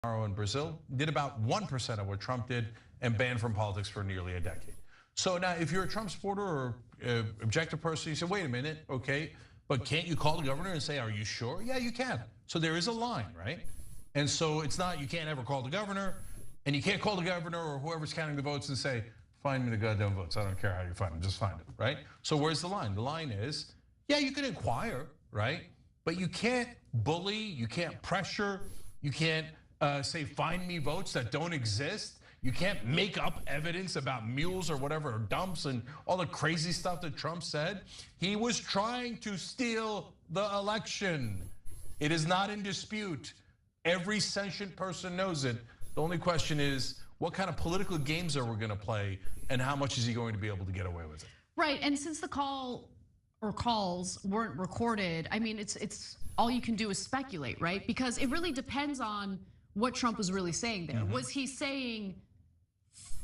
in Brazil did about 1% of what Trump did and banned from politics for nearly a decade. So now if you're a Trump supporter or objective person, you say, wait a minute, okay, but can't you call the governor and say, are you sure? Yeah, you can. So there is a line, right? And so it's not, you can't ever call the governor, and you can't call the governor or whoever's counting the votes and say, find me the goddamn votes. I don't care how you find them, just find them, right? So where's the line? The line is, yeah, you can inquire, right? But you can't bully, you can't pressure, you can't say find me votes that don't exist. You can't make up evidence about mules or whatever, or dumps and all the crazy stuff that Trump said. He was trying to steal the election. It is not in dispute. Every sentient person knows it. The only question is, what kind of political games are we gonna play, and how much is he going to be able to get away with it? Right, and since the call or calls weren't recorded, I mean, it's all you can do is speculate, right? Because it really depends on what Trump was really saying there. Was he saying,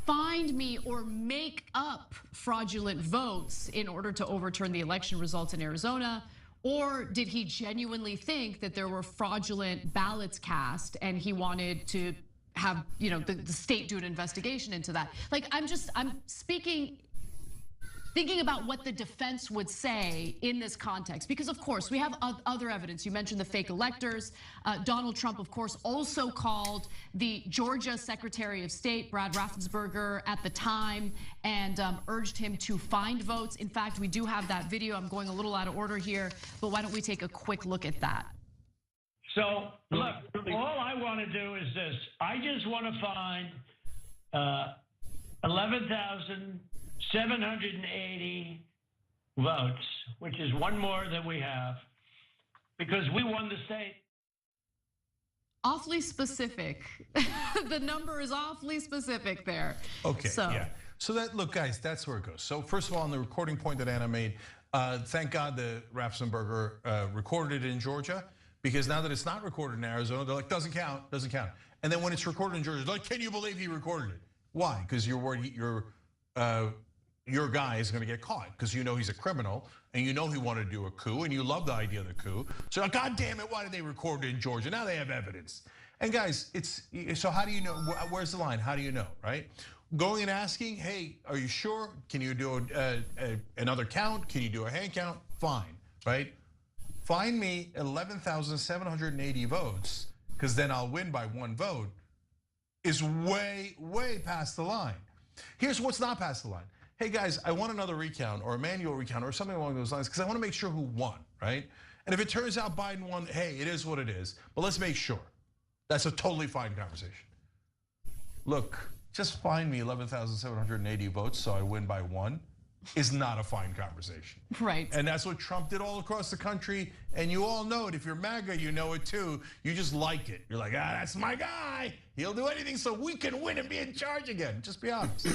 find me or make up fraudulent votes in order to overturn the election results in Arizona? Or did he genuinely think that there were fraudulent ballots cast and he wanted to have the state do an investigation into that? Like, I'm speaking, thinking about what the defense would say in this context, because of course we have other evidence. You mentioned the fake electors. Donald Trump, of course, also called the Georgia Secretary of State, Brad Raffensperger, at the time and urged him to find votes. In fact, we do have that video. I'm going a little out of order here, but why don't we take a quick look at that? So look, all I want to do is this. I just want to find 11,780 votes, which is one more than we have, because we won the state. Awfully specific. The number is awfully specific there. Okay, yeah. So that, look, guys, that's where it goes. So first of all, on the recording point that Anna made, thank God the Raffensperger recorded it in Georgia, because now that it's not recorded in Arizona, they're like, doesn't count, doesn't count. And then when it's recorded in Georgia, they're like, can you believe he recorded it? Why? Because you're worried your guy is gonna get caught, because you know he's a criminal and you know he wanted to do a coup and you love the idea of the coup. So like, God damn it, why did they record it in Georgia? Now they have evidence. And guys, so how do you know, where's the line? How do you know, right? Going and asking, hey, are you sure? Can you do another count? Can you do a hand count? Fine, right? Find me 11,780 votes, because then I'll win by one vote, is way, way past the line. Here's what's not past the line. Hey guys, I want another recount or a manual recount or something along those lines, because I want to make sure who won, right? And if it turns out Biden won, hey, it is what it is, but let's make sure. That's a totally fine conversation. Look, just find me 11,780 votes so I win by one is not a fine conversation. Right. And that's what Trump did all across the country. And you all know it. If you're MAGA, you know it too. You just like it. You're like, that's my guy. He'll do anything so we can win and be in charge again. Just be honest.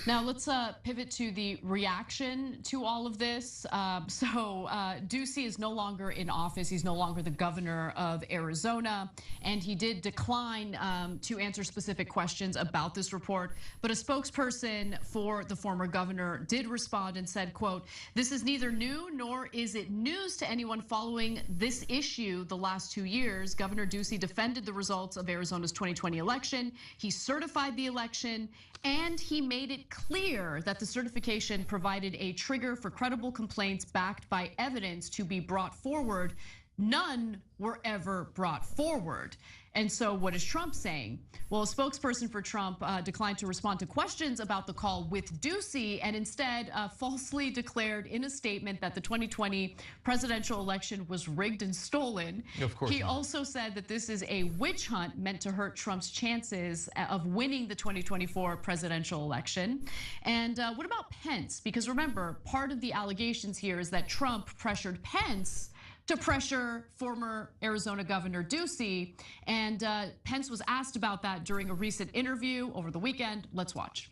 Now let's pivot to the reaction to all of this. So Ducey is no longer in office. He's no longer the governor of Arizona, and he did decline to answer specific questions about this report. But a spokesperson for the former governor did respond and said, quote, "This is neither new nor is it news to anyone following this issue the last 2 years. Governor Ducey defended the results of Arizona's 2020 election. He certified the election, and he made it clear that the certification provided a trigger for credible complaints backed by evidence to be brought forward. None were ever brought forward." And so what is Trump saying? Well, a spokesperson for Trump declined to respond to questions about the call with Ducey, and instead falsely declared in a statement that the 2020 presidential election was rigged and stolen. Of course. He also said that this is a witch hunt meant to hurt Trump's chances of winning the 2024 presidential election. And what about Pence? Because remember, part of the allegations here is that Trump pressured Pence to pressure former Arizona Governor Ducey, and Pence was asked about that during a recent interview over the weekend. Let's watch.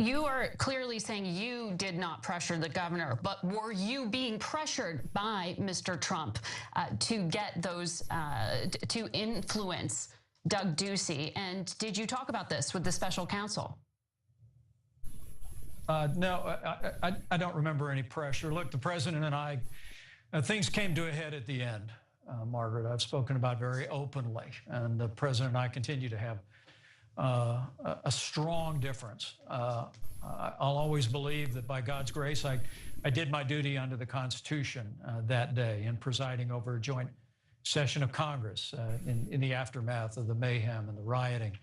You are clearly saying you did not pressure the governor, but were you being pressured by Mr. Trump to get those, to influence Doug Ducey? And did you talk about this with the special counsel? No, I don't remember any pressure. Look, the president and I, things came to a head at the end. Margaret, I've spoken about very openly, and the president and I continue to have a strong difference. I'll always believe that by God's grace, I did my duty under the Constitution that day in presiding over a joint session of Congress in the aftermath of the mayhem and the rioting.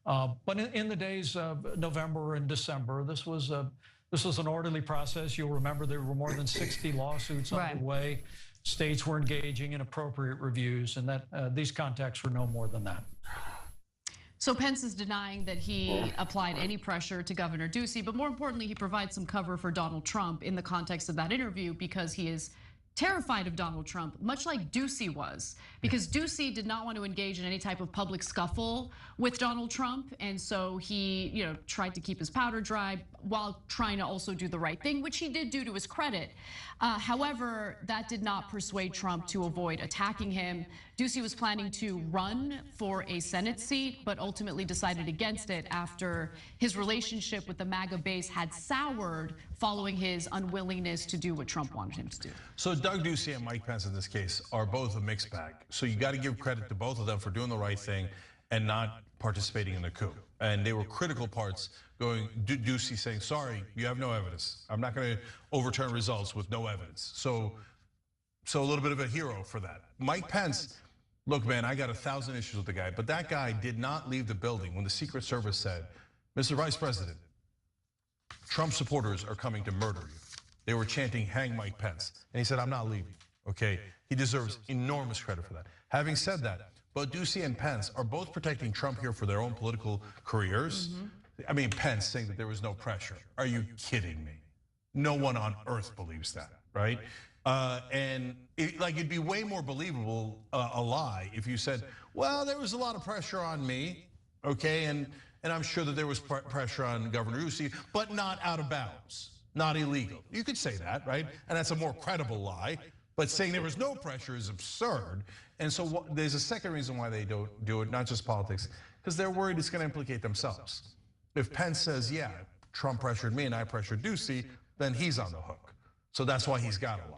But in the days of November and December, this was an orderly process. You'll remember there were more than 60 lawsuits underway. States were engaging in appropriate reviews, and that these contacts were no more than that. So Pence is denying that he applied any pressure to Governor Ducey, but more importantly, he provides some cover for Donald Trump in the context of that interview because he is terrified of Donald Trump, much like Ducey was, because Ducey did not want to engage in any type of public scuffle with Donald Trump, and so he, tried to keep his powder dry while trying to also do the right thing, which he did do to his credit. However, that did not persuade Trump to avoid attacking him. Ducey was planning to run for a Senate seat, but ultimately decided against it after his relationship with the MAGA base had soured following his unwillingness to do what Trump wanted him to do. So Doug Ducey and Mike Pence in this case are both a mixed bag. So you got to give credit to both of them for doing the right thing and not participating in the coup. And they were critical parts going, Ducey saying, sorry, you have no evidence. I'm not going to overturn results with no evidence. So a little bit of a hero for that. Mike Pence, look, man, I got 1,000 issues with the guy, but that guy did not leave the building when the Secret Service said, Mr. Vice President, Trump supporters are coming to murder you. They were chanting, hang Mike Pence. And he said, I'm not leaving, okay? He deserves enormous credit for that. Having said that, both Ducey and Pence are both protecting Trump here for their own political careers. I mean, Pence saying that there was no pressure. Are you kidding me? No one on earth believes that, right? And it'd be way more believable a lie if you said, well, there was a lot of pressure on me, okay? And I'm sure that there was pressure on Governor Ducey, but not out of bounds, not illegal. You could say that, right? And that's a more credible lie. But saying there was no pressure is absurd. And so there's a second reason why they don't do it, not just politics, because they're worried it's going to implicate themselves. If Pence says, yeah, Trump pressured me and I pressured Ducey, then he's on the hook. So that's why he's got to lie.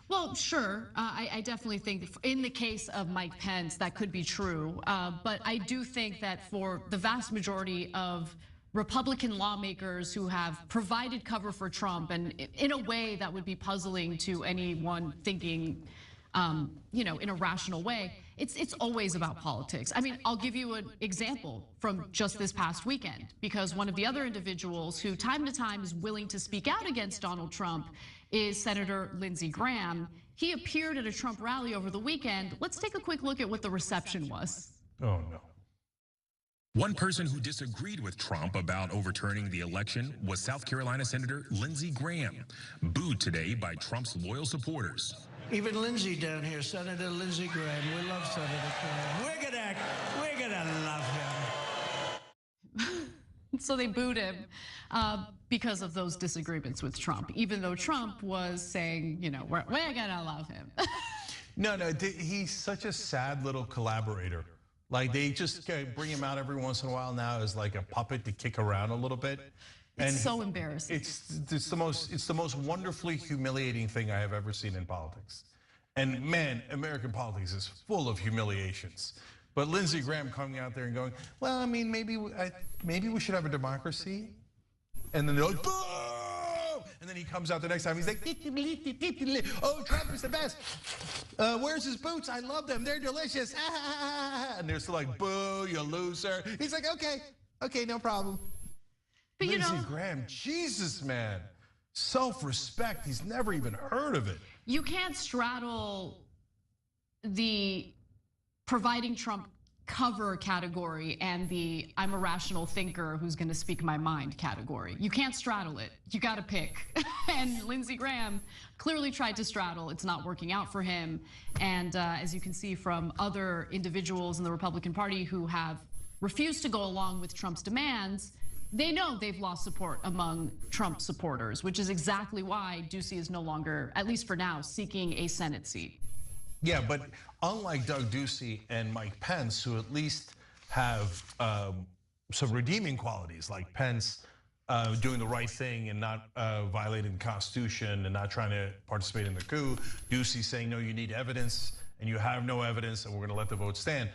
Well, sure. I definitely think in the case of Mike Pence, that could be true. But I do think that for the vast majority of Republican lawmakers who have provided cover for Trump, and in a way that would be puzzling to anyone thinking, in a rational way, it's always about politics. I mean, I'll give you an example from just this past weekend, because one of the other individuals who time to time is willing to speak out against Donald Trump is Senator Lindsey Graham. He appeared at a Trump rally over the weekend. Let's take a quick look at what the reception was. Oh, no. One person who disagreed with Trump about overturning the election was South Carolina Senator Lindsey Graham, booed today by Trump's loyal supporters. Even Lindsey down here, Senator Lindsey Graham. We love Senator Graham. We're gonna love him. So they booed him because of those disagreements with Trump, even though Trump was saying, we're gonna love him. No, he's such a sad little collaborator. Like they just bring him out every once in a while now as like a puppet to kick around a little bit. It's so embarrassing. It's the most wonderfully humiliating thing I have ever seen in politics. And man, American politics is full of humiliations. But Lindsey Graham coming out there and going, well, I mean, maybe we should have a democracy. And then they're like, boo! And then he comes out the next time, he's like, oh, Trump is the best. Where's his boots? I love them, they're delicious. And they're still like, boo, you loser. He's like, okay, no problem. But Lindsey Graham, Jesus, man. Self-respect, he's never even heard of it. You can't straddle the providing Trump cover category and the I'm a rational thinker who's gonna speak my mind category. You can't straddle it, you gotta pick. And Lindsey Graham clearly tried to straddle, it's not working out for him. And as you can see from other individuals in the Republican Party who have refused to go along with Trump's demands, they know they've lost support among Trump supporters, which is exactly why Ducey is no longer, at least for now, seeking a Senate seat. Yeah, but unlike Doug Ducey and Mike Pence, who at least have some redeeming qualities, like Pence doing the right thing and not violating the Constitution and not trying to participate in the coup, Ducey saying, no, you need evidence and you have no evidence and we're gonna let the vote stand.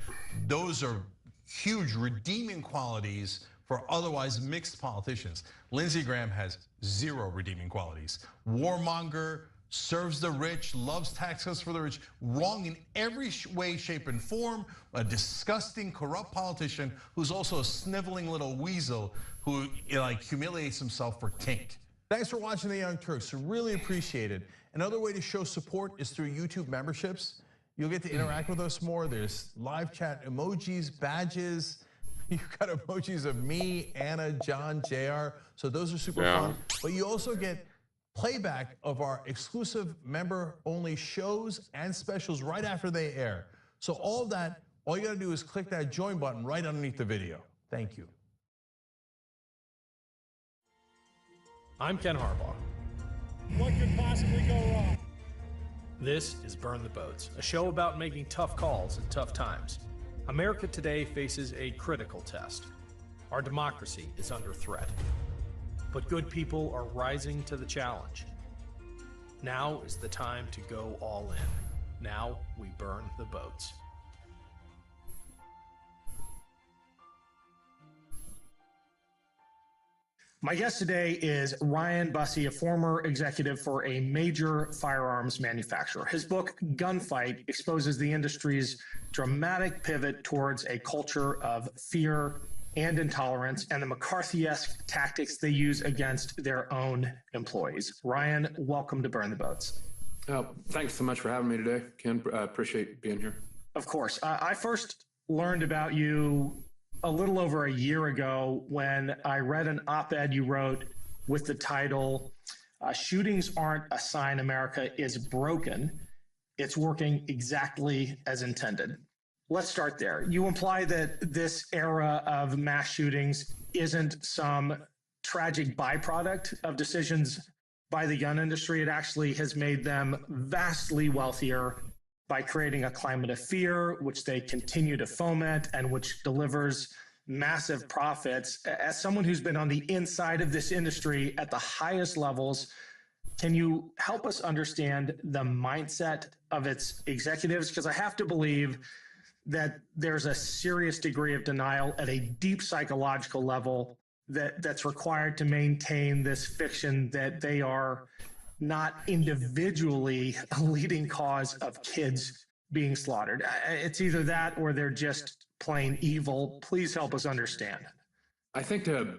Those are huge redeeming qualities for otherwise mixed politicians. Lindsey Graham has zero redeeming qualities. Warmonger, serves the rich, loves tax cuts for the rich, wrong in every way, shape, and form, a disgusting, corrupt politician who's also a sniveling little weasel who like humiliates himself for kink. Thanks for watching The Young Turks, really appreciate it. Another way to show support is through YouTube memberships. You'll get to interact with us more. There's live chat emojis, badges. You've got emojis of me, Anna, John, JR. So those are super fun. But you also get playback of our exclusive member-only shows and specials right after they air. So all of that, all you gotta do is click that join button right underneath the video. Thank you. I'm Ken Harbaugh. What could possibly go wrong? This is Burn the Boats, a show about making tough calls in tough times. America today faces a critical test. Our democracy is under threat. But good people are rising to the challenge. Now is the time to go all in. Now we burn the boats. My guest today is Ryan Bussey, a former executive for a major firearms manufacturer. His book, Gunfight, exposes the industry's dramatic pivot towards a culture of fear and intolerance and the McCarthy-esque tactics they use against their own employees. Ryan, welcome to Burn the Boats. Thanks so much for having me today, Ken. Appreciate being here. Of course. I first learned about you a little over a year ago when I read an op-ed you wrote with the title, "Shootings Aren't a Sign America is Broken. It's Working Exactly as Intended." Let's start there. You imply that this era of mass shootings isn't some tragic byproduct of decisions by the gun industry. It actually has made them vastly wealthier by creating a climate of fear, which they continue to foment and which delivers massive profits. As someone who's been on the inside of this industry at the highest levels, can you help us understand the mindset of its executives? Because I have to believe that there's a serious degree of denial at a deep psychological level that's required to maintain this fiction that they are not individually a leading cause of kids being slaughtered. It's either that or they're just plain evil. Please help us understand. I think and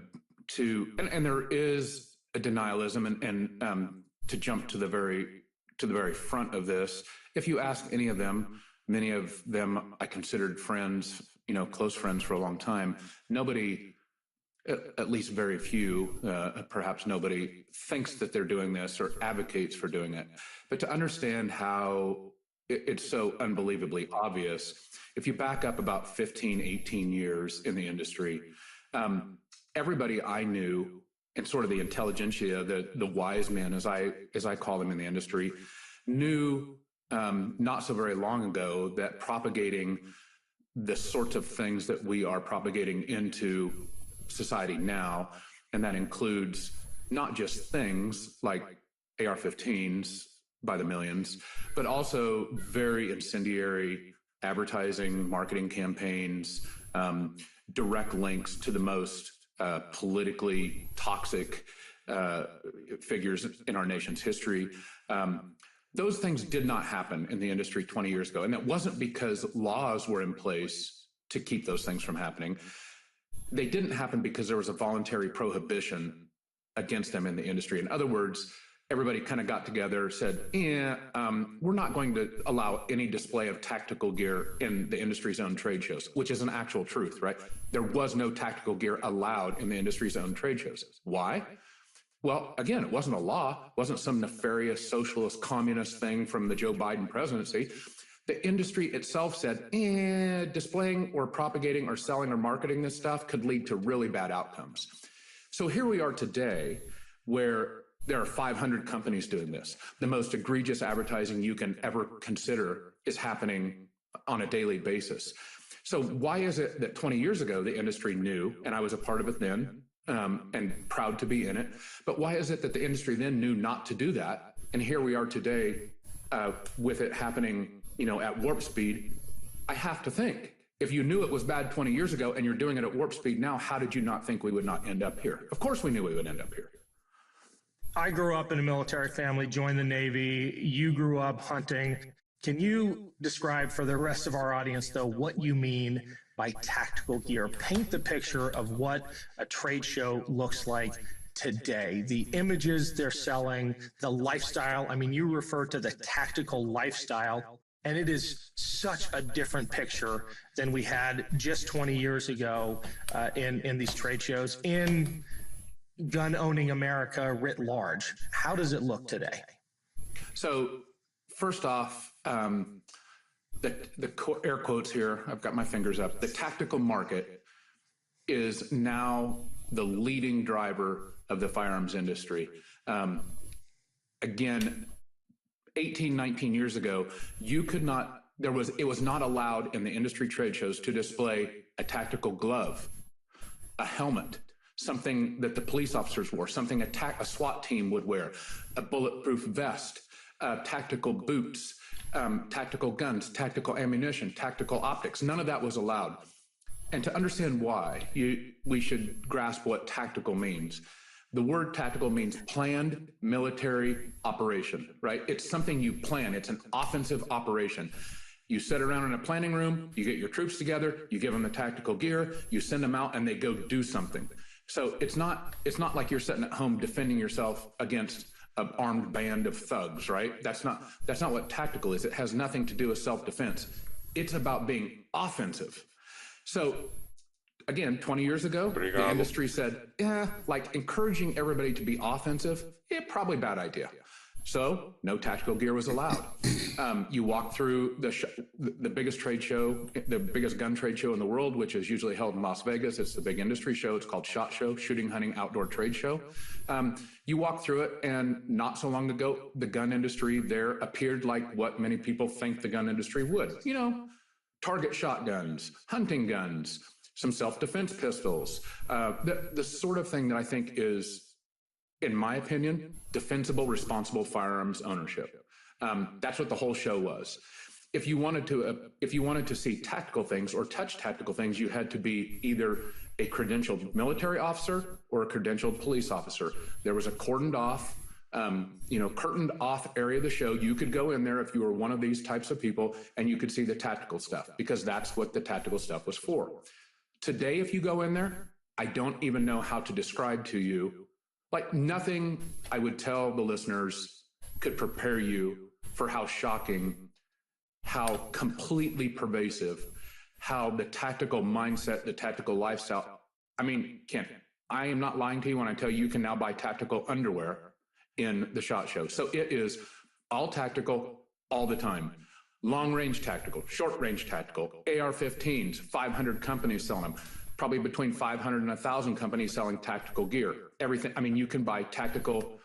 there is a denialism, and to jump to the very front of this, if you ask any of them, many of them I considered friends, close friends for a long time. Nobody, at least very few, perhaps nobody, thinks that they're doing this or advocates for doing it. But to understand how it's so unbelievably obvious, if you back up about 15, 18 years in the industry, everybody I knew, and sort of the intelligentsia, the wise men, as I call them in the industry, knew not so very long ago that propagating the sorts of things that we are propagating into society now, and that includes not just things like AR-15s by the millions, but also very incendiary advertising, marketing campaigns, direct links to the most politically toxic figures in our nation's history. Those things did not happen in the industry 20 years ago. And it wasn't because laws were in place to keep those things from happening. They didn't happen because there was a voluntary prohibition against them in the industry. In other words, everybody kind of got together, said, we're not going to allow any display of tactical gear in the industry's own trade shows, which is an actual truth, right? There was no tactical gear allowed in the industry's own trade shows. Why? Well, again, it wasn't a law, it wasn't some nefarious socialist communist thing from the Joe Biden presidency. The industry itself said, displaying or propagating or selling or marketing this stuff could lead to really bad outcomes. So here we are today, where there are 500 companies doing this. The most egregious advertising you can ever consider is happening on a daily basis. So why is it that 20 years ago the industry knew, and I was a part of it then, and proud to be in it, but why is it that the industry then knew not to do that? And here we are today with it happening at warp speed, I have to think, if you knew it was bad 20 years ago and you're doing it at warp speed now, how did you not think we would not end up here? Of course we knew we would end up here. I grew up in a military family, joined the Navy. You grew up hunting. Can you describe for the rest of our audience, though, what you mean by tactical gear? Paint the picture of what a trade show looks like today. The images they're selling, the lifestyle. I mean, you refer to the tactical lifestyle, and it is such a different picture than we had just 20 years ago in these trade shows, in gun-owning America writ large. How does it look today? So first off, the air quotes here, I've got my fingers up, the tactical market is now the leading driver of the firearms industry. Again, 18, 19 years ago, it was not allowed in the industry trade shows to display a tactical glove, a helmet, something that the police officers wore, something a SWAT team would wear, a bulletproof vest, tactical boots, tactical guns, tactical ammunition, tactical optics. None of that was allowed. And to understand why, we should grasp what tactical means. The word tactical means planned military operation, right? It's something you plan. It's an offensive operation. You sit around in a planning room, you get your troops together, you give them the tactical gear, you send them out, and they go do something. So it's not like you're sitting at home defending yourself against an armed band of thugs, right? That's not what tactical is. It has nothing to do with self-defense. It's about being offensive. So again, 20 years ago, the industry said, encouraging everybody to be offensive, probably a bad idea. So no tactical gear was allowed. You walk through the biggest trade show, the biggest gun trade show in the world, which is usually held in Las Vegas. It's the big industry show. It's called SHOT Show, Shooting, Hunting, Outdoor Trade Show. You walk through it, and not so long ago, the gun industry there appeared like what many people think the gun industry would. Target shotguns, hunting guns, some self-defense pistols, the sort of thing that I think is, in my opinion, defensible, responsible firearms ownership. That's what the whole show was. If you wanted to see tactical things or touch tactical things, you had to be either a credentialed military officer or a credentialed police officer. There was a curtained off area of the show. You could go in there if you were one of these types of people, and you could see the tactical stuff, because that's what the tactical stuff was for. Today, if you go in there, I don't even know how to describe to you. Like, nothing I would tell the listeners could prepare you for how shocking, how completely pervasive, how the tactical mindset, the tactical lifestyle. I mean, Ken, I am not lying to you when I tell you can now buy tactical underwear in the SHOT Show. So it is all tactical all the time. Long range tactical, short range tactical, AR-15s, 500 companies selling them. Probably between 500 and 1,000 companies selling tactical gear. Everything. I mean, you can buy tactical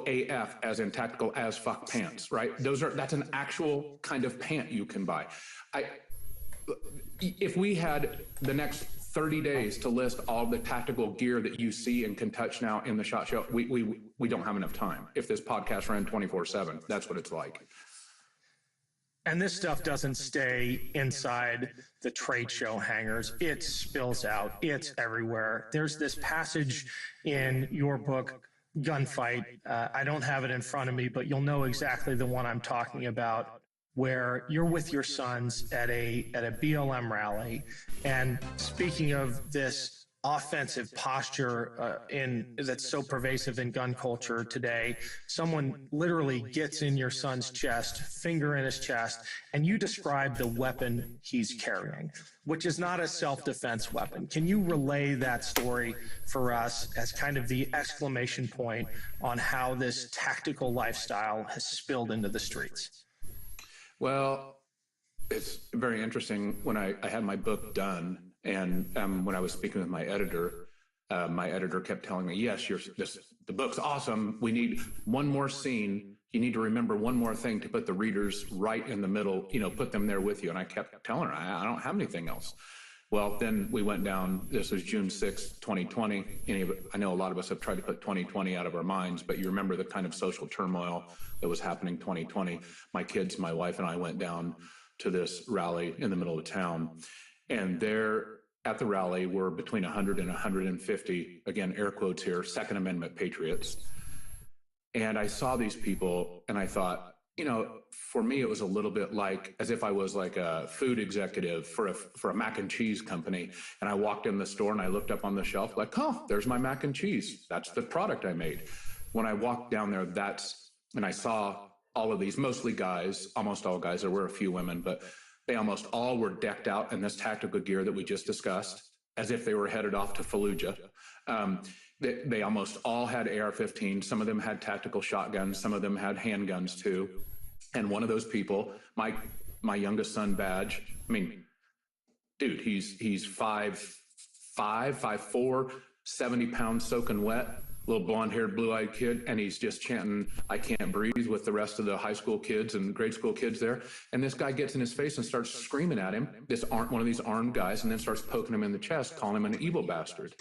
AF, as in tactical as fuck pants, right? That's an actual kind of pant you can buy. If we had the next 30 days to list all the tactical gear that you see and can touch now in the SHOT Show, we don't have enough time. If this podcast ran 24/7, that's what it's like. And this stuff doesn't stay inside the trade show hangars. It spills out. It's everywhere. There's this passage in your book, Gunfight. I don't have it in front of me, but you'll know exactly the one I'm talking about, where you're with your sons at a BLM rally. And speaking of this offensive posture that's so pervasive in gun culture today, someone literally gets in your son's chest, finger in his chest, and you describe the weapon he's carrying, which is not a self-defense weapon. Can you relay that story for us as kind of the exclamation point on how this tactical lifestyle has spilled into the streets? Well, it's very interesting. When I had my book done, and when I was speaking with my editor kept telling me, yes, the book's awesome. We need one more scene. You need to remember one more thing to put the readers right in the middle, put them there with you. And I kept telling her, I don't have anything else. Well, then we went down, this was June 6th, 2020. I know a lot of us have tried to put 2020 out of our minds, but you remember the kind of social turmoil that was happening 2020. My kids, my wife and I went down to this rally in the middle of town. And there at the rally were between 100 and 150, again, air quotes here, Second Amendment patriots. And I saw these people and I thought, you know, for me, it was a little bit like as if I was like a food executive for a mac and cheese company. And I walked in the store and I looked up on the shelf like, oh, there's my mac and cheese. That's the product I made. When I walked down there, and I saw all of these, mostly guys, almost all guys, there were a few women, but they almost all were decked out in this tactical gear that we just discussed, as if they were headed off to Fallujah. They almost all had AR-15. Some of them had tactical shotguns. Some of them had handguns too. And one of those people, my youngest son, Badge, I mean, dude, he's 5'5", 5'4", 70 pounds soaking wet, little blonde-haired, blue-eyed kid, and he's just chanting, "I can't breathe" with the rest of the high school kids and grade school kids there. And this guy gets in his face and starts screaming at him, one of these armed guys, and then starts poking him in the chest, calling him an evil bastard.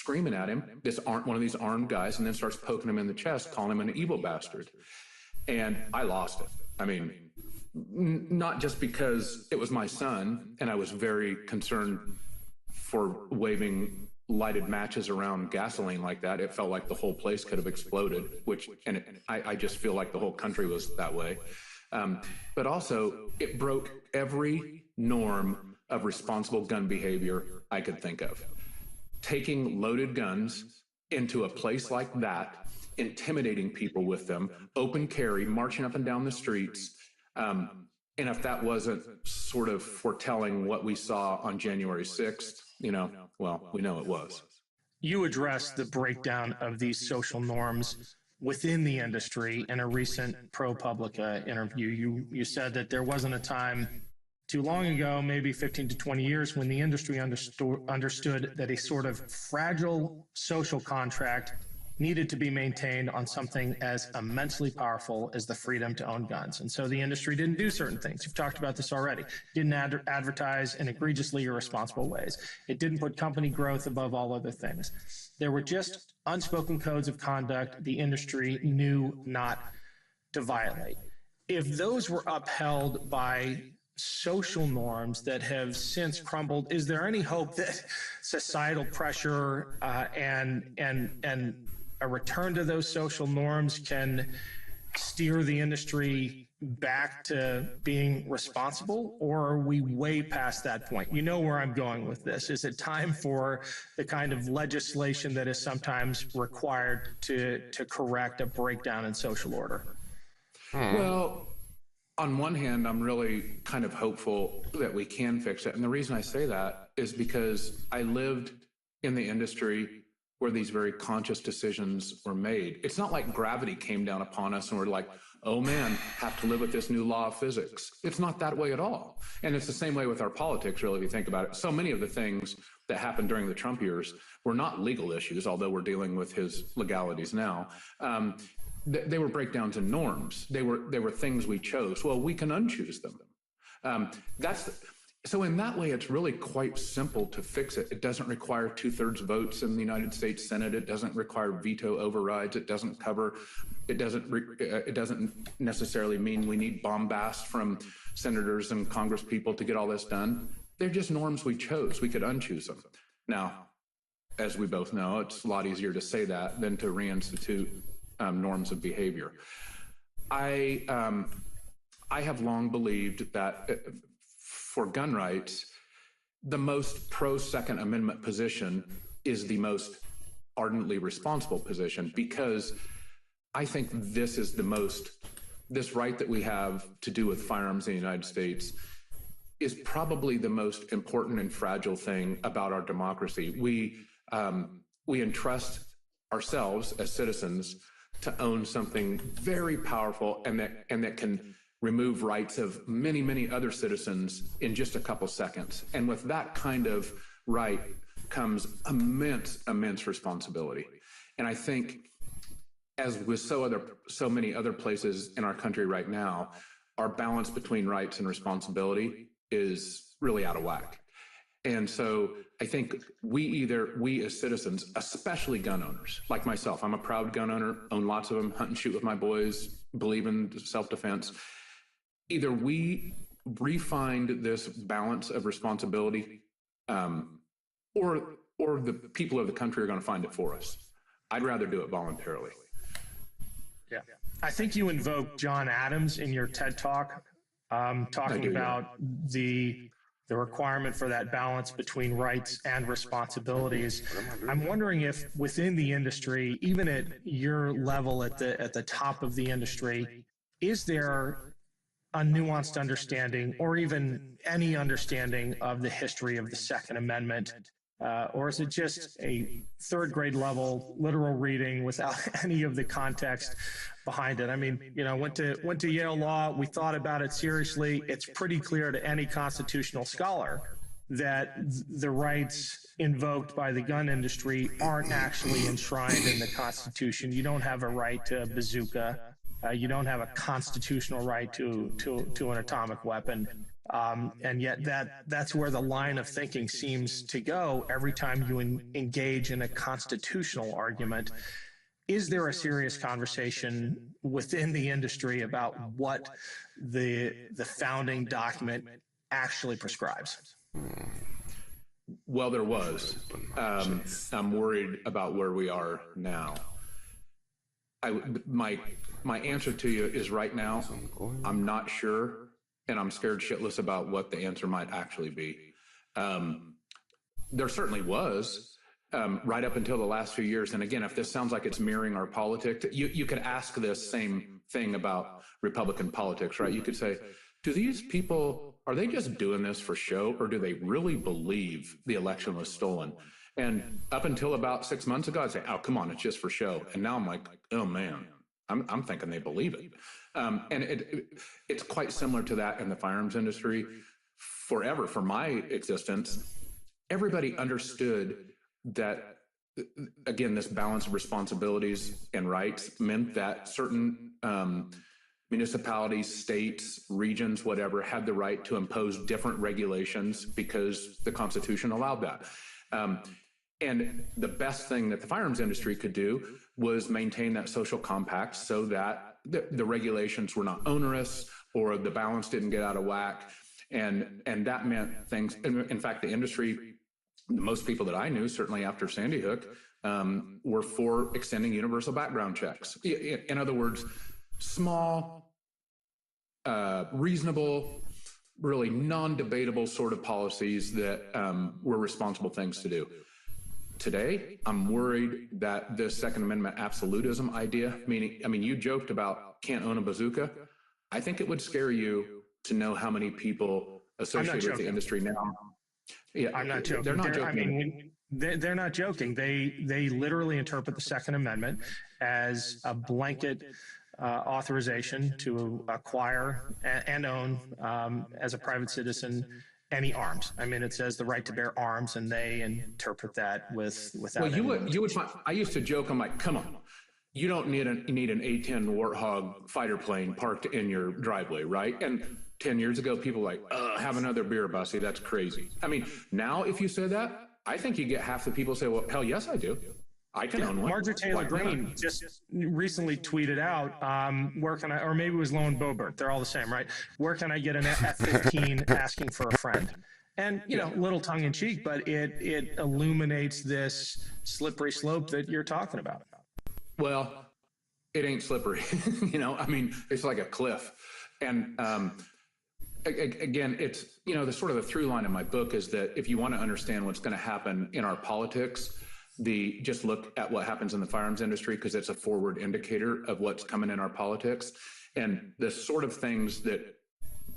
screaming at him, one of these armed guys, and then starts poking him in the chest, calling him an evil bastard. And I lost it. I mean, not just because it was my son, and I was very concerned for waving lighted matches around gasoline like that. It felt like the whole place could have exploded, I just feel like the whole country was that way. But also, it broke every norm of responsible gun behavior I could think of. Taking loaded guns into a place like that, intimidating people with them, open carry, marching up and down the streets. And if that wasn't sort of foretelling what we saw on January 6th, well, we know it was. You addressed the breakdown of these social norms within the industry in a recent ProPublica interview. You said that there wasn't a time too long ago, maybe 15 to 20 years, when the industry understood that a sort of fragile social contract needed to be maintained on something as immensely powerful as the freedom to own guns. And so the industry didn't do certain things. You've talked about this already. Didn't advertise in egregiously irresponsible ways. It didn't put company growth above all other things. There were just unspoken codes of conduct the industry knew not to violate. If those were upheld by social norms that have since crumbled, is there any hope that societal pressure and a return to those social norms can steer the industry back to being responsible, or are we way past that point? You know where I'm going with this. Is it time for the kind of legislation that is sometimes required to correct a breakdown in social order? Well, on one hand, I'm really kind of hopeful that we can fix it. And the reason I say that is because I lived in the industry where these very conscious decisions were made. It's not like gravity came down upon us and we're like, oh man, have to live with this new law of physics. It's not that way at all. And it's the same way with our politics, really, if you think about it. So many of the things that happened during the Trump years were not legal issues, although we're dealing with his legalities now. They were breakdowns in norms. They were things we chose. Well, we can unchoose them. So in that way, it's really quite simple to fix it. It doesn't require 2/3 votes in the United States Senate. It doesn't require veto overrides. It doesn't necessarily mean we need bombast from senators and Congress people to get all this done. They're just norms we chose. We could unchoose them. Now, as we both know, it's a lot easier to say that than to reinstitute norms of behavior. I have long believed that for gun rights, the most pro-Second Amendment position is the most ardently responsible position, because I think this right that we have to do with firearms in the United States is probably the most important and fragile thing about our democracy. We entrust ourselves as citizens to own something very powerful and that can remove rights of many, many other citizens in just a couple seconds. And with that kind of right comes immense, immense responsibility. And I think, as with so many other places in our country right now, our balance between rights and responsibility is really out of whack. And so I think we as citizens, especially gun owners, like myself, I'm a proud gun owner, own lots of them, hunt and shoot with my boys, believe in self-defense. Either we refind this balance of responsibility, or the people of the country are going to find it for us. I'd rather do it voluntarily. Yeah. I think you invoked John Adams in your TED Talk, talking about the requirement for that balance between rights and responsibilities. I'm wondering if within the industry, even at your level at the top of the industry, is there a nuanced understanding or even any understanding of the history of the Second Amendment? Or is it just a third grade level literal reading without any of the context behind it? I mean, went to Yale Law. We thought about it seriously. It's pretty clear to any constitutional scholar that the rights invoked by the gun industry aren't actually enshrined in the Constitution. You don't have a right to a bazooka. You don't have a constitutional right to an atomic weapon. And yet that's where the line of thinking seems to go every time you engage in a constitutional argument. Is there a serious conversation within the industry about what the founding document actually prescribes? Well, there was. I'm worried about where we are now. My answer to you is right now, I'm not sure, and I'm scared shitless about what the answer might actually be. There certainly was. Right up until the last few years. And again, if this sounds like it's mirroring our politics, you could ask this same thing about Republican politics, right? You could say, do these people, are they just doing this for show, or do they really believe the election was stolen? And up until about 6 months ago, I'd say, oh, come on, it's just for show. And now I'm like, oh man, I'm thinking they believe it. And it's quite similar to that in the firearms industry. Forever, for my existence, everybody understood that, again, this balance of responsibilities and rights meant that certain municipalities, states, regions, whatever, had the right to impose different regulations because the Constitution allowed that. And the best thing that the firearms industry could do was maintain that social compact so that the regulations were not onerous or the balance didn't get out of whack. And that meant things, in fact, the industry, most people that I knew, certainly after Sandy Hook, were for extending universal background checks. In other words, small, reasonable, really non-debatable sort of policies that were responsible things to do. Today, I'm worried that this Second Amendment absolutism idea, meaning, you joked about can't own a bazooka. I think it would scare you to know how many people associated with the industry now. Yeah, I'm not joking. They're not joking. They're not joking. They literally interpret the Second Amendment as a blanket authorization to acquire and own, as a private citizen, any arms. It says the right to bear arms, and they interpret that without. Well, you would find. I used to joke. I'm like, come on. You don't need an A-10 Warthog fighter plane parked in your driveway, right? And 10 years ago, people were like, have another beer, Bussy. That's crazy. Now, if you say that, I think you get half the people say, well, hell yes, I do. I can own one. Marjorie Taylor Greene just recently tweeted out, where can I, or maybe it was Lone Bobert, they're all the same, right? Where can I get an F-15 asking for a friend? And, little tongue in cheek, but it illuminates this slippery slope that you're talking about. Well, it ain't slippery. It's like a cliff. And, again, it's, the sort of the through line in my book is that if you want to understand what's going to happen in our politics, just look at what happens in the firearms industry, because it's a forward indicator of what's coming in our politics. And the sort of things that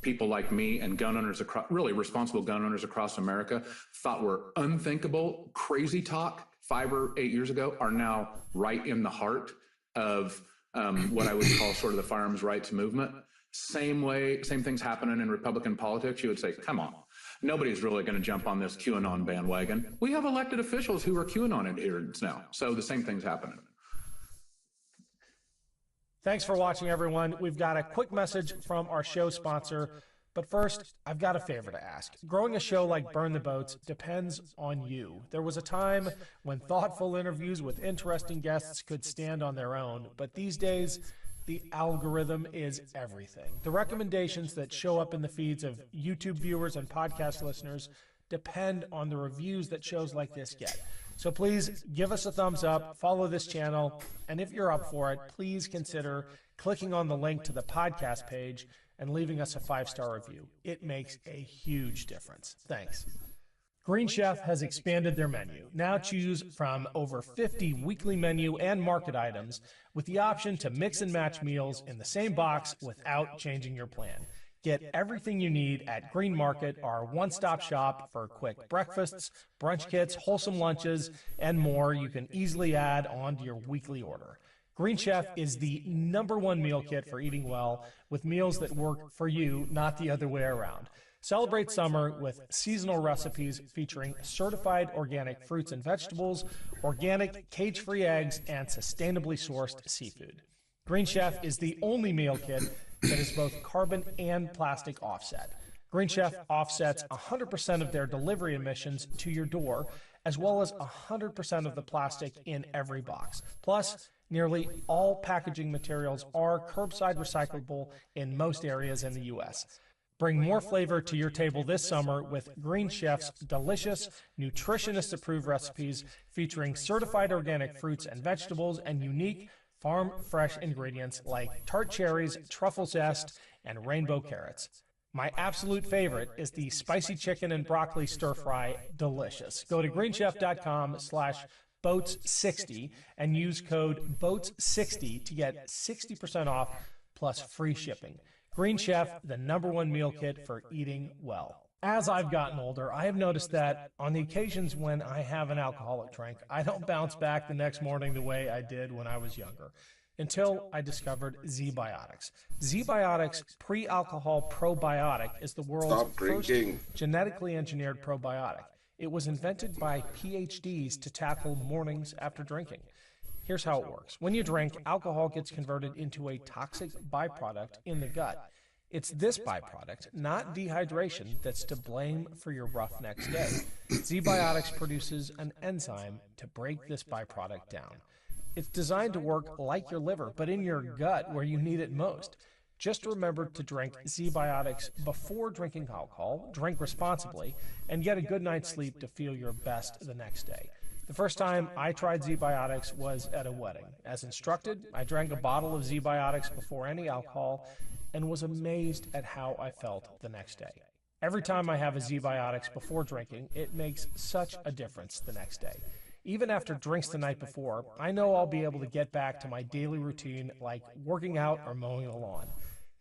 people like me and gun owners really responsible gun owners across America thought were unthinkable, crazy talk 5 or 8 years ago are now right in the heart of what I would call sort of the firearms rights movement. Same things happening in Republican politics. You would say, come on, nobody's really going to jump on this QAnon bandwagon. We have elected officials who are QAnon adherents now. So the same thing's happening. Thanks for watching, everyone. We've got a quick message from our show sponsor. But first, I've got a favor to ask. Growing a show like Burn the Boats depends on you. There was a time when thoughtful interviews with interesting guests could stand on their own, but these days, the algorithm is everything. The recommendations that show up in the feeds of YouTube viewers and podcast listeners depend on the reviews that shows like this get. So please give us a thumbs up, follow this channel, and if you're up for it, please consider clicking on the link to the podcast page and leaving us a 5-star review. It makes a huge difference. Thanks. Green Chef has expanded their menu. Now choose from over 50 weekly menu and market items with the option to mix and match meals in the same box without changing your plan. Get everything you need at Green Market, our one-stop shop for quick breakfasts, brunch kits, wholesome lunches, and more you can easily add on to your weekly order. Green Chef is the #1 meal kit for eating well, with meals that work for you, not the other way around. Celebrate summer with seasonal recipes featuring certified organic fruits and vegetables, organic cage-free eggs, and sustainably sourced seafood. Green Chef is the only meal kit that is both carbon and plastic offset. Green Chef offsets 100% of their delivery emissions to your door, as well as 100% of the plastic in every box. Plus, nearly all packaging materials are curbside recyclable in most areas in the U.S. Bring more flavor to your table this summer with Green Chef's delicious, nutritionist-approved recipes featuring certified organic fruits and vegetables and unique farm-fresh ingredients like tart cherries, truffle zest, and rainbow carrots. My absolute favorite is the spicy chicken and broccoli stir fry, delicious. Go to greenchef.com/boats60 and use code BOATS60 to get 60% off plus free shipping. Green Chef, the #1 meal kit for eating well. As I've gotten older, I have noticed that on the occasions when I have an alcoholic drink, I don't bounce back the next morning the way I did when I was younger. Until I discovered Z-Biotics. Z-Biotics pre-alcohol probiotic is the world's first genetically engineered probiotic. It was invented by PhDs to tackle mornings after drinking. Here's how it works. When you drink, alcohol gets converted into a toxic byproduct in the gut. It's this byproduct, not dehydration, that's to blame for your rough next day. Z-Biotics produces an enzyme to break this byproduct down. It's designed to work like your liver, but in your gut where you need it most. Just remember to drink Z-Biotics before drinking alcohol, drink responsibly, and get a good night's sleep to feel your best the next day. The first time I tried Z-Biotics was at a wedding. As instructed, I drank a bottle of Z-Biotics before any alcohol and was amazed at how I felt the next day. Every time I have a Z-Biotics before drinking, it makes such a difference the next day. Even after drinks the night before, I know I'll be able to get back to my daily routine like working out or mowing the lawn.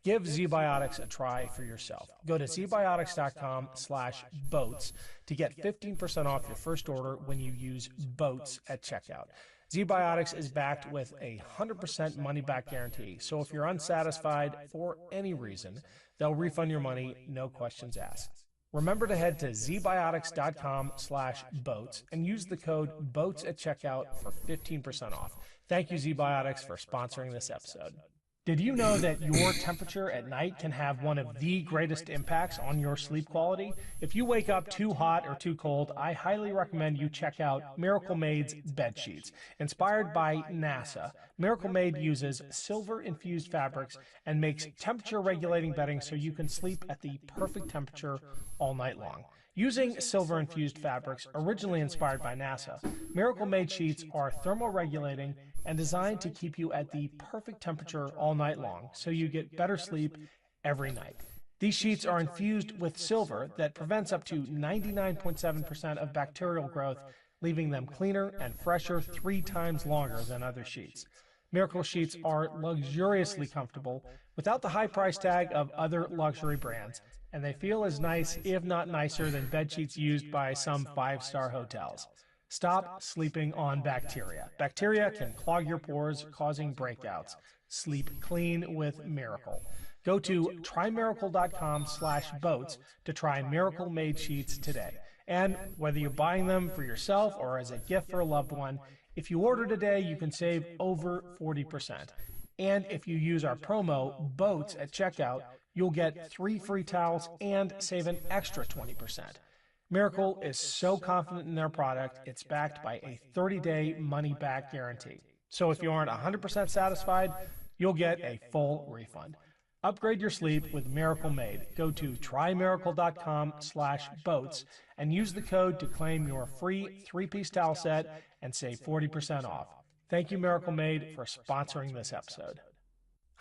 Give Z-Biotics a try for yourself. Go to zbiotics.com/boats to get 15% off your first order when you use BOATS at checkout. Z-Biotics is backed with a 100% money-back guarantee, so if you're unsatisfied for any reason, they'll refund your money, no questions asked. Remember to head to zbiotics.com/boats and use the code BOATS at checkout for 15% off. Thank you, Z-Biotics, for sponsoring this episode. Did you know that your temperature at night can have one of the greatest impacts on your sleep quality? If you wake up too hot or too cold, I highly recommend you check out Miracle Made's bed sheets. Inspired by NASA, Miracle Made uses silver-infused fabrics and makes temperature-regulating bedding so you can sleep at the perfect temperature all night long. Using silver-infused fabrics, originally inspired by NASA, Miracle Made sheets are thermoregulating and designed to keep you at the perfect temperature all night long, so you get better sleep every night. These sheets are infused with silver that prevents up to 99.7% of bacterial growth, leaving them cleaner and fresher 3 times longer than other sheets. Miracle sheets are luxuriously comfortable without the high price tag of other luxury brands, and they feel as nice, if not nicer, than bed sheets used by some 5-star hotels. Stop sleeping on bacteria. Bacteria can clog your pores, causing breakouts. Sleep clean with Miracle. Go to trymiracle.com/boats to try Miracle Made sheets today. And whether you're buying them for yourself or as a gift for a loved one, if you order today, you can save over 40%. And if you use our promo, BOATS, at checkout, you'll get 3 free towels and save an extra 20%. Miracle is so confident in their product, it's backed by a 30-day money-back guarantee. So if you aren't 100% satisfied, you'll get a full refund. Upgrade your sleep with Miracle Made. Go to trymiracle.com/boats and use the code to claim your free 3-piece towel set and save 40% off. Thank you, Miracle Made, for sponsoring this episode.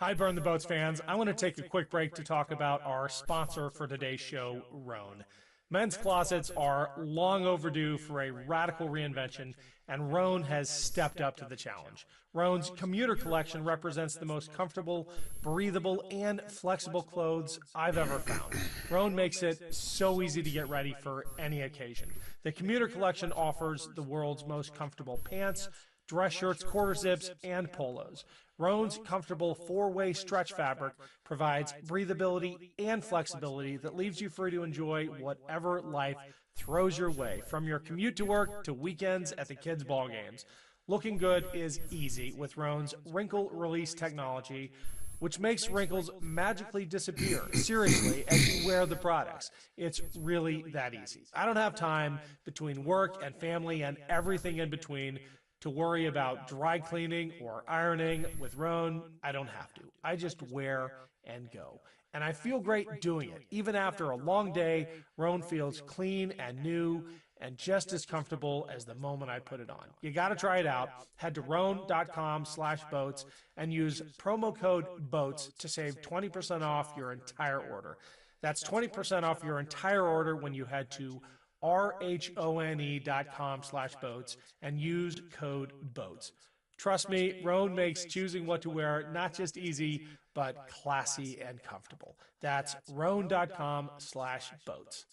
Hi, Burn the Boats fans. I want to take a quick break to talk about our sponsor for today's show, Rhone. Men's closets are long overdue for a radical reinvention, and Rhone has stepped up to the challenge. Rhone's commuter collection represents the most comfortable, breathable, and flexible clothes I've ever found. Rhone makes it so easy to get ready for any occasion. The commuter collection offers the world's most comfortable pants, dress shirts, quarter zips, and polos. Rhone's comfortable 4-way stretch fabric provides breathability and flexibility that leaves you free to enjoy whatever life throws your way, from your commute to work to weekends at the kids' ball games. Looking good is easy with Rhone's wrinkle release technology. which makes wrinkles magically disappear, seriously, as you wear the products. It's really that easy. I don't have time between work and family and everything in between to worry about dry cleaning or ironing. With Roan, I don't have to. I just wear and go. And I feel great doing it. Even after a long day, Roan feels clean and new and just as comfortable as the moment I put it on. You got to try it out. Head to roan.com/boats and use promo code BOATS to save 20% off your entire order. That's 20% off your entire order when you head to RHONE.com/boats and use code BOATS. Trust me, Roan makes choosing what to wear not just easy, but classy and comfortable. That's roan.com/boats.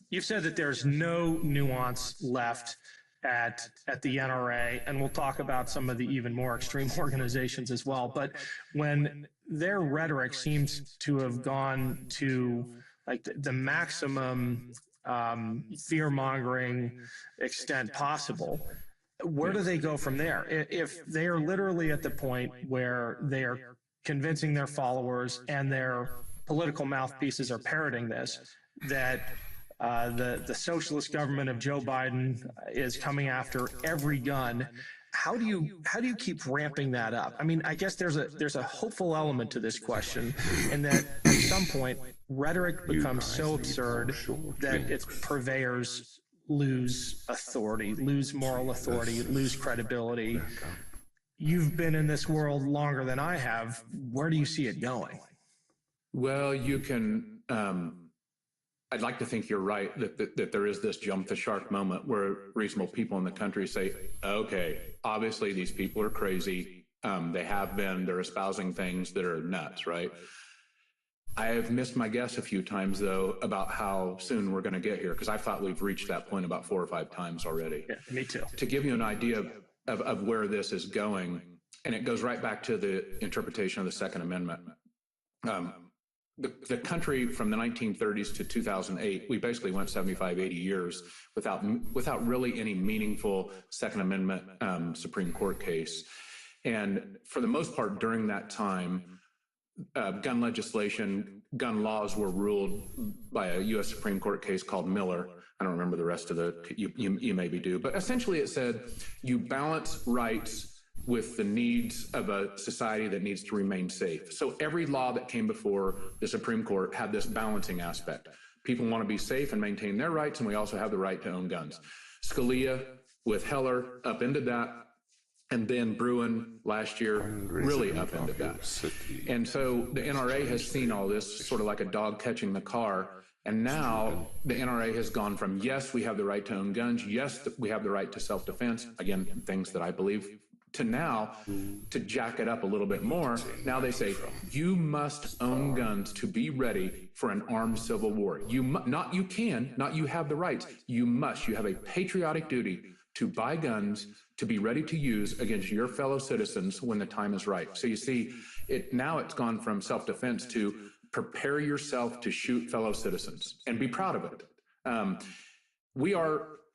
You've said that there's no nuance left at the NRA, and we'll talk about some of the even more extreme organizations as well. But when their rhetoric seems to have gone to like the maximum fear-mongering extent possible, where do they go from there? If they are literally at the point where they are convincing their followers and their political mouthpieces are parroting this, that the socialist government of Joe Biden is coming after every gun, how do you keep ramping that up? I mean, I guess there's a hopeful element to this question, in that at some point rhetoric becomes so absurd that its purveyors lose authority, lose moral authority, lose credibility. You've been in this world longer than I have. Where do you see it going? Well, you can, I'd like to think you're right that there is this jump the shark moment where reasonable people in the country say, okay, obviously these people are crazy. They're espousing things that are nuts, right? I have missed my guess a few times, though, about how soon we're going to get here, because I thought we've reached that point about 4 or 5 times already. Yeah, me too. To give you an idea of where this is going, and it goes right back to the interpretation of the Second Amendment. The country from the 1930s to 2008, we basically went 75, 80 years without really any meaningful Second Amendment Supreme Court case. And for the most part, during that time, gun legislation, gun laws were ruled by a U.S. Supreme Court case called Miller. I don't remember the rest of you maybe do, but essentially it said you balance rights with the needs of a society that needs to remain safe. So every law that came before the Supreme Court had this balancing aspect. People want to be safe and maintain their rights, and we also have the right to own guns. Scalia with Heller upended that. And then Bruin last year really upended that. And so the NRA has seen all this sort of like a dog catching the car. And now the NRA has gone from, yes, we have the right to own guns. Yes, we have the right to self-defense. Again, things that I believe, to now to jack it up a little bit more. Now they say, you must own guns to be ready for an armed civil war. You have the rights. You must. You have a patriotic duty to buy guns to be ready to use against your fellow citizens when the time is right. So you see, now it's gone from self-defense to prepare yourself to shoot fellow citizens and be proud of it.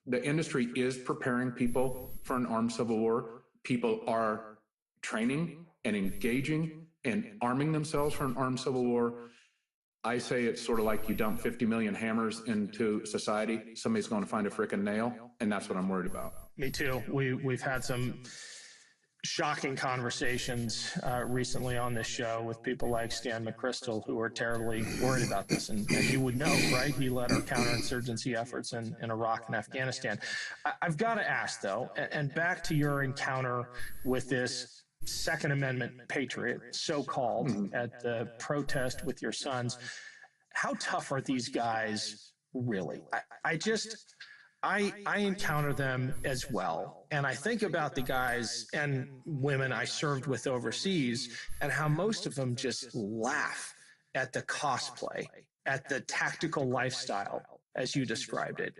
The industry is preparing people for an armed civil war. People are training and engaging and arming themselves for an armed civil war. I say it's sort of like you dump 50 million hammers into society. Somebody's going to find a frickin' nail, and that's what I'm worried about. Me too. We've had some shocking conversations recently on this show with people like Stan McChrystal, who are terribly worried about this. And you would know, right? He led our counterinsurgency efforts in Iraq and Afghanistan. I've got to ask, though, and back to your encounter with this Second Amendment patriot, so-called, at the protest with your sons, how tough are these guys really? I encounter them as well. And I think about the guys and women I served with overseas and how most of them just laugh at the cosplay, at the tactical lifestyle, as you described it.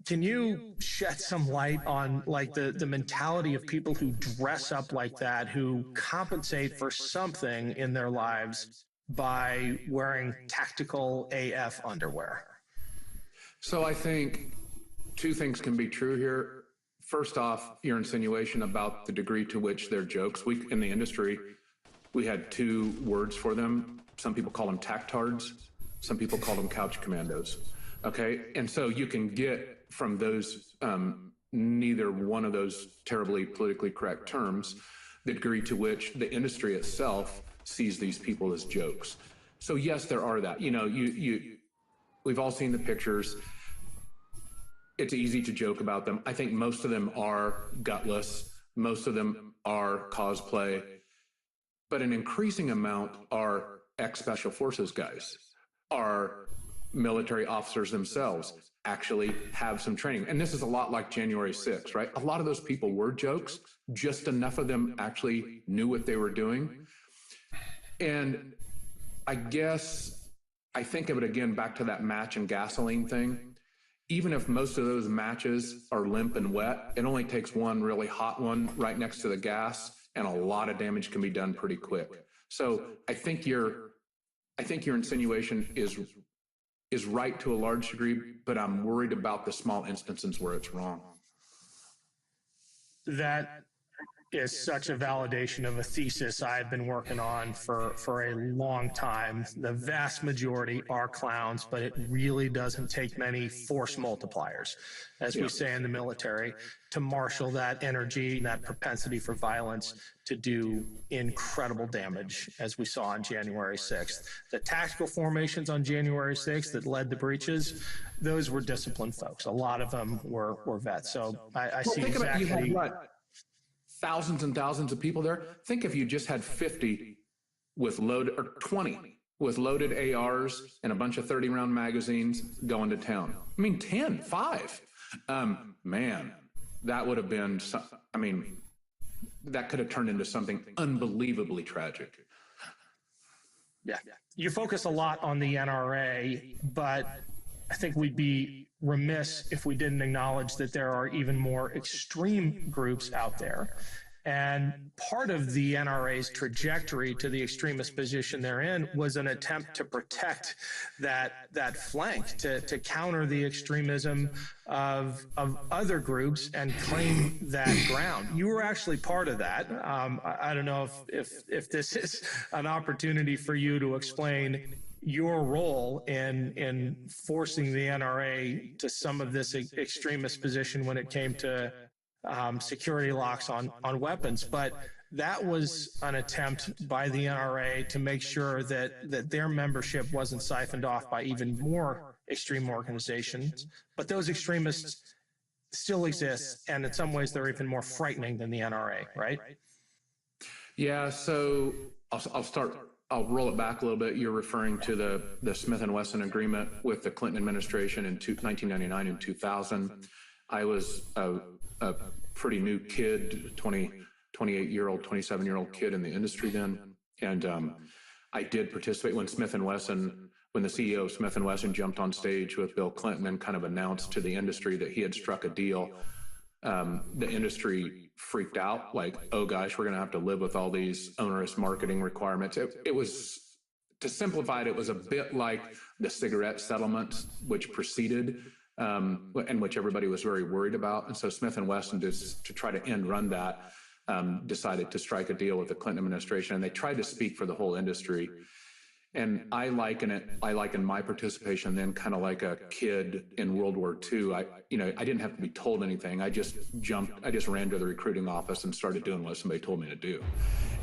Can you shed some light on like the mentality of people who dress up like that, who compensate for something in their lives by wearing tactical AF underwear? So I think two things can be true here. First off, your insinuation about the degree to which they're jokes. We in the industry, we had two words for them. Some people call them tactards. Some people call them couch commandos. Okay, and so you can get from those neither one of those terribly politically correct terms the degree to which the industry itself sees these people as jokes. So yes, there are that. You know, we've all seen the pictures. It's easy to joke about them. I think most of them are gutless. Most of them are cosplay, but an increasing amount are ex-special forces guys, are military officers themselves, actually have some training. And this is a lot like January 6th, right? A lot of those people were jokes, just enough of them actually knew what they were doing. And I guess I think of it again back to that match and gasoline thing. Even if most of those matches are limp and wet, it only takes one really hot one right next to the gas, and a lot of damage can be done pretty quick. So I think your insinuation is right to a large degree, but I'm worried about the small instances where it's wrong. That is such a validation of a thesis I've been working on for a long time. The vast majority are clowns, but it really doesn't take many force multipliers, as we say in the military, to marshal that energy, that propensity for violence to do incredible damage, as we saw on January 6th. The tactical formations on January 6th that led the breaches, those were disciplined folks. A lot of them were vets. So I see exactly... You had what? Thousands and thousands of people there. Think if you just had 50 with loaded, or 20 with loaded ARs and a bunch of 30-round magazines going to town. I mean, 5. Man, that would have been, that could have turned into something unbelievably tragic. Yeah. You focus a lot on the NRA, but I think we'd be remiss if we didn't acknowledge that there are even more extreme groups out there. And part of the NRA's trajectory to the extremist position they're in was an attempt to protect that flank, to counter the extremism of other groups and claim that ground. You were actually part of that. I don't know if this is an opportunity for you to explain your role in forcing the NRA to some of this extremist position when it came to security locks on weapons. But that was an attempt by the NRA to make sure that their membership wasn't siphoned off by even more extreme organizations. But those extremists still exist, and in some ways they're even more frightening than the NRA, right? Yeah, so I'll roll it back a little bit. You're referring to the Smith & Wesson agreement with the Clinton administration in 1999 and 2000. I was a pretty new kid, 28-year-old, 27-year-old kid in the industry then. And I did participate when the CEO of Smith & Wesson jumped on stage with Bill Clinton and kind of announced to the industry that he had struck a deal. The industry freaked out, like, oh gosh, we're going to have to live with all these onerous marketing requirements. It was, to simplify it, it was a bit like the cigarette settlements, which preceded, and which everybody was very worried about. And so Smith & Wesson, just to try to end run that, decided to strike a deal with the Clinton administration, and they tried to speak for the whole industry. And I liken my participation then kind of like a kid in World War II. I didn't have to be told anything. I just ran to the recruiting office and started doing what somebody told me to do.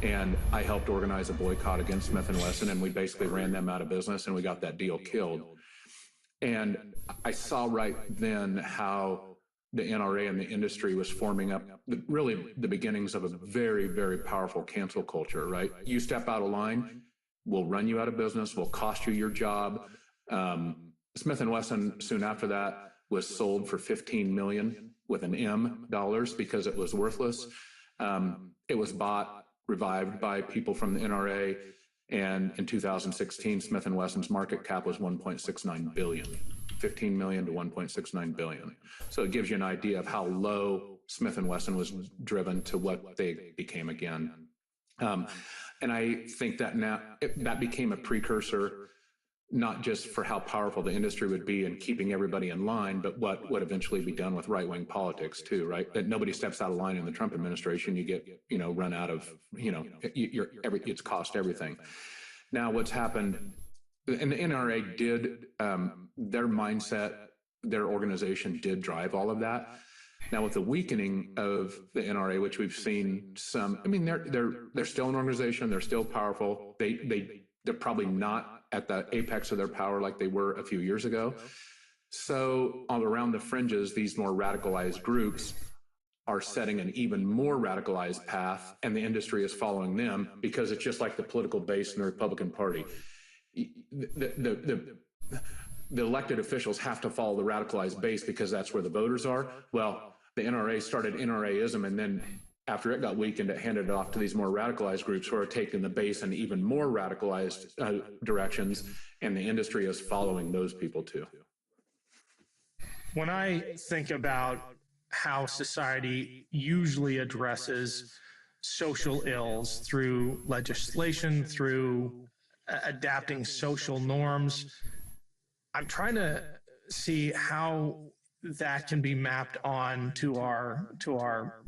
And I helped organize a boycott against Smith & Wesson, and we basically ran them out of business, and we got that deal killed. And I saw right then how the NRA and the industry was forming up, really the beginnings of a very, very powerful cancel culture, right? You step out of line, we'll run you out of business, we'll cost you your job. Smith & Wesson, soon after that, was sold for $15 million with an M dollars because it was worthless. It was revived by people from the NRA. And in 2016, Smith & Wesson's market cap was $1.69 billion, 15 million to 1.69 billion. So it gives you an idea of how low Smith & Wesson was driven to what they became again. And I think that now that became a precursor not just for how powerful the industry would be in keeping everybody in line, but what would eventually be done with right-wing politics too, right? That nobody steps out of line in the Trump administration, you get, run out of, it's cost everything. Now what's happened, and the NRA did, their mindset, their organization did drive all of that. Now with the weakening of the NRA, which we've seen some, I mean, they're still an organization, they're still powerful. They're probably not at the apex of their power like they were a few years ago. So all around the fringes, these more radicalized groups are setting an even more radicalized path, and the industry is following them because it's just like the political base in the Republican Party. The elected officials have to follow the radicalized base because that's where the voters are. Well, the NRA started NRAism, and then after it got weakened, it handed it off to these more radicalized groups who are taking the base in even more radicalized directions, and the industry is following those people too. When I think about how society usually addresses social ills through legislation, through adapting social norms, I'm trying to see how that can be mapped on to our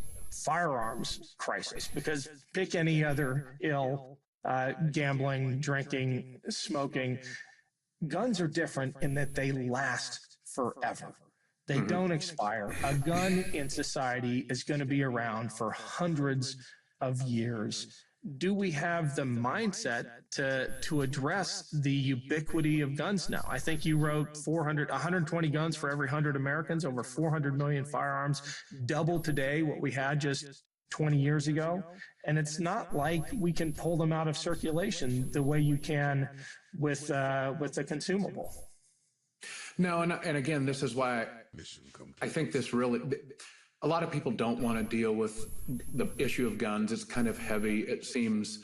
firearms crisis, because pick any other ill, gambling, drinking, smoking, guns are different in that they last forever. They don't expire. A gun in society is going to be around for hundreds of years. Do we have the mindset to address the ubiquity of guns now? I think you wrote 120 guns for every 100 Americans, over 400 million firearms, double today what we had just 20 years ago. And it's not like we can pull them out of circulation the way you can with the consumable. No, and again, this is why I think this really, a lot of people don't want to deal with the issue of guns. It's kind of heavy. It seems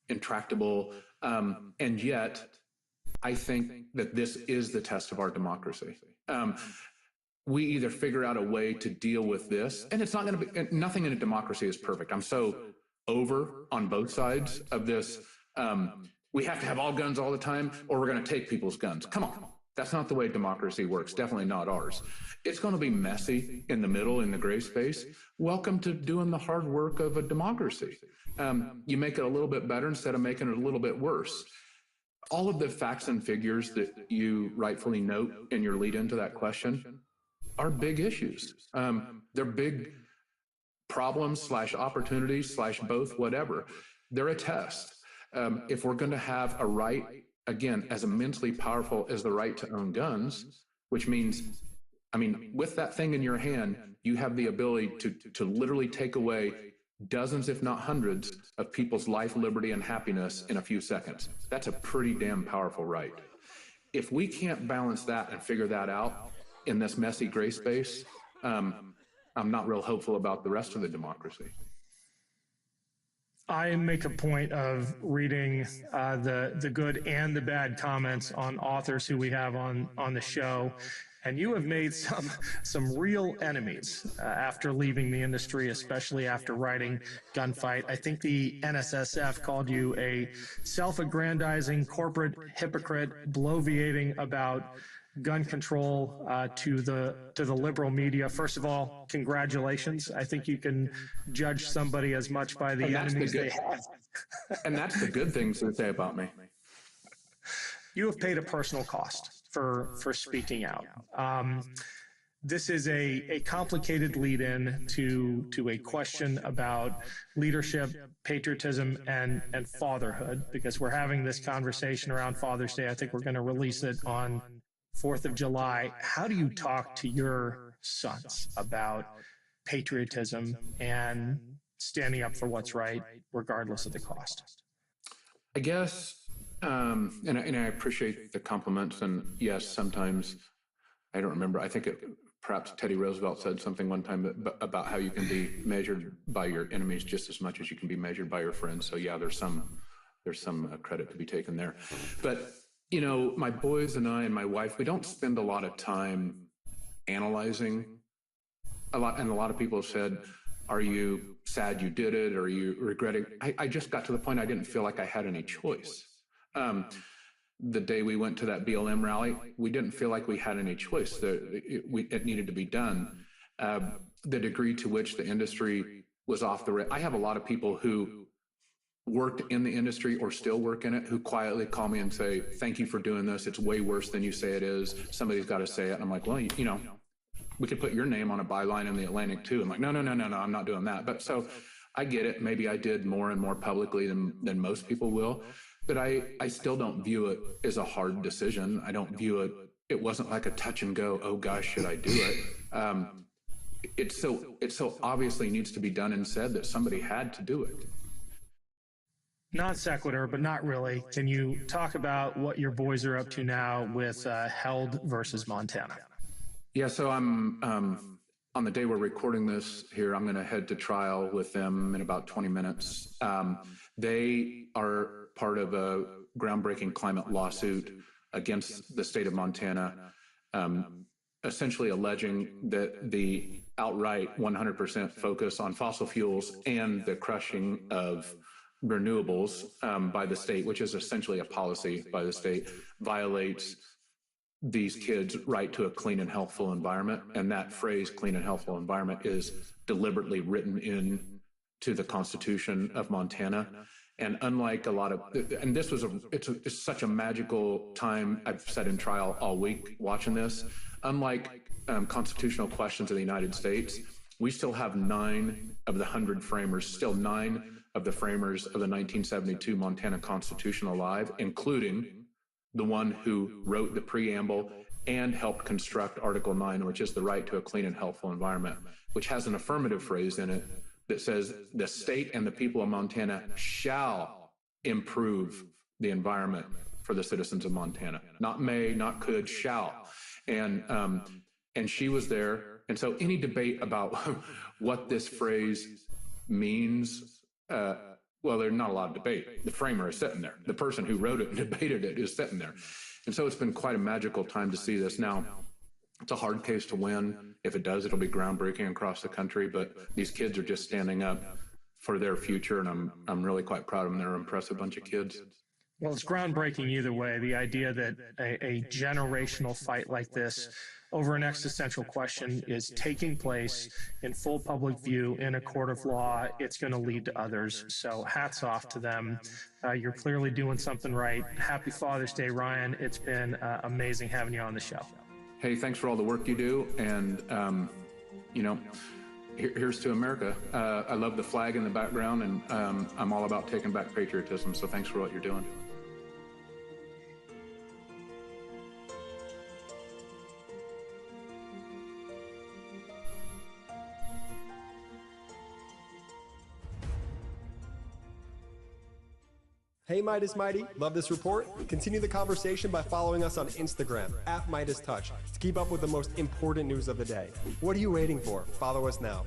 intractable. And yet, I think that this is the test of our democracy. We either figure out a way to deal with this, and it's not going to be, nothing in a democracy is perfect. I'm so over on both sides of this. We have to have all guns all the time, or we're going to take people's guns. Come on. That's not the way democracy works. Definitely not ours. It's going to be messy in the middle, in the gray space. Welcome to doing the hard work of a democracy. You make it a little bit better instead of making it a little bit worse. All of the facts and figures that you rightfully note in your lead into that question are big issues. They're big problems / opportunities / both, whatever. They're a test. If we're going to have a right, again, as immensely powerful as the right to own guns, which means, I mean, with that thing in your hand, you have the ability to literally take away dozens, if not hundreds, of people's life, liberty, and happiness in a few seconds. That's a pretty damn powerful right. If we can't balance that and figure that out in this messy gray space, I'm not real hopeful about the rest of the democracy. I make a point of reading the good and the bad comments on authors who we have on the show, and you have made some real enemies after leaving the industry, especially after writing Gunfight. I think the NSSF called you a self-aggrandizing corporate hypocrite, bloviating about gun control to the liberal media. First of all, congratulations. I think you can judge somebody as much by the enemies they have. And that's the good things to say about me. You have paid a personal cost for speaking out. This is a complicated lead-in to a question about leadership, patriotism, and fatherhood, because we're having this conversation around Father's Day. I think we're going to release it on 4th of July. How do you talk to your sons about patriotism and standing up for what's right, regardless of the cost? I guess, and I appreciate the compliments. And yes, sometimes, I don't remember, I think perhaps Teddy Roosevelt said something one time about how you can be measured by your enemies just as much as you can be measured by your friends. So yeah, there's some credit to be taken there. But you know, my boys and I and my wife, we don't spend a lot of time analyzing a lot. And a lot of people have said, are you sad you did it? Or are you regretting? I just got to the point I didn't feel like I had any choice. the day we went to that BLM rally, we didn't feel like we had any choice. It needed to be done. The degree to which the industry was off the I have a lot of people who worked in the industry or still work in it who quietly call me and say, thank you for doing this. It's way worse than you say it is. Somebody's got to say it. And I'm like, well, you know, we could put your name on a byline in the Atlantic too. I'm like, no, I'm not doing that. But so I get it. Maybe I did more and more publicly than most people will. But I still don't view it as a hard decision. I don't view it. It wasn't like a touch and go, oh gosh, should I do it? It so obviously needs to be done and said that somebody had to do it. Non sequitur, but not really. Can you talk about what your boys are up to now with Held versus Montana? Yeah, so I'm on the day we're recording this here, I'm going to head to trial with them in about 20 minutes. They are part of a groundbreaking climate lawsuit against the state of Montana, essentially alleging that the outright 100% focus on fossil fuels and the crushing of renewables by the state, which is essentially a policy by the state, violates these kids' right to a clean and healthful environment. And that phrase, clean and healthful environment, is deliberately written in to the Constitution of Montana. And unlike a lot of, and this was it's such a magical time. I've sat in trial all week watching this. Unlike constitutional questions in the United States, we still have 9 of the 100 framers, still 9 of the framers of the 1972 Montana Constitution alive, including the one who wrote the preamble and helped construct Article 9, which is the right to a clean and healthful environment, which has an affirmative phrase in it that says the state and the people of Montana shall improve the environment for the citizens of Montana. Not may, not could, shall. And she was there. And so any debate about what this phrase means, well, there's not a lot of debate. The framer is sitting there. The person who wrote it and debated it is sitting there. And so it's been quite a magical time to see this. Now, it's a hard case to win. If it does, it'll be groundbreaking across the country. But these kids are just standing up for their future, and I'm really quite proud of them. They're an impressive bunch of kids. Well, it's groundbreaking either way. The idea that a generational fight like this over an existential question is taking place in full public view in a court of law, it's going to lead to others. So hats off to them. You're clearly doing something right. Happy Father's Day, Ryan. It's been amazing having you on the show. Hey, thanks for all the work you do. And, you know, here's to America. I love the flag in the background, and I'm all about taking back patriotism. So thanks for what you're doing. Hey Midas Mighty, love this report? Continue the conversation by following us on Instagram, @MidasTouch, to keep up with the most important news of the day. What are you waiting for? Follow us now.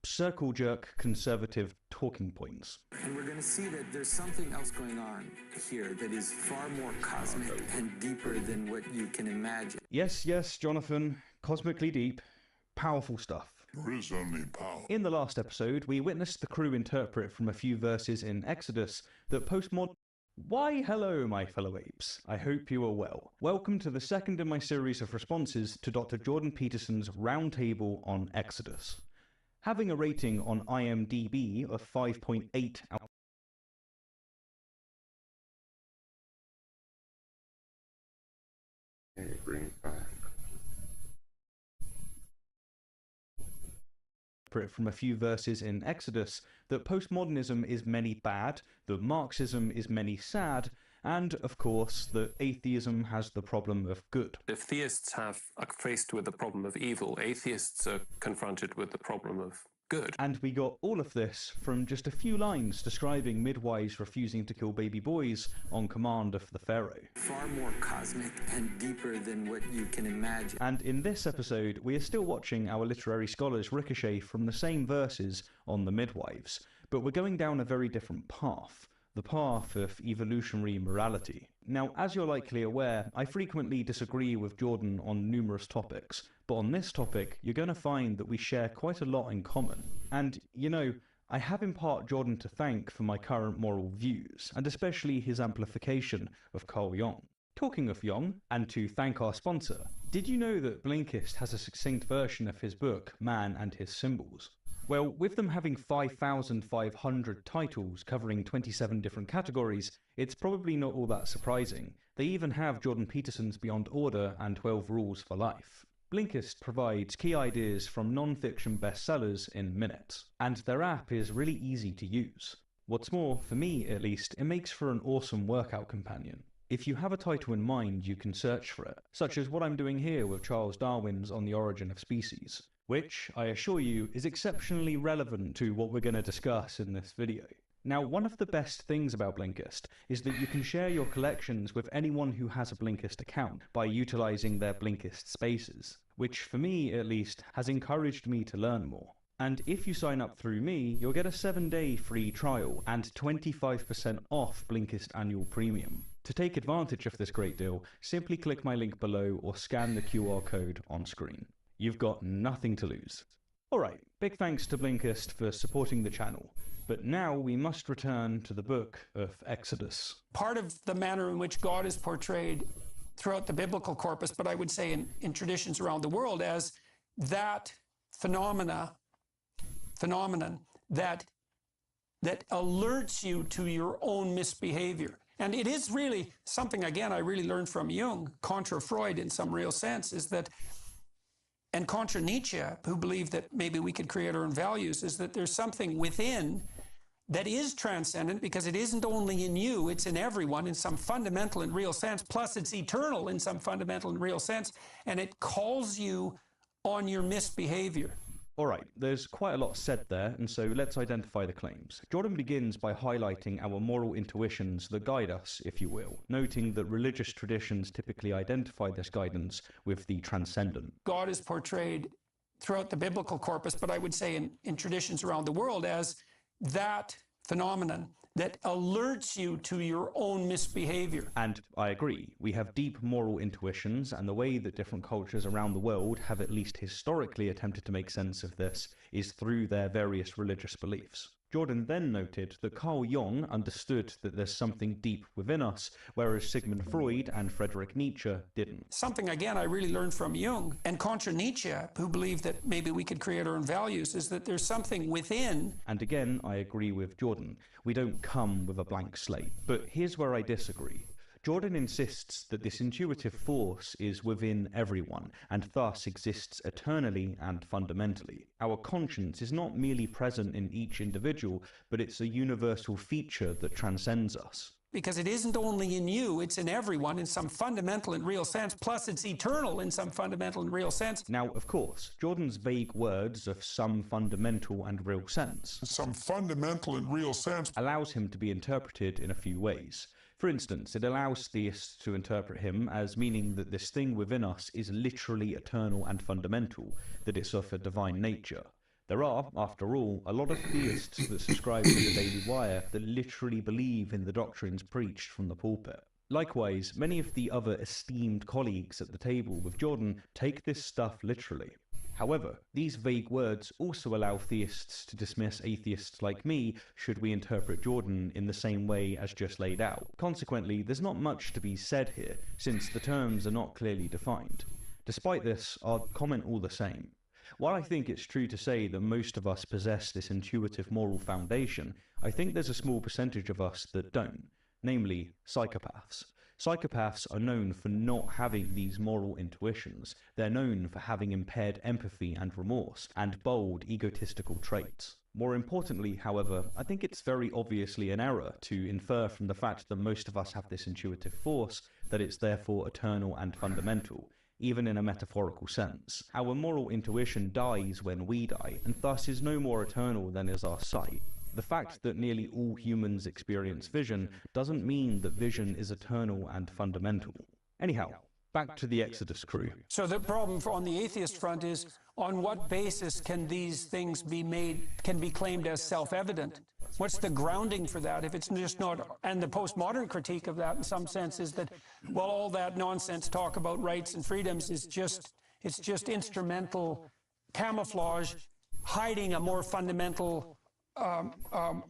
circle jerk conservative talking points. And we're going to see that there's something else going on here that is far more cosmic and deeper than what you can imagine. Yes, Jonathan, cosmically deep, powerful stuff. There is only power. In the last episode, we witnessed the crew interpret from a few verses in Exodus that postmodern... Why, hello, my fellow apes. I hope you are well. Welcome to the second in my series of responses to Dr. Jordan Peterson's roundtable on Exodus. Having a rating on IMDb of 5.8 out from a few verses in Exodus that postmodernism is many bad, that Marxism is many sad, and, of course, that atheism has the problem of good. If theists are faced with the problem of evil, atheists are confronted with the problem of good. And we got all of this from just a few lines describing midwives refusing to kill baby boys on command of the Pharaoh. Far more cosmic and deeper than what you can imagine. And in this episode, we are still watching our literary scholars ricochet from the same verses on the midwives, but we're going down a very different path. The path of evolutionary morality. Now, as you're likely aware, I frequently disagree with Jordan on numerous topics, but on this topic, you're going to find that we share quite a lot in common. And, you know, I have in part Jordan to thank for my current moral views, and especially his amplification of Carl Jung. Talking of Jung, and to thank our sponsor, did you know that Blinkist has a succinct version of his book, Man and His Symbols? Well, with them having 5,500 titles covering 27 different categories, it's probably not all that surprising. They even have Jordan Peterson's Beyond Order and 12 Rules for Life. Blinkist provides key ideas from non-fiction bestsellers in minutes, and their app is really easy to use. What's more, for me at least, it makes for an awesome workout companion. If you have a title in mind, you can search for it, such as what I'm doing here with Charles Darwin's On the Origin of Species, which, I assure you, is exceptionally relevant to what we're going to discuss in this video. Now, one of the best things about Blinkist is that you can share your collections with anyone who has a Blinkist account by utilizing their Blinkist spaces, which for me, at least, has encouraged me to learn more. And if you sign up through me, you'll get a 7-day free trial and 25% off Blinkist Annual Premium. To take advantage of this great deal, simply click my link below or scan the QR code on screen. You've got nothing to lose. Alright, big thanks to Blinkist for supporting the channel, but now we must return to the book of Exodus. Part of the manner in which God is portrayed throughout the biblical corpus, but I would say in traditions around the world, as that phenomenon that alerts you to your own misbehavior. And it is really something, again, I really learned from Jung, contra Freud in some real sense, is that, and contra Nietzsche, who believed that maybe we could create our own values, is that there's something within that is transcendent because it isn't only in you, it's in everyone in some fundamental and real sense, plus it's eternal in some fundamental and real sense, and it calls you on your misbehavior. Alright, there's quite a lot said there, and so let's identify the claims. Jordan begins by highlighting our moral intuitions that guide us, if you will, noting that religious traditions typically identify this guidance with the transcendent. God is portrayed throughout the biblical corpus, but I would say in traditions around the world, as that phenomenon that alerts you to your own misbehavior. And I agree, we have deep moral intuitions, and the way that different cultures around the world have at least historically attempted to make sense of this is through their various religious beliefs. Jordan then noted that Carl Jung understood that there's something deep within us, whereas Sigmund Freud and Friedrich Nietzsche didn't. Something, again, I really learned from Jung, and contra Nietzsche, who believed that maybe we could create our own values, is that there's something within. And again, I agree with Jordan. We don't come with a blank slate. But here's where I disagree. Jordan insists that this intuitive force is within everyone, and thus exists eternally and fundamentally. Our conscience is not merely present in each individual, but it's a universal feature that transcends us. Because it isn't only in you, it's in everyone in some fundamental and real sense, plus it's eternal in some fundamental and real sense. Now, of course, Jordan's vague words of some fundamental and real sense, some fundamental and real sense, allows him to be interpreted in a few ways. For instance, it allows theists to interpret him as meaning that this thing within us is literally eternal and fundamental, that it's of a divine nature. There are, after all, a lot of theists that subscribe to the Daily Wire that literally believe in the doctrines preached from the pulpit. Likewise, many of the other esteemed colleagues at the table with Jordan take this stuff literally. However, these vague words also allow theists to dismiss atheists like me should we interpret Jordan in the same way as just laid out. Consequently, there's not much to be said here, since the terms are not clearly defined. Despite this, I'll comment all the same. While I think it's true to say that most of us possess this intuitive moral foundation, I think there's a small percentage of us that don't, namely psychopaths. Psychopaths are known for not having these moral intuitions. They're known for having impaired empathy and remorse, and bold, egotistical traits. More importantly, however, I think it's very obviously an error to infer from the fact that most of us have this intuitive force that it's therefore eternal and fundamental, even in a metaphorical sense. Our moral intuition dies when we die, and thus is no more eternal than is our sight. The fact that nearly all humans experience vision doesn't mean that vision is eternal and fundamental. Anyhow, back to the Exodus crew. So the problem on the atheist front is, on what basis can these things can be claimed as self-evident? What's the grounding for that if it's just not? And the postmodern critique of that in some sense is that, well, all that nonsense talk about rights and freedoms is it's just instrumental camouflage, hiding a more fundamental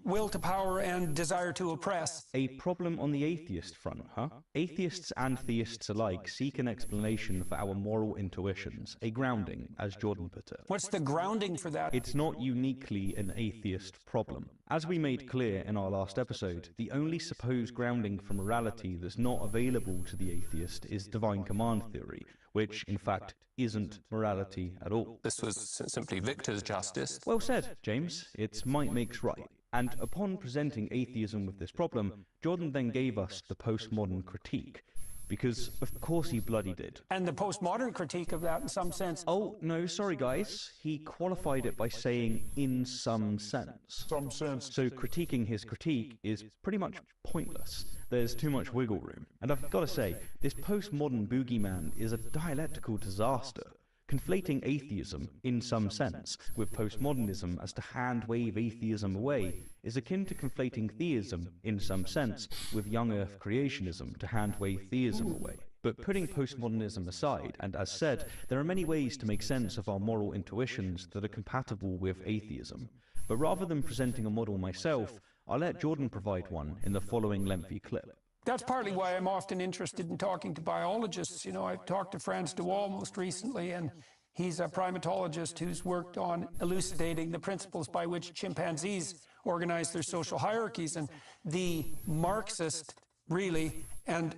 will to power and desire to oppress. A problem on the atheist front, huh? Atheists and theists alike seek an explanation for our moral intuitions, a grounding, as Jordan put it. What's the grounding for that? It's not uniquely an atheist problem. As we made clear in our last episode, the only supposed grounding for morality that's not available to the atheist is divine command theory, which, in fact, isn't morality at all. This was simply Victor's justice. Well said, James. It's might makes right. And upon presenting atheism with this problem, Jordan then gave us the postmodern critique. Because, of course, he bloody did. And the postmodern critique of that, in some sense... Oh, no, sorry, guys. He qualified it by saying, in some sense. Some sense. So critiquing his critique is pretty much pointless. There's too much wiggle room. And I've got to say, this postmodern boogeyman is a dialectical disaster. Conflating atheism, in some sense, with postmodernism as to hand-wave atheism away is akin to conflating theism, in some sense, with young earth creationism to hand-wave theism away. But putting postmodernism aside, and as said, there are many ways to make sense of our moral intuitions that are compatible with atheism. But rather than presenting a model myself, I'll let Jordan provide one in the following lengthy clip. That's partly why I'm often interested in talking to biologists. You know, I've talked to Frans de Waal most recently, and he's a primatologist who's worked on elucidating the principles by which chimpanzees organize their social hierarchies. And the Marxist, really, and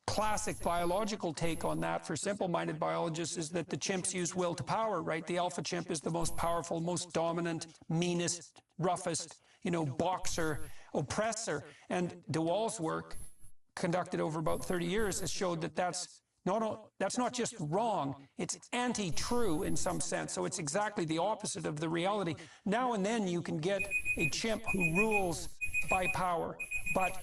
classic biological take on that for simple-minded biologists is that the chimps use will to power, right? The alpha chimp is the most powerful, most dominant, meanest, roughest, boxer, oppressor. And de Waal's work, conducted over about 30 years, has showed that that's not just wrong, it's anti-true in some sense. So it's exactly the opposite of the reality. Now and then you can get a chimp who rules by power, but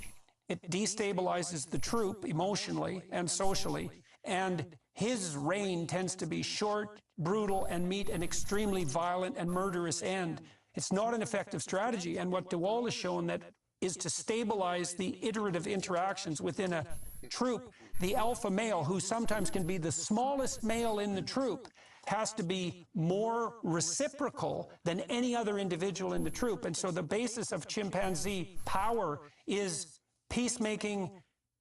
it destabilizes the troop emotionally and socially, and his reign tends to be short, brutal, and meet an extremely violent and murderous end. It's not an effective strategy, and what de Waal has shown that is to stabilize the iterative interactions within a troop. The alpha male, who sometimes can be the smallest male in the troop, has to be more reciprocal than any other individual in the troop. And so the basis of chimpanzee power is peacemaking,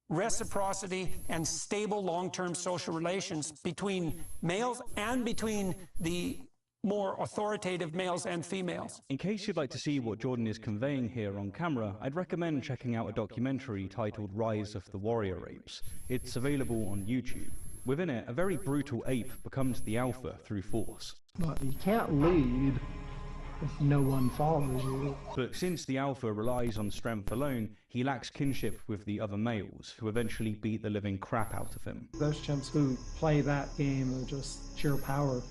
reciprocity, and stable long-term social relations between males and between the more authoritative males and females. In case you'd like to see what Jordan is conveying here on camera, I'd recommend checking out a documentary titled Rise of the Warrior Apes. It's available on YouTube. Within it, a very brutal ape becomes the alpha through force. But you can't lead if no one follows you. But since the alpha relies on strength alone, he lacks kinship with the other males, who eventually beat the living crap out of him. Those chimps who play that game of just sheer power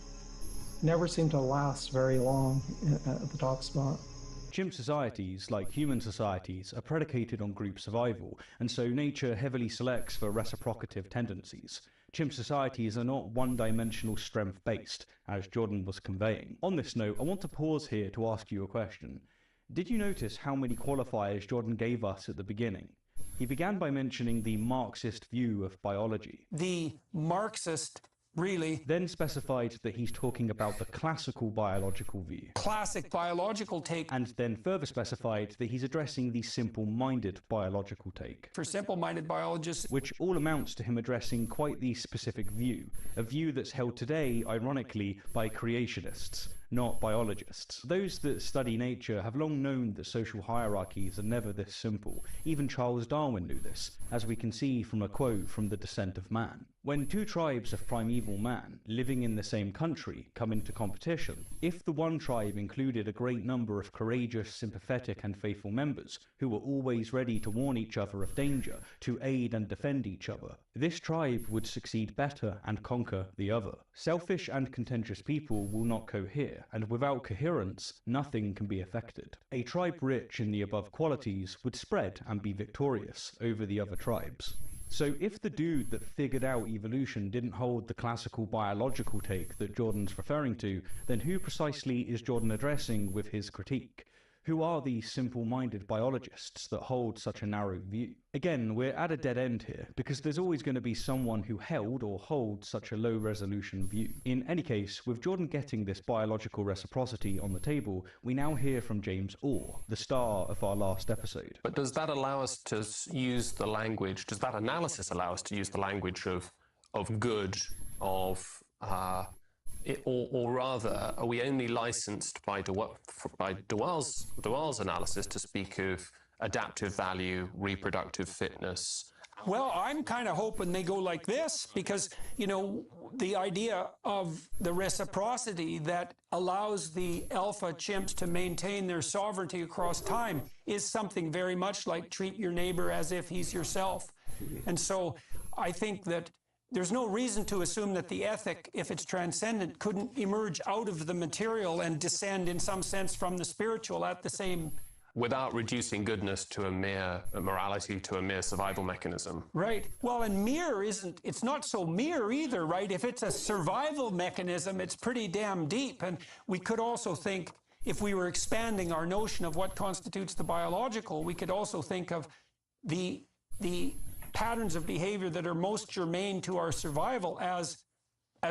never seem to last very long at the top spot. Chimp societies, like human societies, are predicated on group survival, and so nature heavily selects for reciprocative tendencies. Chimp societies are not one-dimensional strength-based, as Jordan was conveying. On this note, I want to pause here to ask you a question. Did you notice how many qualifiers Jordan gave us at the beginning? He began by mentioning the Marxist view of biology. The Marxist really Then specified that he's talking about the classical biological view. classic biological take. And then further specified that he's addressing the simple-minded biological take. For simple-minded biologists, which all amounts to him addressing quite the specific view, a view that's held today, ironically, by creationists, not biologists. Those that study nature have long known that social hierarchies are never this simple. Even Charles Darwin knew this, as we can see from a quote from The Descent of Man. When two tribes of primeval man, living in the same country, come into competition, if the one tribe included a great number of courageous, sympathetic and faithful members, who were always ready to warn each other of danger, to aid and defend each other, this tribe would succeed better and conquer the other. Selfish and contentious people will not cohere, and without coherence, nothing can be effected. A tribe rich in the above qualities would spread and be victorious over the other tribes. So if the dude that figured out evolution didn't hold the classical biological take that Jordan's referring to, then who precisely is Jordan addressing with his critique? Who are these simple-minded biologists that hold such a narrow view? Again, we're at a dead end here, because there's always going to be someone who held or holds such a low-resolution view. In any case, with Jordan getting this biological reciprocity on the table, we now hear from James Orr, the star of our last episode. But does that allow us to use the language, does that analysis allow us to use the language of good, or rather, are we only licensed by Dewell's analysis to speak of adaptive value, reproductive fitness? well, I'm kind of hoping they go like this because, you know, the idea of the reciprocity that allows the alpha chimps to maintain their sovereignty across time is something very much like treat your neighbor as if he's yourself. And so I think that there's no reason to assume that the ethic, if it's transcendent, couldn't emerge out of the material and descend in some sense from the spiritual at the same. Without reducing goodness to a mere morality, to a mere survival mechanism. Right. Well, and mere isn't, it's not so mere either, right? If it's a survival mechanism, it's pretty damn deep. And we could also think, if we were expanding our notion of what constitutes the biological, we could also think of the patterns of behavior that are most germane to our survival as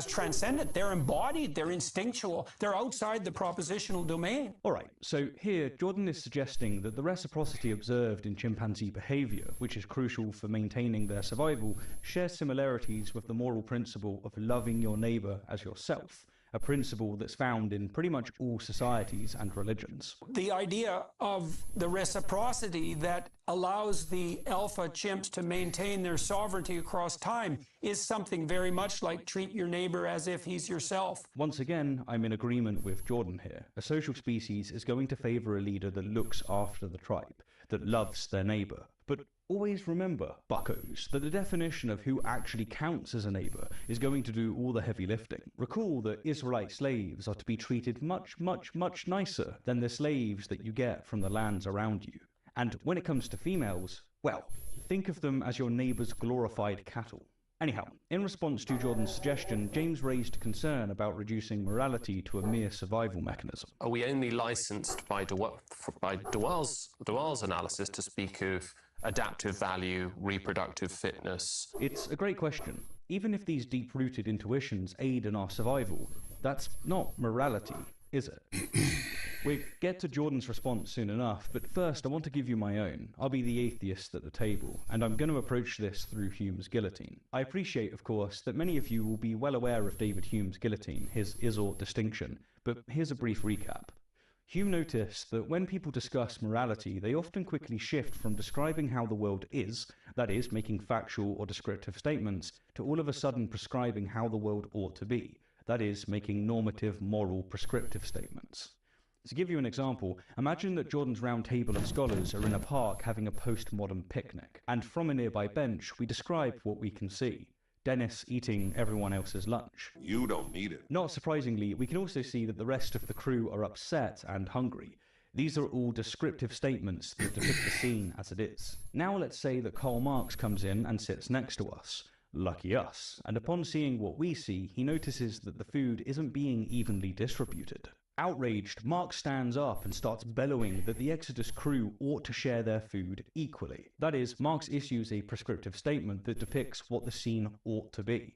transcendent. They're embodied, they're instinctual, they're outside the propositional domain. All right, so here Jordan is suggesting that the reciprocity observed in chimpanzee behavior, which is crucial for maintaining their survival, shares similarities with the moral principle of loving your neighbor as yourself, a principle that's found in pretty much all societies and religions. The idea of the reciprocity that allows the alpha chimps to maintain their sovereignty across time is something very much like treat your neighbor as if he's yourself. Once again, I'm in agreement with Jordan here. A social species is going to favor a leader that looks after the tribe, that loves their neighbor. But always remember, buccos, that the definition of who actually counts as a neighbor is going to do all the heavy lifting. Recall that Israelite slaves are to be treated much, much, much nicer than the slaves that you get from the lands around you. And when it comes to females, well, think of them as your neighbor's glorified cattle. Anyhow, in response to Jordan's suggestion, James raised concern about reducing morality to a mere survival mechanism. Are we only licensed by Dewell's analysis to speak of adaptive value, reproductive fitness? It's a great question. Even if these deep-rooted intuitions aid in our survival, that's not morality, is it? We'll get to Jordan's response soon enough, but first I want to give you my own. I'll be the atheist at the table, and I'm going to approach this through Hume's guillotine. I appreciate, of course, that many of you will be well aware of David Hume's guillotine, his is-ought distinction, but here's a brief recap. Hume noticed that when people discuss morality, they often quickly shift from describing how the world is, that is, making factual or descriptive statements, to all of a sudden prescribing how the world ought to be, that is, making normative, moral, prescriptive statements. To give you an example, imagine that Jordan's round table of scholars are in a park having a postmodern picnic, and from a nearby bench we describe what we can see. Dennis eating everyone else's lunch. You don't need it. Not surprisingly, we can also see that the rest of the crew are upset and hungry. These are all descriptive statements that depict the scene as it is. Now let's say that Karl Marx comes in and sits next to us. Lucky us. And upon seeing what we see, he notices that the food isn't being evenly distributed. Outraged, Mark stands up and starts bellowing that the Exodus crew ought to share their food equally. That is, Marx issues a prescriptive statement that depicts what the scene ought to be.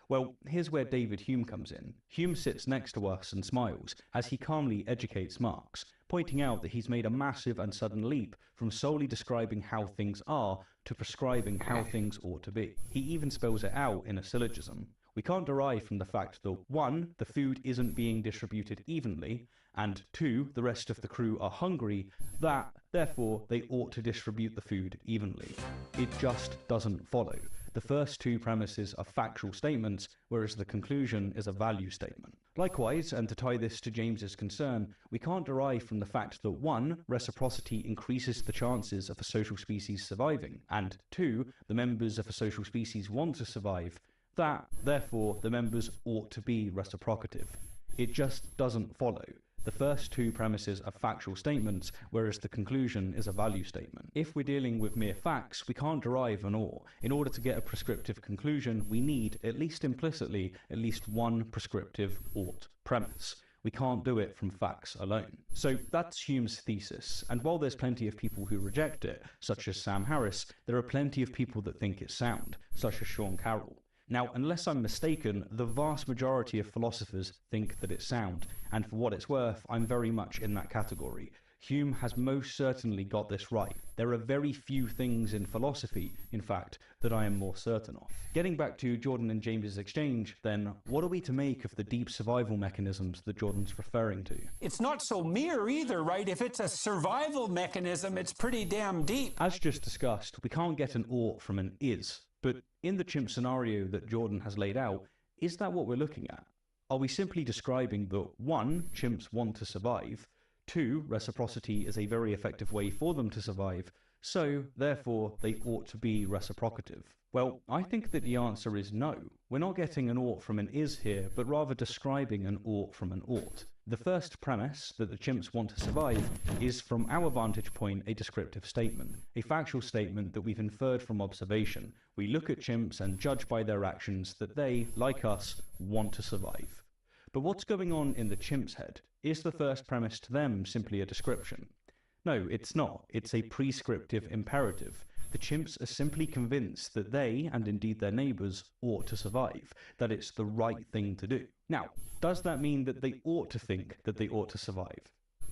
Well, here's where David Hume comes in. Hume sits next to us and smiles as he calmly educates Marx, pointing out that he's made a massive and sudden leap from solely describing how things are to prescribing how things ought to be. He even spells it out in a syllogism. We can't derive from the fact that 1, the food isn't being distributed evenly, and 2, the rest of the crew are hungry, that, therefore, they ought to distribute the food evenly. It just doesn't follow. The first 2 premises are factual statements, whereas the conclusion is a value statement. Likewise, and to tie this to James's concern, we can't derive from the fact that 1, reciprocity increases the chances of a social species surviving, and 2, the members of a social species want to survive, that, therefore, the members ought to be reciprocative. It just doesn't follow. The first 2 premises are factual statements, whereas the conclusion is a value statement. If we're dealing with mere facts, we can't derive an or. In order to get a prescriptive conclusion, we need, at least implicitly, at least 1 prescriptive ought premise. We can't do it from facts alone. So that's Hume's thesis, and while there's plenty of people who reject it, such as Sam Harris, there are plenty of people that think it's sound, such as Sean Carroll. Now, unless I'm mistaken, the vast majority of philosophers think that it's sound, and for what it's worth, I'm very much in that category. Hume has most certainly got this right. There are very few things in philosophy, in fact, that I am more certain of. Getting back to Jordan and James's exchange, then, what are we to make of the deep survival mechanisms that Jordan's referring to? It's not so mere either, right? If it's a survival mechanism, it's pretty damn deep. As just discussed, we can't get an ought from an is. But in the chimp scenario that Jordan has laid out, is that what we're looking at? Are we simply describing that 1, chimps want to survive, 2, reciprocity is a very effective way for them to survive, so therefore they ought to be reciprocative? Well, I think that the answer is no. We're not getting an ought from an is here, but rather describing an ought from an ought. The first premise, that the chimps want to survive, is from our vantage point a descriptive statement, a factual statement that we've inferred from observation. We look at chimps and judge by their actions that they, like us, want to survive. But what's going on in the chimp's head? Is the first premise to them simply a description? No, it's not. It's a prescriptive imperative. The chimps are simply convinced that they, and indeed their neighbours, ought to survive, that it's the right thing to do. Now, does that mean that they ought to think that they ought to survive?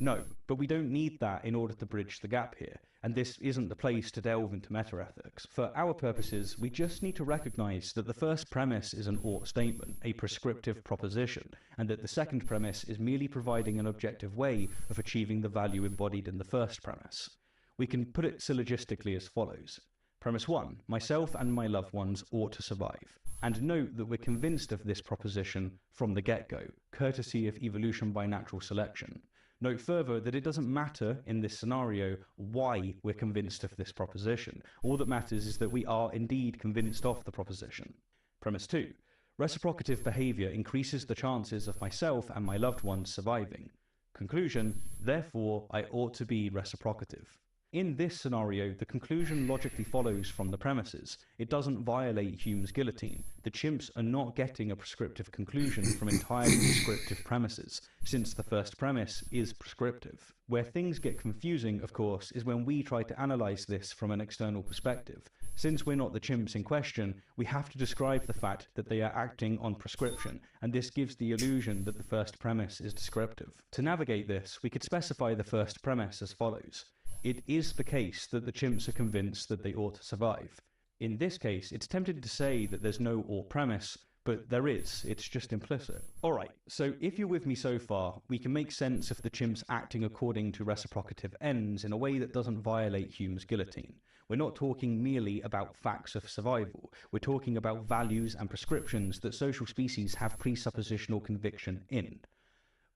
No, but we don't need that in order to bridge the gap here, and this isn't the place to delve into metaethics. For our purposes, we just need to recognise that the first premise is an ought statement, a prescriptive proposition, and that the second premise is merely providing an objective way of achieving the value embodied in the first premise. We can put it syllogistically as follows. Premise 1, myself and my loved ones ought to survive. And note that we're convinced of this proposition from the get-go, courtesy of evolution by natural selection. Note further that it doesn't matter in this scenario why we're convinced of this proposition. All that matters is that we are indeed convinced of the proposition. Premise 2, reciprocative behaviour increases the chances of myself and my loved ones surviving. Conclusion, therefore I ought to be reciprocative. In this scenario, the conclusion logically follows from the premises. It doesn't violate Hume's guillotine. The chimps are not getting a prescriptive conclusion from entirely descriptive premises, since the first premise is prescriptive. Where things get confusing, of course, is when we try to analyse this from an external perspective. Since we're not the chimps in question, we have to describe the fact that they are acting on prescription, and this gives the illusion that the first premise is descriptive. To navigate this, we could specify the first premise as follows. It is the case that the chimps are convinced that they ought to survive. In this case, it's tempting to say that there's no ought premise, but there is, it's just implicit. Alright, so if you're with me so far, we can make sense of the chimps acting according to reciprocative ends in a way that doesn't violate Hume's guillotine. We're not talking merely about facts of survival, we're talking about values and prescriptions that social species have presuppositional conviction in.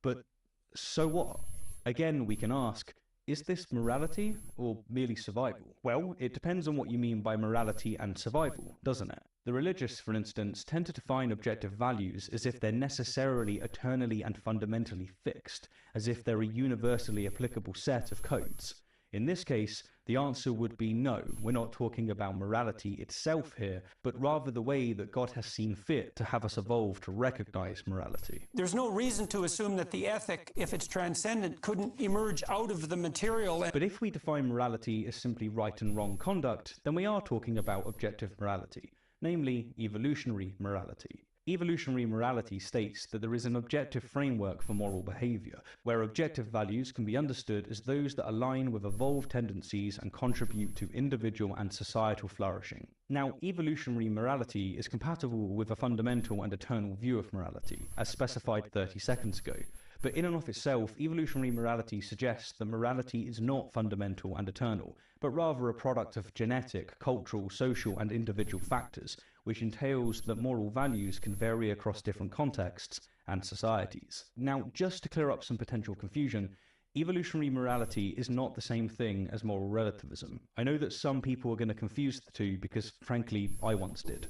But so what? Again, we can ask, is this morality or merely survival? Well, it depends on what you mean by morality and survival, doesn't it? The religious, for instance, tend to define objective values as if they're necessarily, eternally and fundamentally fixed, as if they're a universally applicable set of codes. In this case, the answer would be no. We're not talking about morality itself here, but rather the way that God has seen fit to have us evolve to recognize morality. There's no reason to assume that the ethic, if it's transcendent, couldn't emerge out of the material. But if we define morality as simply right and wrong conduct, then we are talking about objective morality, namely evolutionary morality. Evolutionary morality states that there is an objective framework for moral behavior, where objective values can be understood as those that align with evolved tendencies and contribute to individual and societal flourishing. Now, evolutionary morality is compatible with a fundamental and eternal view of morality, as specified 30 seconds ago. But in and of itself, evolutionary morality suggests that morality is not fundamental and eternal, but rather a product of genetic, cultural, social, and individual factors, which entails that moral values can vary across different contexts and societies. Now, just to clear up some potential confusion, evolutionary morality is not the same thing as moral relativism. I know that some people are going to confuse the two because, frankly, I once did.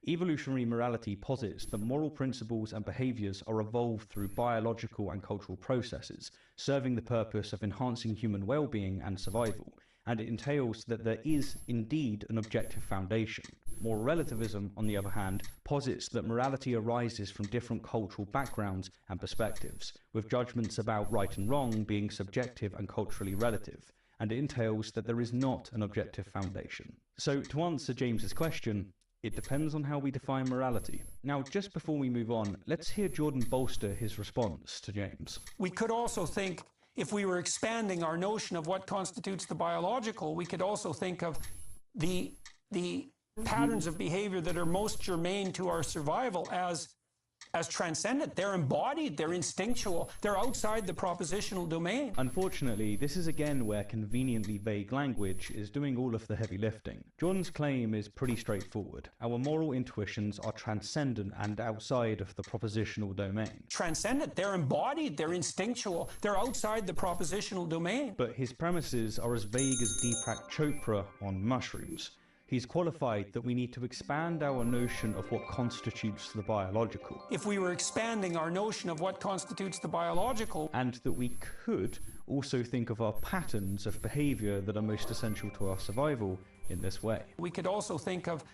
Evolutionary morality posits that moral principles and behaviors are evolved through biological and cultural processes, serving the purpose of enhancing human well-being and survival, and it entails that there is indeed an objective foundation. Moral relativism, on the other hand, posits that morality arises from different cultural backgrounds and perspectives, with judgments about right and wrong being subjective and culturally relative, and it entails that there is not an objective foundation. So, to answer James's question, it depends on how we define morality. Now, just before we move on, let's hear Jordan bolster his response to James. We could also think, if we were expanding our notion of what constitutes the biological, we could also think of the patterns of behavior that are most germane to our survival as transcendent. They're embodied, they're instinctual, they're outside the propositional domain. Unfortunately, this is again where conveniently vague language is doing all of the heavy lifting. Jordan's claim is pretty straightforward. Our moral intuitions are transcendent and outside of the propositional domain. Transcendent, they're embodied, they're instinctual, they're outside the propositional domain. But his premises are as vague as Deepak Chopra on mushrooms. He's qualified that we need to expand our notion of what constitutes the biological. If we were expanding our notion of what constitutes the biological, and that we could also think of our patterns of behavior that are most essential to our survival in this way. We could also think of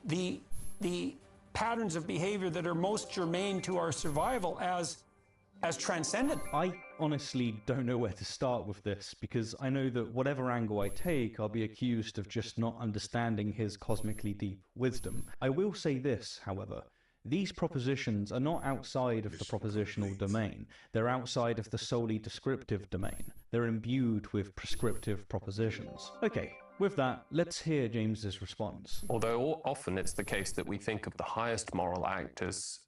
the patterns of behavior that are most germane to our survival as transcendent. I honestly don't know where to start with this, because I know that whatever angle I take, I'll be accused of just not understanding his cosmically deep wisdom. I will say this, however. These propositions are not outside of the propositional domain. They're outside of the solely descriptive domain. They're imbued with prescriptive propositions. Okay. With that, let's hear James's response. Although often it's the case that we think of the highest moral act as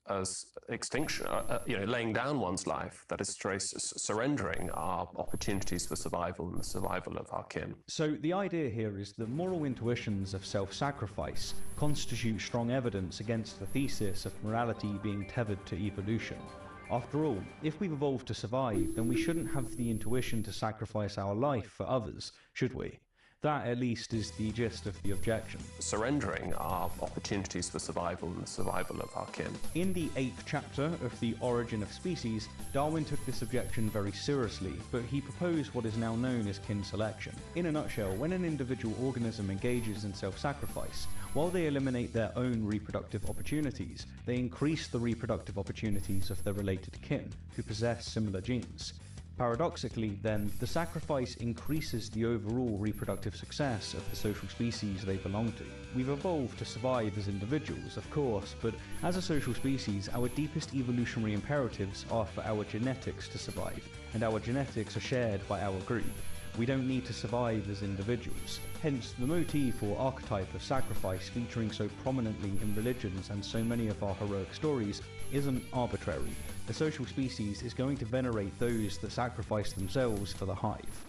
extinction, laying down one's life, that is surrendering our opportunities for survival and the survival of our kin. So the idea here is that moral intuitions of self-sacrifice constitute strong evidence against the thesis of morality being tethered to evolution. After all, if we've evolved to survive, then we shouldn't have the intuition to sacrifice our life for others, should we? That, at least, is the gist of the objection. Surrendering our opportunities for survival and the survival of our kin. In the 8th chapter of The Origin of Species, Darwin took this objection very seriously, but he proposed what is now known as kin selection. In a nutshell, when an individual organism engages in self-sacrifice, while they eliminate their own reproductive opportunities, they increase the reproductive opportunities of their related kin, who possess similar genes. Paradoxically, then, the sacrifice increases the overall reproductive success of the social species they belong to. We've evolved to survive as individuals, of course, but as a social species, our deepest evolutionary imperatives are for our genetics to survive, and our genetics are shared by our group. We don't need to survive as individuals. Hence, the motif or archetype of sacrifice featuring so prominently in religions and so many of our heroic stories isn't arbitrary. The social species is going to venerate those that sacrifice themselves for the hive.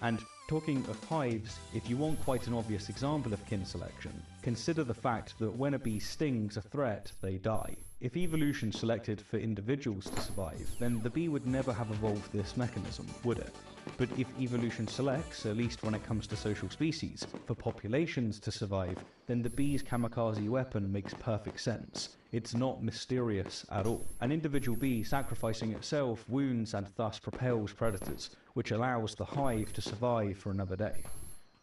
And talking of hives, if you want quite an obvious example of kin selection, consider the fact that when a bee stings a threat, they die. If evolution selected for individuals to survive, then the bee would never have evolved this mechanism, would it? But if evolution selects, at least when it comes to social species, for populations to survive, then the bee's kamikaze weapon makes perfect sense. It's not mysterious at all. An individual bee sacrificing itself wounds and thus propels predators, which allows the hive to survive for another day.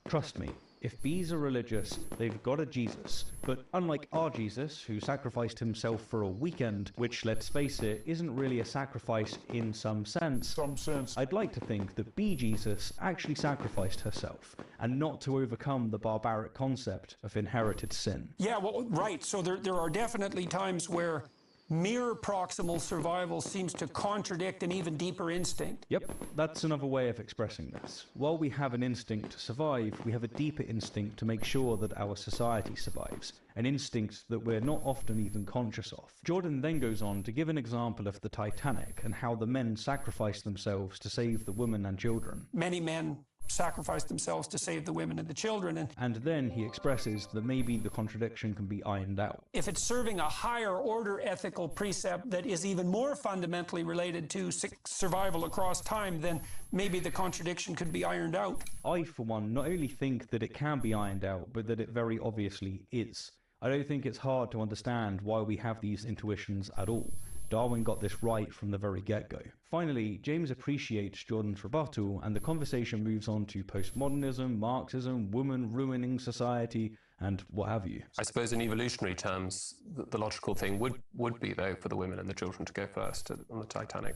Trust me, if bees are religious, they've got a Jesus. But unlike our Jesus, who sacrificed himself for a weekend, which, let's face it, isn't really a sacrifice in some sense, I'd like to think that bee Jesus actually sacrificed herself, and not to overcome the barbaric concept of inherited sin. Yeah, well, right. So there are definitely times where mere proximal survival seems to contradict an even deeper instinct. Yep, that's another way of expressing this. While we have an instinct to survive, we have a deeper instinct to make sure that our society survives, an instinct that we're not often even conscious of. Jordan then goes on to give an example of the Titanic and how the men sacrificed themselves to save the women and children. Many men sacrificed themselves to save the women and the children. And then he expresses that maybe the contradiction can be ironed out. If it's serving a higher order ethical precept that is even more fundamentally related to survival across time, then maybe the contradiction could be ironed out. I, for one, not only think that it can be ironed out, but that it very obviously is. I don't think it's hard to understand why we have these intuitions at all. Darwin got this right from the very get-go. Finally, James appreciates Jordan's rebuttal, and the conversation moves on to postmodernism, Marxism, woman ruining society, and what have you. I suppose in evolutionary terms, the logical thing would be, though, for the women and the children to go first on the Titanic.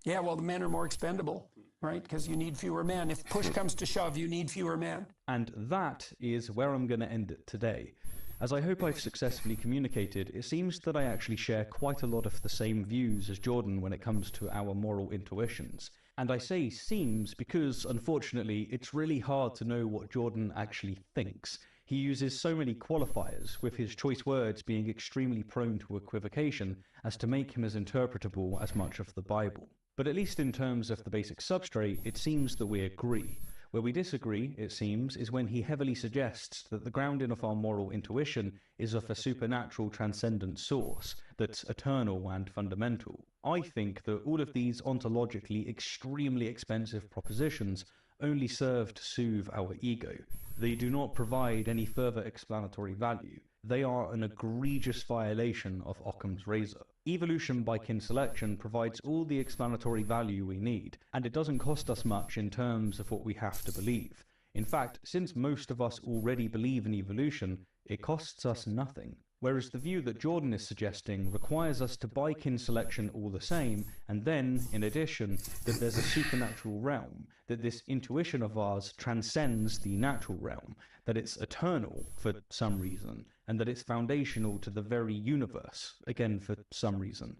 Yeah, well, the men are more expendable, right? Because you need fewer men. If push comes to shove, you need fewer men. And that is where I'm going to end it today. As I hope I've successfully communicated, it seems that I actually share quite a lot of the same views as Jordan when it comes to our moral intuitions. And I say seems because, unfortunately, it's really hard to know what Jordan actually thinks. He uses so many qualifiers, with his choice words being extremely prone to equivocation, as to make him as interpretable as much of the Bible. But at least in terms of the basic substrate, it seems that we agree. Where we disagree, it seems, is when he heavily suggests that the grounding of our moral intuition is of a supernatural transcendent source that's eternal and fundamental. I think that all of these ontologically extremely expensive propositions only serve to soothe our ego. They do not provide any further explanatory value. They are an egregious violation of Occam's razor. Evolution by kin selection provides all the explanatory value we need, and it doesn't cost us much in terms of what we have to believe. In fact, since most of us already believe in evolution, it costs us nothing. Whereas the view that Jordan is suggesting requires us to buy kin selection all the same, and then, in addition, that there's a supernatural realm, that this intuition of ours transcends the natural realm, that it's eternal for some reason, and that it's foundational to the very universe, again for some reason.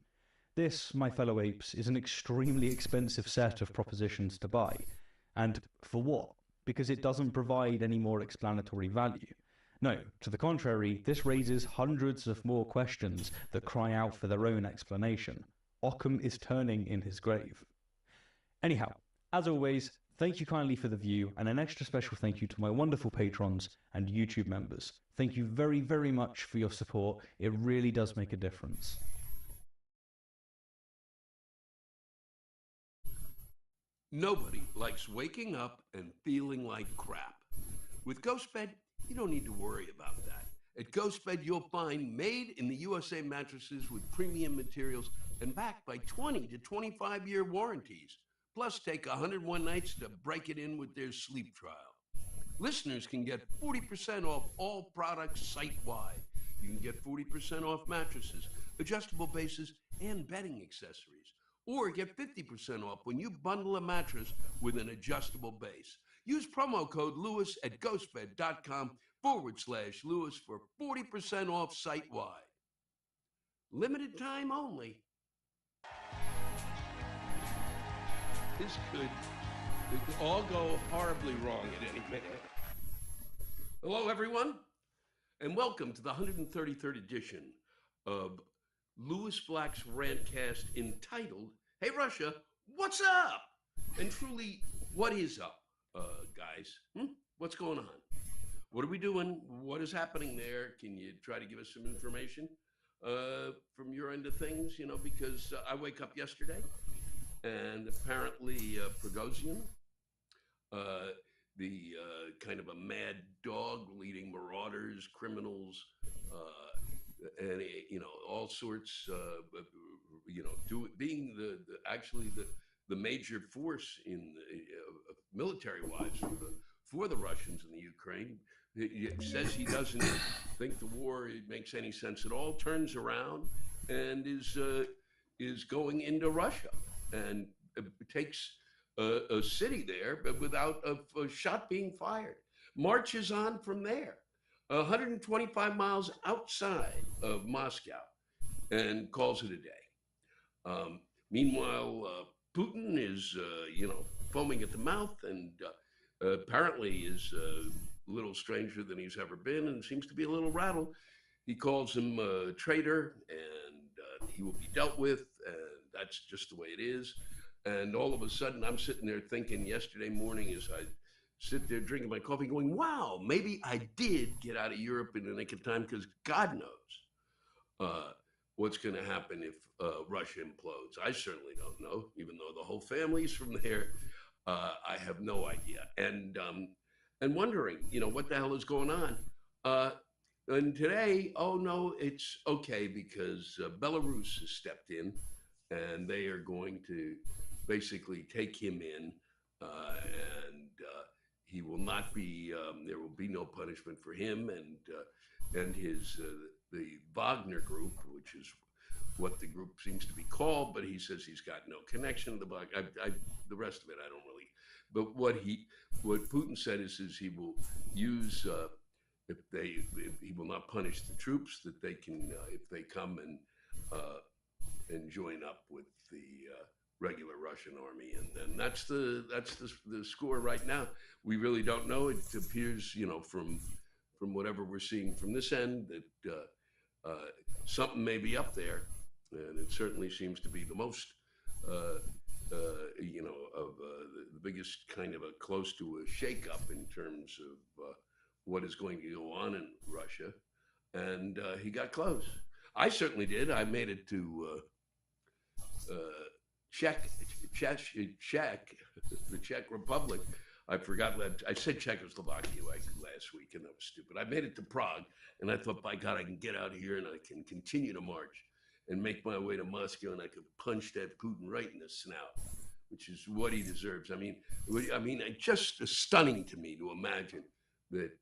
This, my fellow apes, is an extremely expensive set of propositions to buy. And for what? Because it doesn't provide any more explanatory value. No, to the contrary, this raises hundreds of more questions that cry out for their own explanation. Occam is turning in his grave. Anyhow, as always, thank you kindly for the view, and an extra special thank you to my wonderful patrons and YouTube members. Thank you very, very much for your support. It really does make a difference. Nobody likes waking up and feeling like crap. With GhostBed, you don't need to worry about that. At GhostBed, you'll find made in the USA mattresses with premium materials and backed by 20 to 25-year warranties. Plus, take 101 nights to break it in with their sleep trial. Listeners can get 40% off all products site-wide. You can get 40% off mattresses, adjustable bases, and bedding accessories. Or get 50% off when you bundle a mattress with an adjustable base. Use promo code Lewis at ghostbed.com/Lewis for 40% off site-wide. Limited time only. This could all go horribly wrong at any minute. Hello, everyone, and welcome to the 133rd edition of Lewis Black's Rantcast, entitled, Hey Russia, what's up? And truly, what is up, guys? What's going on? What are we doing? What is happening there? Can you try to give us some information? from your end of things, because I wake up yesterday and apparently Prigozhin, the kind of a mad dog leading marauders, criminals, and all sorts, being actually the major force in military-wise for the Russians in the Ukraine. He says he doesn't think the war makes any sense at all. Turns around and is going into Russia and takes a city there, but without a shot being fired. Marches on from there, 125 miles outside of Moscow, and calls it a day. Meanwhile, Putin is, foaming at the mouth, and apparently is a little stranger than he's ever been, and seems to be a little rattled. He calls him a traitor, and he will be dealt with, and that's just the way it is. And all of a sudden, I'm sitting there thinking yesterday morning as I sit there drinking my coffee going, wow, maybe I did get out of Europe in the nick of time, because God knows what's going to happen if Russia implodes. I certainly don't know, even though the whole family's from there. I have no idea. And wondering, what the hell is going on? And today, oh no, it's okay, because Belarus has stepped in, and they are going to basically take him in, and he will not be. There will be no punishment for him and his the Wagner Group, which is what the group seems to be called. But he says he's got no connection to the Wagner. The rest of it, I don't really. But what Putin said is he will use if he will not punish the troops, that they can if they come and join up with the regular Russian army, and that's the score right now. We really don't know. It appears, from whatever we're seeing from this end, that something may be up there, and it certainly seems to be the most, the biggest kind of a close to a shakeup in terms of what is going to go on in Russia, and he got close. I certainly did. I made it to the Czech Republic. I forgot that. I said Czechoslovakia last week, and that was stupid. I made it to Prague, and I thought, by God, I can get out of here and I can continue to march and make my way to Moscow, and I could punch that Putin right in the snout, which is what he deserves. I mean, it's just stunning to me to imagine that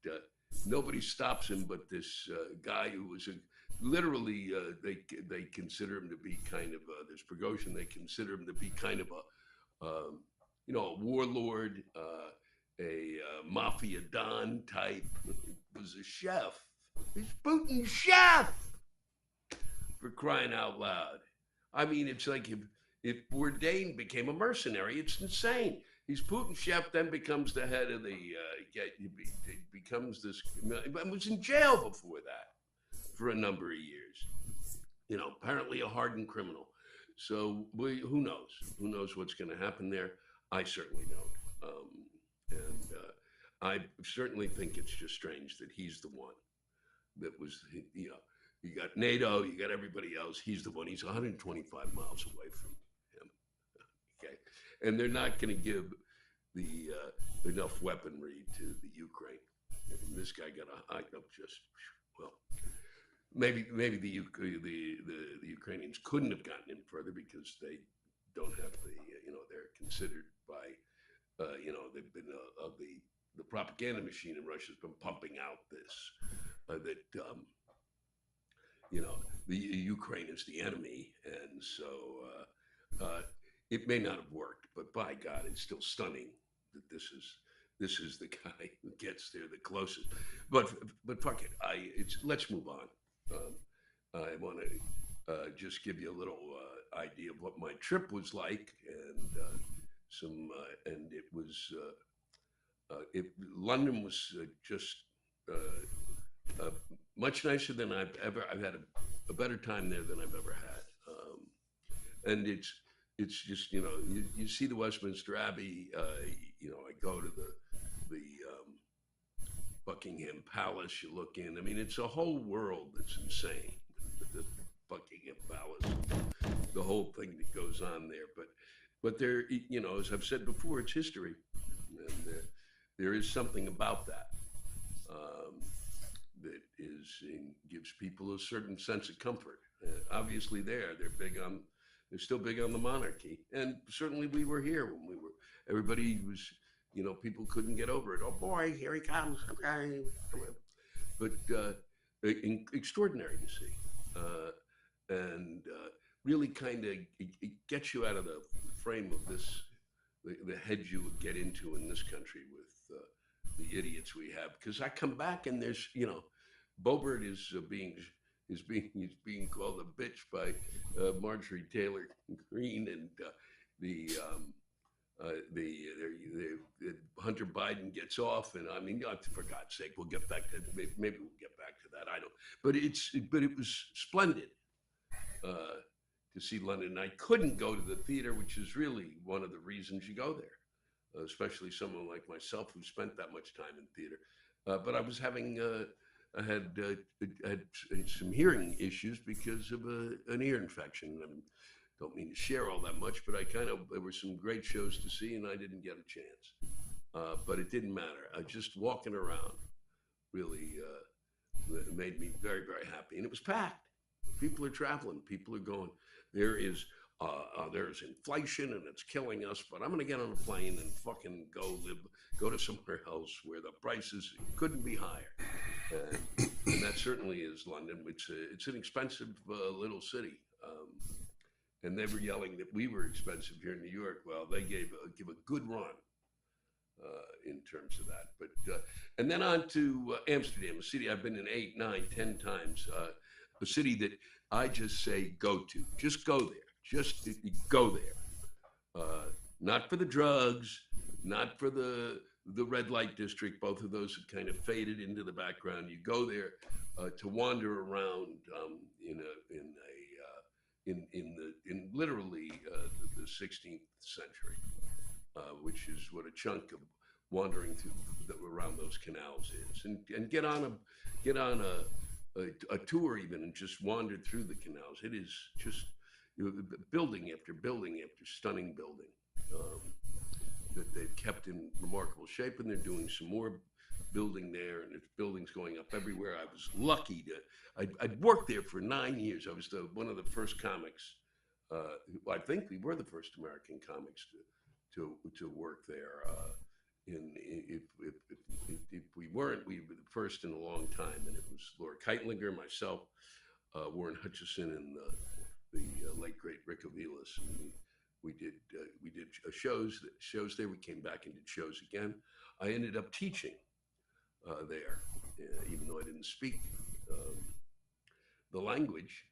nobody stops him but this guy who was literally, they consider him to be kind of this Prigozhin. They consider him to be kind of a warlord, a mafia don type. He was a chef. He's Putin's chef, for crying out loud. I mean, it's like if Bourdain became a mercenary. It's insane. He's Putin's chef, then becomes the head of the. Becomes this. I was in jail before that for a number of years. Apparently a hardened criminal. So who knows? Who knows what's going to happen there? I certainly don't. I certainly think it's just strange that he's the one that was, you got NATO, you got everybody else. He's the one. He's 125 miles away from him. Okay, and they're not going to give the enough weaponry to the Ukraine. And this guy got maybe the Ukrainians couldn't have gotten in further because they don't have they're considered by they've been the propaganda machine in Russia has been pumping out this the Ukraine is the enemy, and so it may not have worked, but by God, it's still stunning that this is the guy who gets there the closest. But fuck it, let's move on. I want to just give you a little idea of what my trip was like, and it was London was just much nicer than I've had a better time there than I've ever had, and it's just you see the Westminster Abbey. I go to the Buckingham Palace. You look in. I mean, it's a whole world that's insane. Buckingham Palace, the whole thing that goes on there. But there, you know, as I've said before, it's history, and there is something about that that gives people a certain sense of comfort. Obviously, they're still big on the monarchy, and certainly we were here when everybody was, you know, people couldn't get over it. Oh boy, here he comes. But extraordinary to see, and really kind of it gets you out of the frame of the heads you would get into in this country with the idiots we have. Because I come back and there's, you know, Boebert is being called a bitch by Marjorie Taylor Greene, and the Hunter Biden gets off, and I mean, for God's sake, we'll get back to maybe we'll get back to that. I don't, but it was splendid to see London. I couldn't go to the theater, which is really one of the reasons you go there, especially someone like myself who spent that much time in theater. But I was having I had some hearing issues because of an ear infection. I don't mean to share all that much, but there were some great shows to see, and I didn't get a chance. But it didn't matter. Just walking around really made me very, very happy, and it was packed. People are traveling. People are going. There's inflation and it's killing us, but I'm going to get on a plane and fucking go to somewhere else where the prices couldn't be higher. And that certainly is London. It's an expensive little city. And they were yelling that we were expensive here in New York. Well, they give a good run in terms of that. But and then on to Amsterdam, a city I've been in 8, 9, 10 times. A city that I just say go to. Just go there. Just go there. Not for the drugs, not for the red light district. Both of those have kind of faded into the background. You go there to wander around in literally the 16th century, which is what a chunk of wandering through around those canals is, and get on a tour even and just wander through the canals. It is just building after building after stunning building that they've kept in remarkable shape, and they're doing some more building there, and there's buildings going up everywhere. I was lucky I'd worked there for 9 years. I was one of the first comics. I think we were the first American comics to work there. If we weren't, we were the first in a long time, and it was Laura Keitlinger, myself, Warren Hutchison, and the late great Rick Aviles. And we did shows there. We came back and did shows again. I ended up teaching there, even though I didn't speak the language,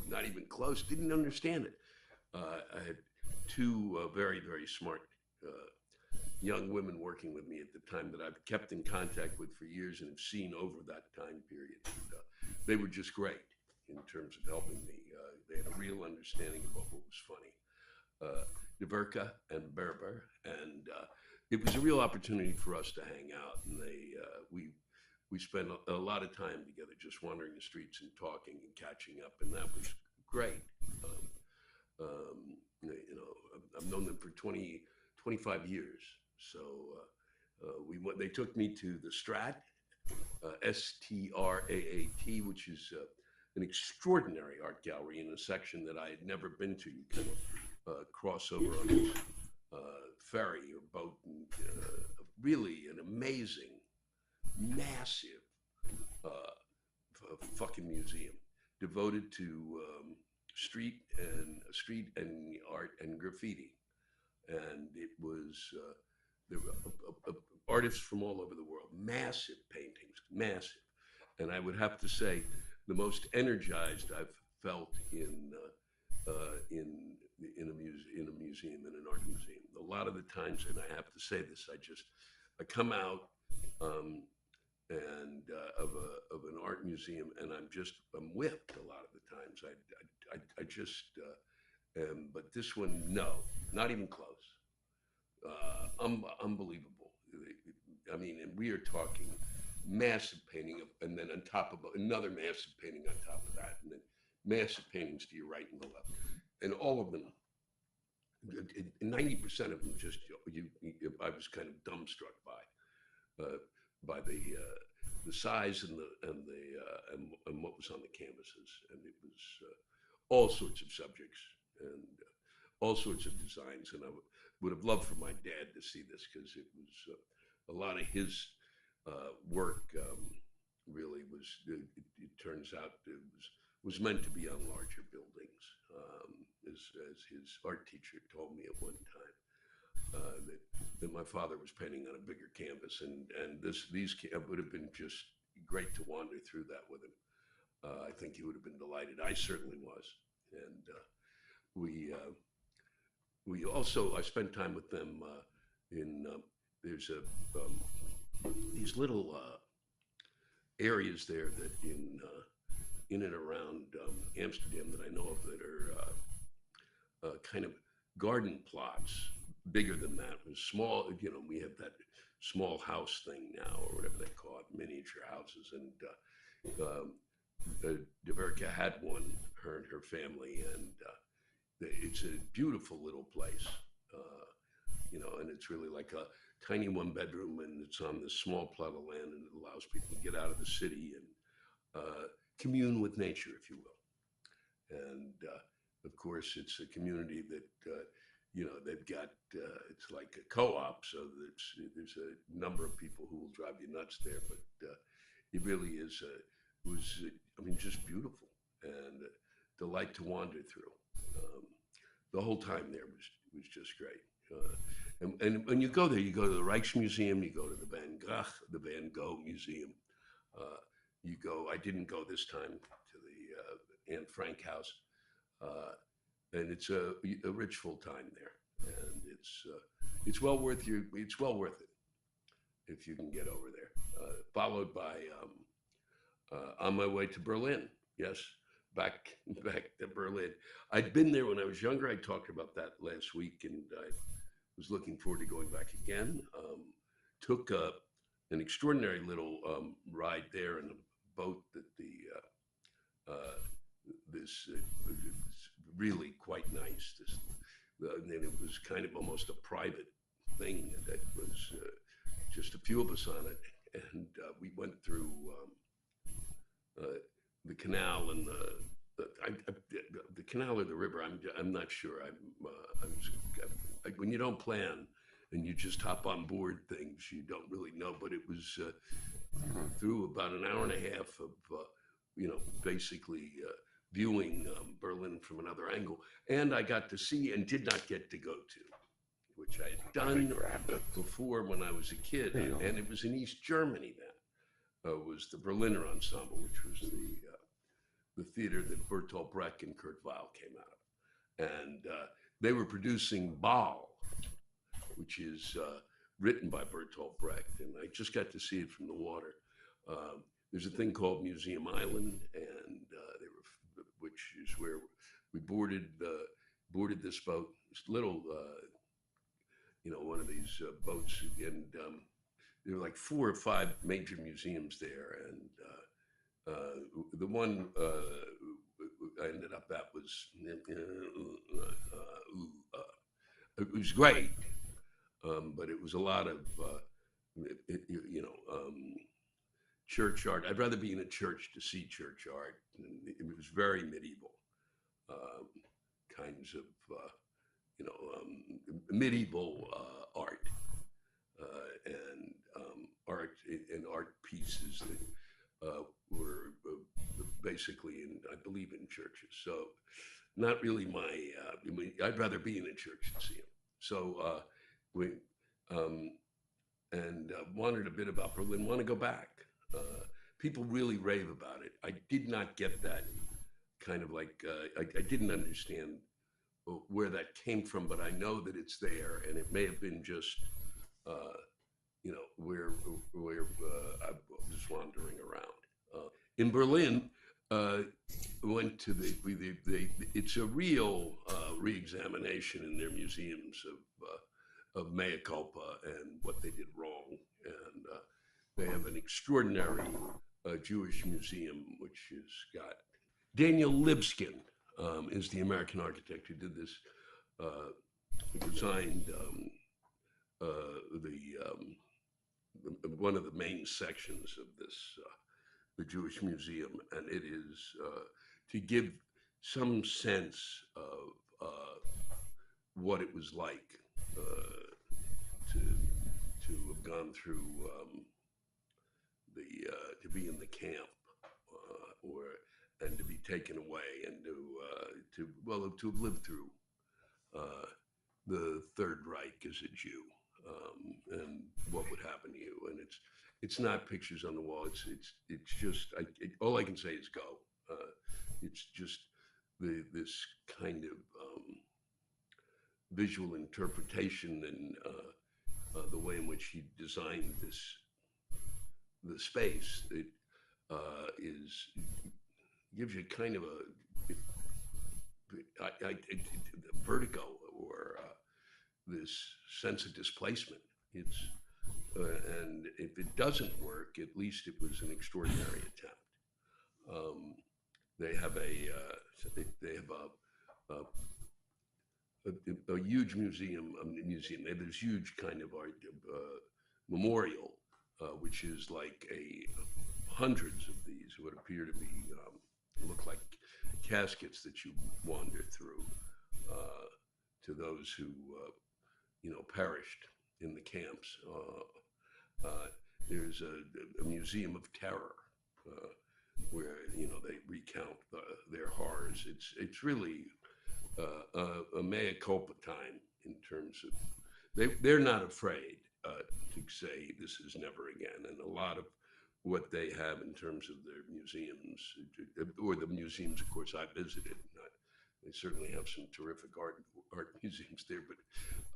not even close. Didn't understand it. I had two very, very smart young women working with me at the time that I've kept in contact with for years and have seen over that time period. And, they were just great in terms of helping me. They had a real understanding of what was funny. Diverka and Berber, and it was a real opportunity for us to hang out. And we spent a lot of time together, just wandering the streets and talking and catching up, and that was great. I've known them for 25 years. So they took me to the Strat, STRAAT, which is an extraordinary art gallery in a section that I had never been to. You kind of cross over on this ferry or boat, and really an amazing, massive fucking museum devoted to street and art and graffiti. And it was there were artists from all over the world, massive paintings, massive. And I would have to say, the most energized I've felt in a museum, in an art museum. A lot of the times, and I have to say this, I come out and of an art museum, and I'm whipped a lot of the times. I just but this one, no, not even close. Unbelievable. I mean, and we are talking massive painting, and then on top of another massive painting on top of that, and then massive paintings to your right and the left, and all of them, 90% of them, just I was kind of dumbstruck by the size and what was on the canvases, and it was all sorts of subjects and all sorts of designs, and I would have loved for my dad to see this, because it was a lot of his work. Really was. It turns out it was meant to be on larger buildings, as his art teacher told me at one time, that my father was painting on a bigger canvas, and these would have been just great to wander through that with him. I think he would have been delighted. I certainly was, and we also, I spent time with them in there's these little areas there that in and around Amsterdam that I know of that are kind of garden plots, bigger than that. It was small, we have that small house thing now, or whatever they call it, miniature houses, and De Werke had one, her and her family, and it's a beautiful little place, and it's really like a tiny one bedroom, and it's on this small plot of land, and it allows people to get out of the city and commune with nature, if you will. And of course, it's a community that they've got. It's like a co-op, so there's a number of people who will drive you nuts there, but it really is just beautiful and a delight to wander through. The whole time there was just great. And when you go there, you go to the Rijksmuseum, you go to the Van Gogh Museum. You go. I didn't go this time to the Anne Frank house, and it's a rich full time there, and it's well worth it if you can get over there. Followed by on my way to Berlin. Yes. Back to Berlin. I'd been there when I was younger. I talked about that last week, and I was looking forward to going back again. Took an extraordinary little ride there in a boat that this really quite nice. And then it was kind of almost a private thing that was just a few of us on it, and we went through the canal and the canal or the river. I'm not sure. When you don't plan and you just hop on board things, you don't really know. But it was through about an hour and a half of basically viewing Berlin from another angle, and I got to see and did not get to go to, which I had done before when I was a kid, and it was in East Germany then. Was the Berliner Ensemble, which was the theater that Bertolt Brecht and Kurt Weill came out of. And they were producing Baal, which is written by Bertolt Brecht, and I just got to see it from the water. There's a thing called Museum Island, and which is where we boarded this boat, this little, one of these boats, and there were like 4 or 5 major museums there, and the one I ended up at was it was great, but it was a lot of church art. I'd rather be in a church to see church art. It was very medieval, kinds of medieval art. And art pieces that were basically I believe in churches. So not really I'd rather be in a church to see them. So we wanted a bit about Berlin, want to go back. People really rave about it. I did not get that kind of like, I didn't understand where that came from, but I know that it's there, and it may have been just where I was wandering around. In Berlin, went to it's a real re-examination in their museums of mea culpa and what they did wrong. And they have an extraordinary Jewish museum, which has got Daniel Libskin is the American architect who did this, who designed one of the main sections of this, the Jewish Museum, and it is to give some sense of what it was like to have gone through to be in the camp and to be taken away and to have lived through the Third Reich as a Jew, and what would happen to you. And it's not pictures on the wall. It's just all I can say is go. It's just this kind of visual interpretation and the way in which he designed the space. It gives you kind of a vertigo or this sense of displacement. It's and if it doesn't work, at least it was an extraordinary attempt. They have a huge museum. They have this huge kind of art memorial, which is like hundreds of these what appear to be look like caskets that you wander through to those who perished in the camps. There's a museum of terror where they recount their horrors. It's really a mea culpa time in terms of they're not afraid to say this is never again, and a lot of what they have in terms of their museums, or the museums, of course, I visited. They certainly have some terrific art museums there,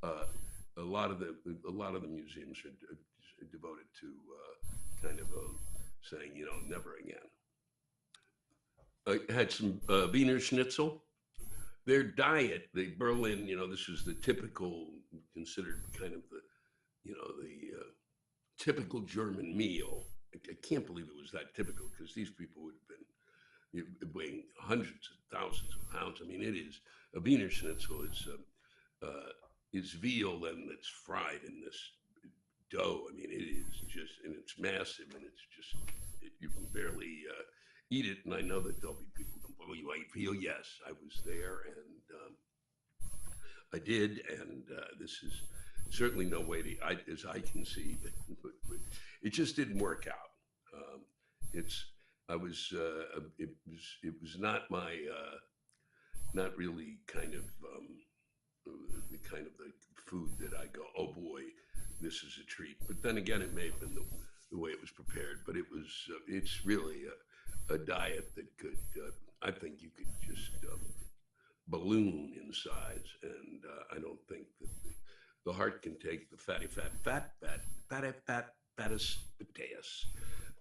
but a lot of the museums are devoted to kind of saying, never again. I had some Wiener Schnitzel. Their diet, the Berlin, this was the typical, considered kind of the typical German meal. I can't believe it was that typical, because these people would have been weighing hundreds of thousands of pounds. I mean, it is a Wiener Schnitzel. It's veal then that's fried in this dough. I mean, it is just, and it's massive, and it's just you can barely eat it. And I know that there'll be people going, "Oh, you ate veal?" Yes, I was there, and I did. And this is certainly no way to, as I can see, but it just didn't work out. It was not my, not really kind of the food that I go, "Oh boy, this is a treat." But then again, it may have been the way it was prepared. But it's really a diet that could, I think you could just balloon in size, and I don't think that the heart can take the fattest potatoes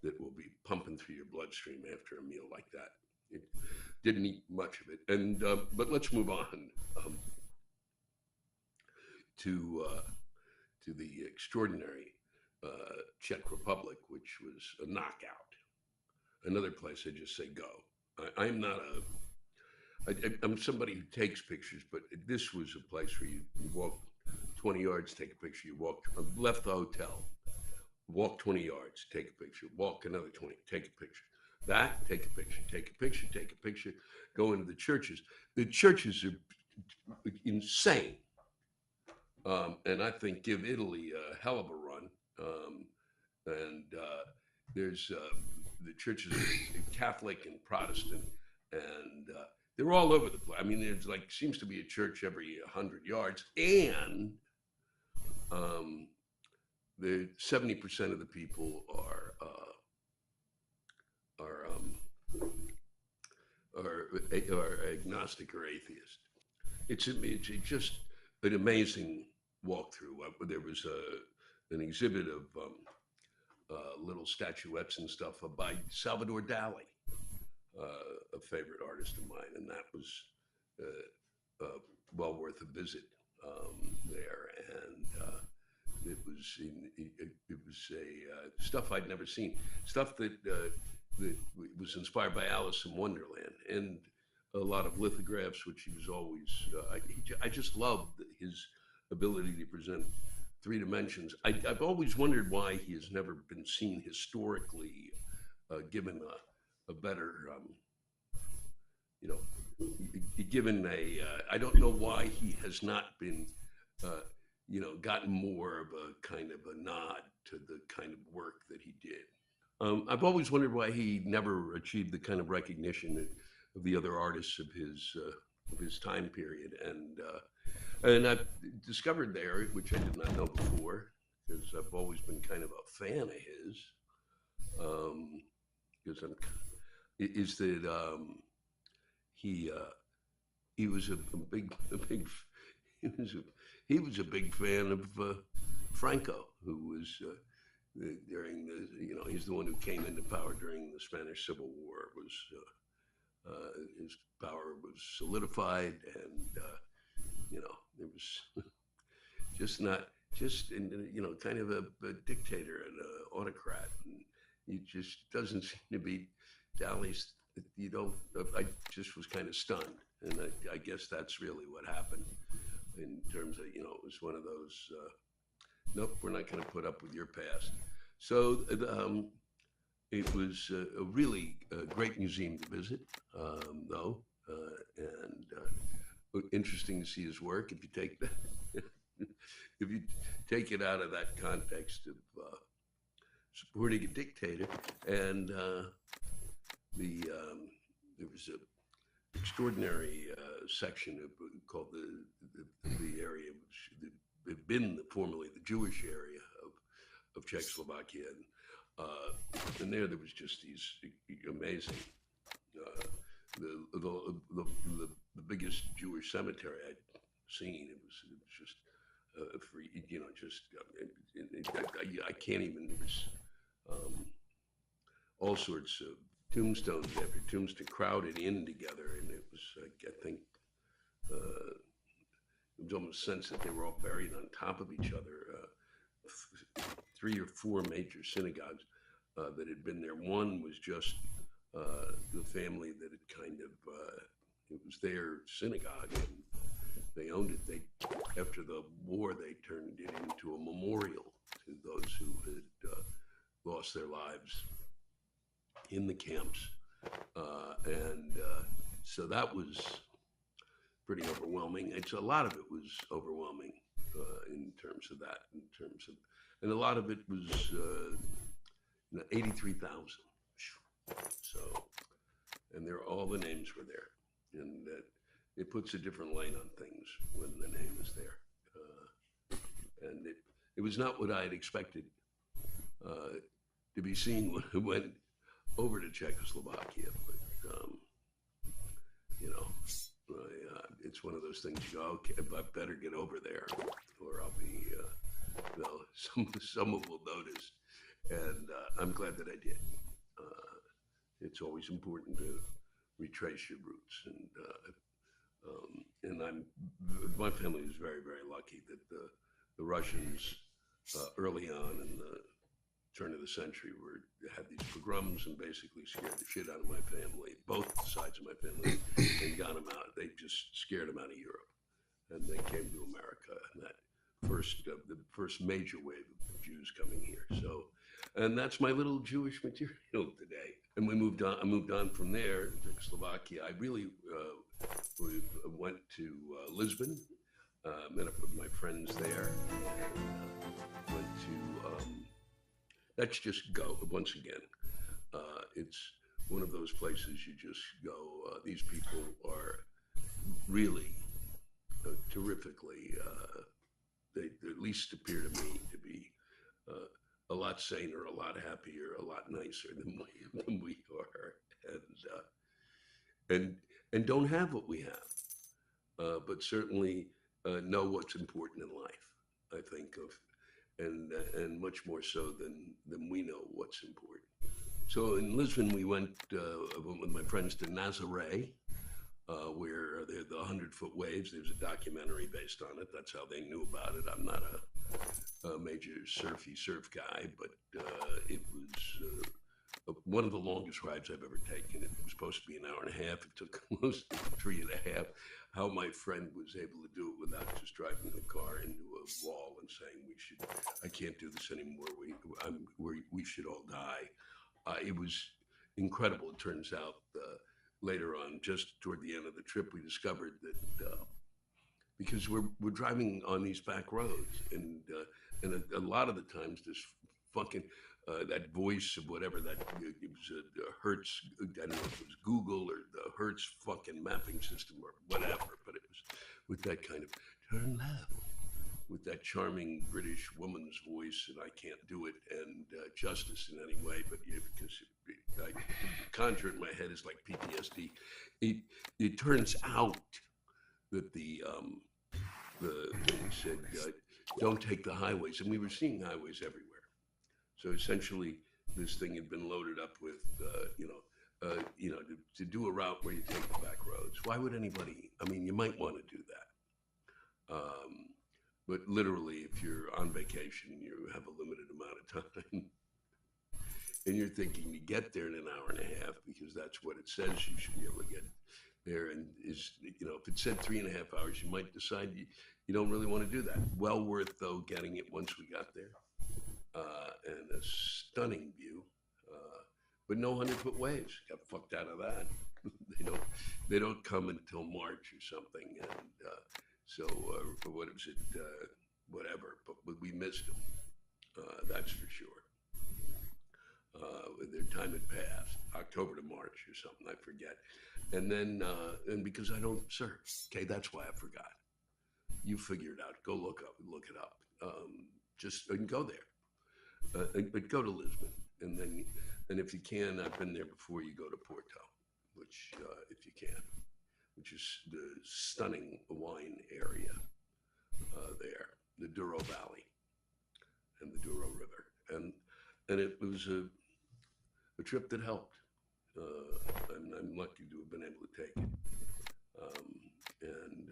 that will be pumping through your bloodstream after a meal like that. It didn't eat much of it, and but let's move on to the extraordinary Czech Republic, which was a knockout. Another place I just say go. I'm not I'm somebody who takes pictures, but this was a place where you walk 20 yards, take a picture. You left the hotel, walk 20 yards, take a picture. Walk another 20, take a picture. Take a picture, take a picture, take a picture. Go into the churches. The churches are insane, and I think give Italy a hell of a run. And there's the churches are Catholic and Protestant, and they're all over the place. I mean, there's seems to be a church every 100 yards, and the 70% of the people are agnostic or atheist. It's just an amazing walkthrough. There was an exhibit of little statuettes and stuff by Salvador Dali, a favorite artist of mine, and that was well worth a visit there. And it was stuff I'd never seen, stuff that that was inspired by Alice in Wonderland, and a lot of lithographs, which he was always. I just loved his ability to present 3 dimensions. I've always wondered why he has never been seen historically, given a better, given a. I don't know why he has not been, gotten more of a kind of a nod to the kind of work that he did. I've always wondered why he never achieved the kind of recognition of the other artists of his time period, and I've discovered there, which I did not know before, because I've always been kind of a fan of his, he was a big fan of Franco, who was. During the, he's the one who came into power during the Spanish Civil War. His power was solidified, and it was kind of a dictator and an autocrat, and he just doesn't seem to be Dalli's. I just was kind of stunned, and I guess that's really what happened in terms of it was one of those. Nope, we're not going to put up with your past. So it was a really great museum to visit, though, and interesting to see his work. If you take it out of that context of supporting a dictator, and there was an extraordinary section called the area which had been formerly the Jewish area of Czechoslovakia, and there was just these amazing the biggest Jewish cemetery I'd seen. It was just free, I can't even. There was all sorts of tombstones after tombstone crowded in together, and it was I think. It was almost a sense that they were all buried on top of each other. 3 or 4 major synagogues that had been there. One was just the family that had kind of, it was their synagogue, and they owned it. After the war, they turned it into a memorial to those who had lost their lives in the camps. So that was pretty overwhelming. A lot of it was overwhelming in terms of that, and a lot of it was 83,000. So, and all the names were there, and it puts a different light on things when the name is there. And it was not what I had expected to be seen when I went over to Czechoslovakia, but it's one of those things you go, okay, I better get over there, or I'll be, someone will notice, and I'm glad that I did. It's always important to retrace your roots, and my family is very, very lucky that the Russians early on in the turn of the century had these pogroms and basically scared the shit out of my family, both sides of my family, and got them out. They just scared them out of Europe, and they came to America, and that the first major wave of Jews coming here. So, and that's my little Jewish material today. And I moved on from there to Czechoslovakia. I really went to Lisbon, met up with my friends there, and went to. Let's just go once again. It's one of those places you just go. These people are really terrifically. They at least appear to me to be a lot saner, a lot happier, a lot nicer than we are, and don't have what we have, but certainly know what's important in life. I think of. And much more so than we know what's important. So in Lisbon, we went with my friends to Nazaré, where they're the 100-foot waves. There's a documentary based on it. That's how they knew about it. I'm not a major surf guy, but it was one of the longest rides I've ever taken. It was supposed to be an hour and a half. It took almost 3.5. How my friend was able to do it without just driving the car into a wall and saying, I can't do this anymore. We should all die. It was incredible. It turns out later on, just toward the end of the trip, we discovered that because we're driving on these back roads, and a lot of the times this fucking that voice of whatever that it was Hertz, I don't know if it was Google or the Hertz fucking mapping system or whatever, but it was with that kind of turn left, with that charming British woman's voice, and I can't do it, and justice in any way, but yeah, because I conjure it in my head is like PTSD. It turns out that they said don't take the highways, and we were seeing highways everywhere. So essentially, this thing had been loaded up with, to do a route where you take the back roads. Why would anybody? I mean, you might want to do that, but literally, if you're on vacation, you have a limited amount of time, and you're thinking to get there in an hour and a half because that's what it says you should be able to get there. And if it said 3.5 hours, you might decide you don't really want to do that. Well worth though getting it once we got there. And a stunning view, but no 100-foot waves. Got fucked out of that. They don't come until March or something, and so what was it? Whatever. But we missed them. That's for sure. Their time had passed, October to March or something. I forget. And then and because I don't surf, okay, that's why I forgot. You figure it out. Go look it up. And go there. But go to Lisbon, and if you can, I've been there before. You go to Porto, which if you can, which is the stunning wine area there, the Douro Valley and the Douro River, and it was a trip that helped. I'm lucky to have been able to take it, and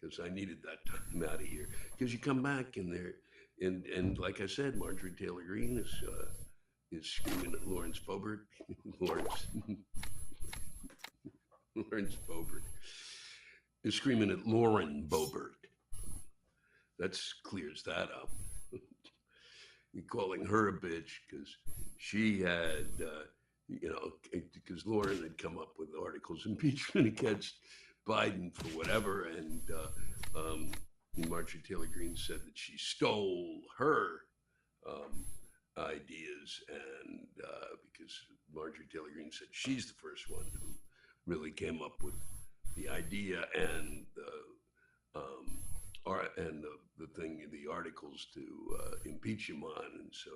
because I needed that time out of here. Because you come back and there. And like I said, Marjorie Taylor Greene is screaming at Lawrence Boebert. Lawrence Boebert is screaming at Lauren Boebert. That clears that up. You're calling her a bitch because she had, because Lauren had come up with articles impeachment against Biden for whatever, and Marjorie Taylor Greene said that she stole her ideas, and because Marjorie Taylor Greene said she's the first one who really came up with the idea and the articles to impeach him on, and so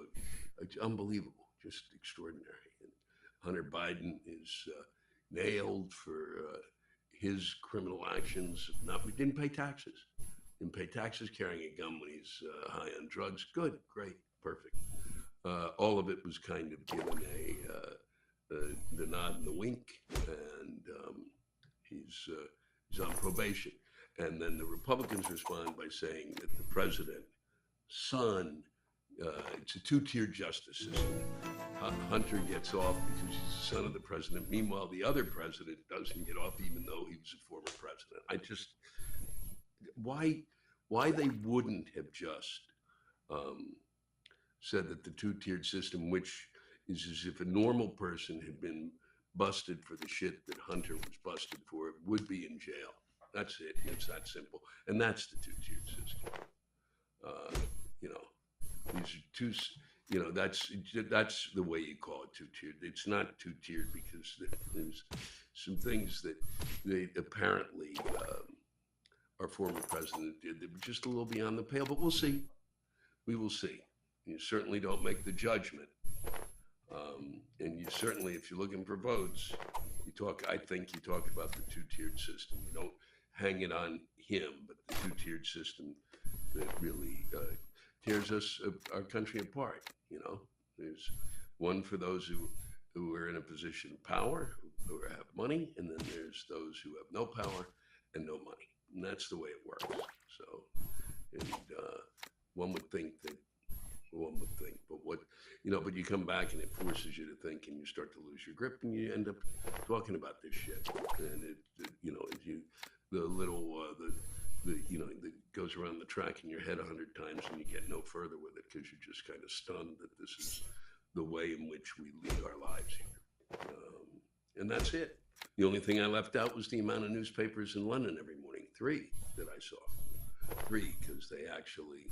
it's unbelievable, just extraordinary. And Hunter Biden is nailed for his criminal actions. We didn't pay taxes. Didn't pay taxes, carrying a gun when he's high on drugs. Good, great, perfect. All of it was kind of given the nod and the wink, and he's on probation. And then the Republicans respond by saying that the president's son, it's a two-tiered justice system. Hunter gets off because he's the son of the president. Meanwhile, the other president doesn't get off, even though he was a former president. Why they wouldn't have just said that the two-tiered system, which is as if a normal person had been busted for the shit that Hunter was busted for, would be in jail. That's it. It's that simple. And that's the two-tiered system. These are two, that's the way you call it two-tiered. It's not two-tiered because there's some things that they apparently our former president did that were just a little beyond the pale, but we'll see. We will see. You certainly don't make the judgment. And you certainly, if you're looking for votes, I think you talk about the two-tiered system. You don't hang it on him, but the two-tiered system that really tears our country apart. There's one for those who are in a position of power, who have money, and then there's those who have no power and no money. And that's the way it works. So, and one would think, but but you come back and it forces you to think, and you start to lose your grip, and you end up talking about this shit. And the little that goes around the track in your head 100 times, and you get no further with it because you're just kind of stunned that this is the way in which we lead our lives here. And that's it. The only thing I left out was the amount of newspapers in London every morning, 3 that I saw. 3, because they actually,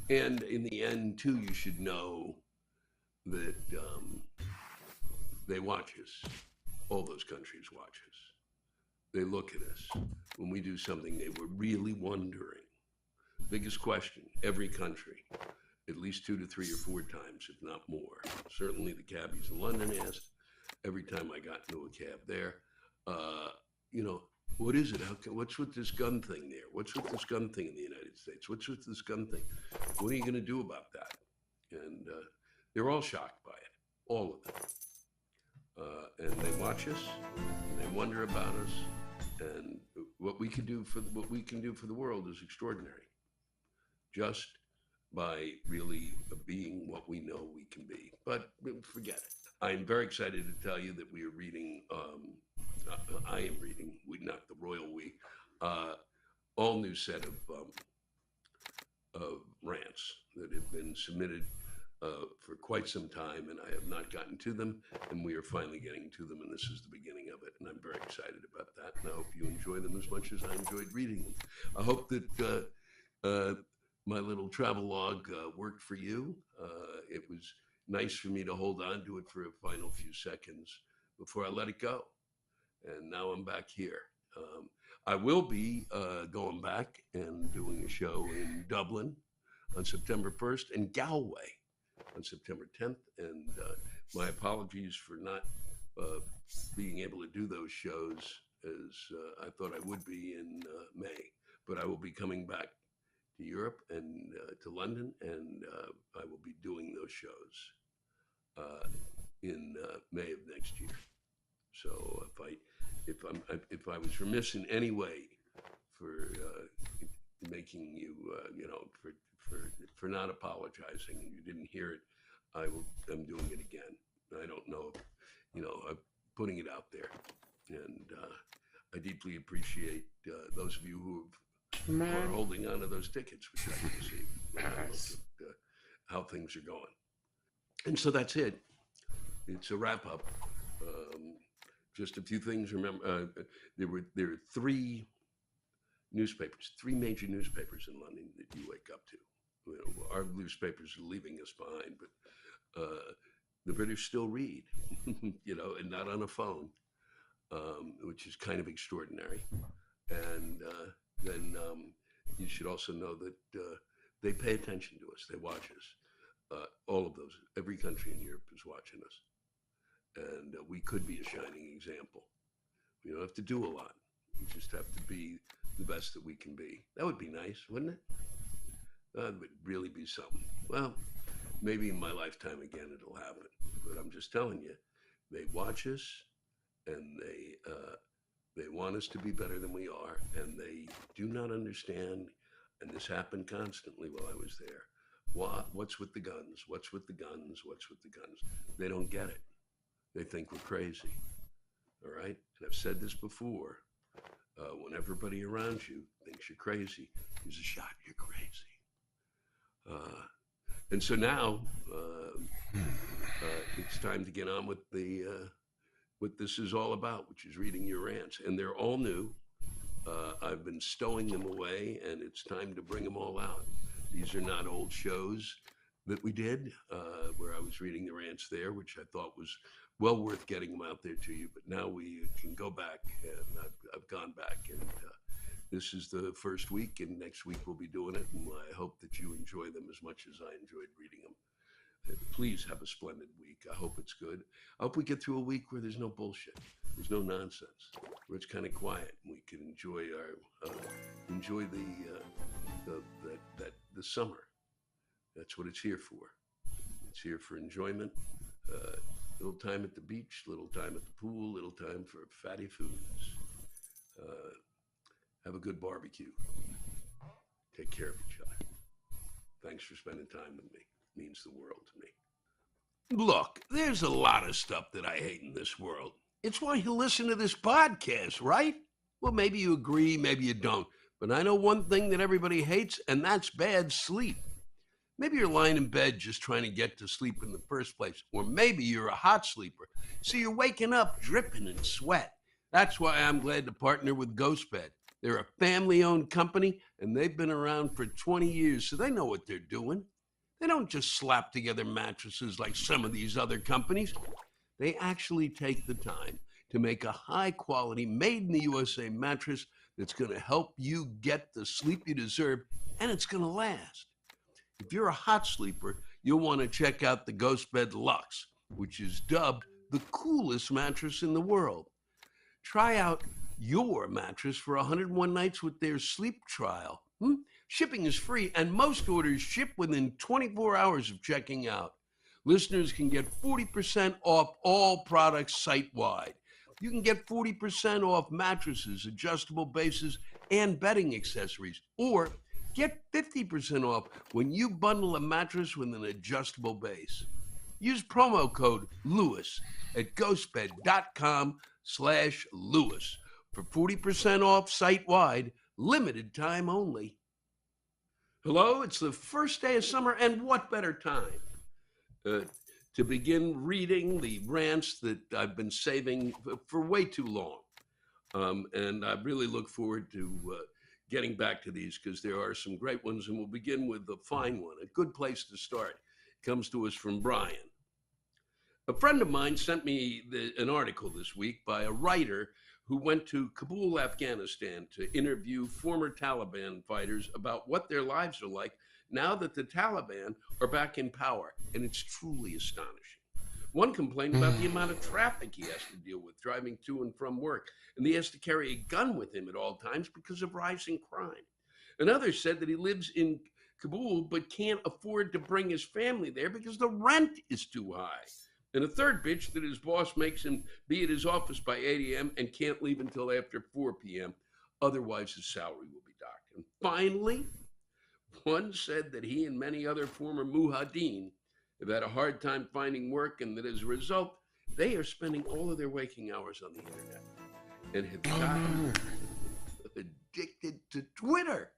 and in the end too, you should know that they watch us. All those countries watch us. They look at us. When we do something, they were really wondering. Biggest question, every country, at least 2 to 3 or 4 times, if not more. Certainly the cabbies in London asked. Every time I got into a cab there, what is it? What's with this gun thing there? What's with this gun thing in the United States? What's with this gun thing? What are you going to do about that? And they're all shocked by it, all of them. And they watch us, and they wonder about us, and what we can do for the world is extraordinary. Just by really being what we know we can be. But forget it. I'm very excited to tell you that we are reading, I am reading, not the royal we, all new set of rants that have been submitted for quite some time, and I have not gotten to them, and we are finally getting to them, and this is the beginning of it, and I'm very excited about that, and I hope you enjoy them as much as I enjoyed reading them. I hope that my little travel log worked for you. It was nice for me to hold on to it for a final few seconds before I let it go. And now I'm back here. I will be going back and doing a show in Dublin on September 1st and Galway on September 10th. And my apologies for not being able to do those shows as I thought I would be in May. But I will be coming back to Europe and to London, and I will be doing those shows in May of next year. So if I was remiss in any way for making you for not apologizing and you didn't hear it, I'm doing it again. I don't know, I'm putting it out there, and I deeply appreciate those of you who are holding on to those tickets, which I can see when I look at how things are going. And so that's it. It's a wrap up. Just a few things. Remember, there are 3 newspapers, 3 major newspapers in London that you wake up to. Our newspapers are leaving us behind, but the British still read, and not on a phone, which is kind of extraordinary. And then you should also know that they pay attention to us. They watch us. All of those, every country in Europe is watching us. And we could be a shining example. We don't have to do a lot. We just have to be the best that we can be. That would be nice, wouldn't it? That would really be something. Well, maybe in my lifetime again it'll happen. But I'm just telling you, they watch us, and they want us to be better than we are, and they do not understand, and this happened constantly while I was there. What's with the guns? What's with the guns? What's with the guns? They don't get it. They think we're crazy, all right? And I've said this before. When everybody around you thinks you're crazy, here's a shot, you're crazy. And so now it's time to get on with what this is all about, which is reading your rants. And they're all new. I've been stowing them away, and it's time to bring them all out. These are not old shows that we did, where I was reading the rants there, which I thought was well worth getting them out there to you. But now we can go back, and I've gone back, and this is the first week, and next week we'll be doing it, and I hope that you enjoy them as much as I enjoyed reading them. Please have a splendid week. I hope it's good. I hope we get through a week where there's no bullshit, there's no nonsense, where it's kind of quiet, and we can enjoy the summer. That's what it's here for. It's here for enjoyment. Little time at the beach, little time at the pool, little time for fatty foods. Have a good barbecue. Take care of each other. Thanks for spending time with me. It means the world to me. Look, there's a lot of stuff that I hate in this world. It's why you listen to this podcast, right? Well, maybe you agree, maybe you don't. But I know one thing that everybody hates, and that's bad sleep. Maybe you're lying in bed just trying to get to sleep in the first place. Or maybe you're a hot sleeper. So you're waking up dripping in sweat. That's why I'm glad to partner with GhostBed. They're a family owned company and they've been around for 20 years, so they know what they're doing. They don't just slap together mattresses like some of these other companies. They actually take the time to make a high quality, made in the USA mattress that's going to help you get the sleep you deserve, and it's going to last. If you're a hot sleeper, you'll want to check out the GhostBed Luxe, which is dubbed the coolest mattress in the world. Try out your mattress for 101 nights with their sleep trial. Shipping is free, and most orders ship within 24 hours of checking out. Listeners can get 40% off all products site-wide. You can get 40% off mattresses, adjustable bases, and bedding accessories, or get 50% off when you bundle a mattress with an adjustable base. Use promo code LEWIS at ghostbed.com/Lewis for 40% off site-wide, limited time only. Hello, it's the first day of summer, and what better time to begin reading the rants that I've been saving for way too long. And I really look forward to getting back to these because there are some great ones, and we'll begin with the fine one. A good place to start comes to us from Brian. A friend of mine sent me an article this week by a writer who went to Kabul, Afghanistan to interview former Taliban fighters about what their lives are like now that the Taliban are back in power, and it's truly astonishing. One complained about the amount of traffic he has to deal with driving to and from work, and he has to carry a gun with him at all times because of rising crime. Another said that he lives in Kabul but can't afford to bring his family there because the rent is too high. And a third bitch that his boss makes him be at his office by 8 a.m. and can't leave until after 4 p.m. Otherwise, his salary will be docked. And finally, one said that he and many other former mujahideen have had a hard time finding work, and that as a result, they are spending all of their waking hours on the internet and have gotten addicted to Twitter.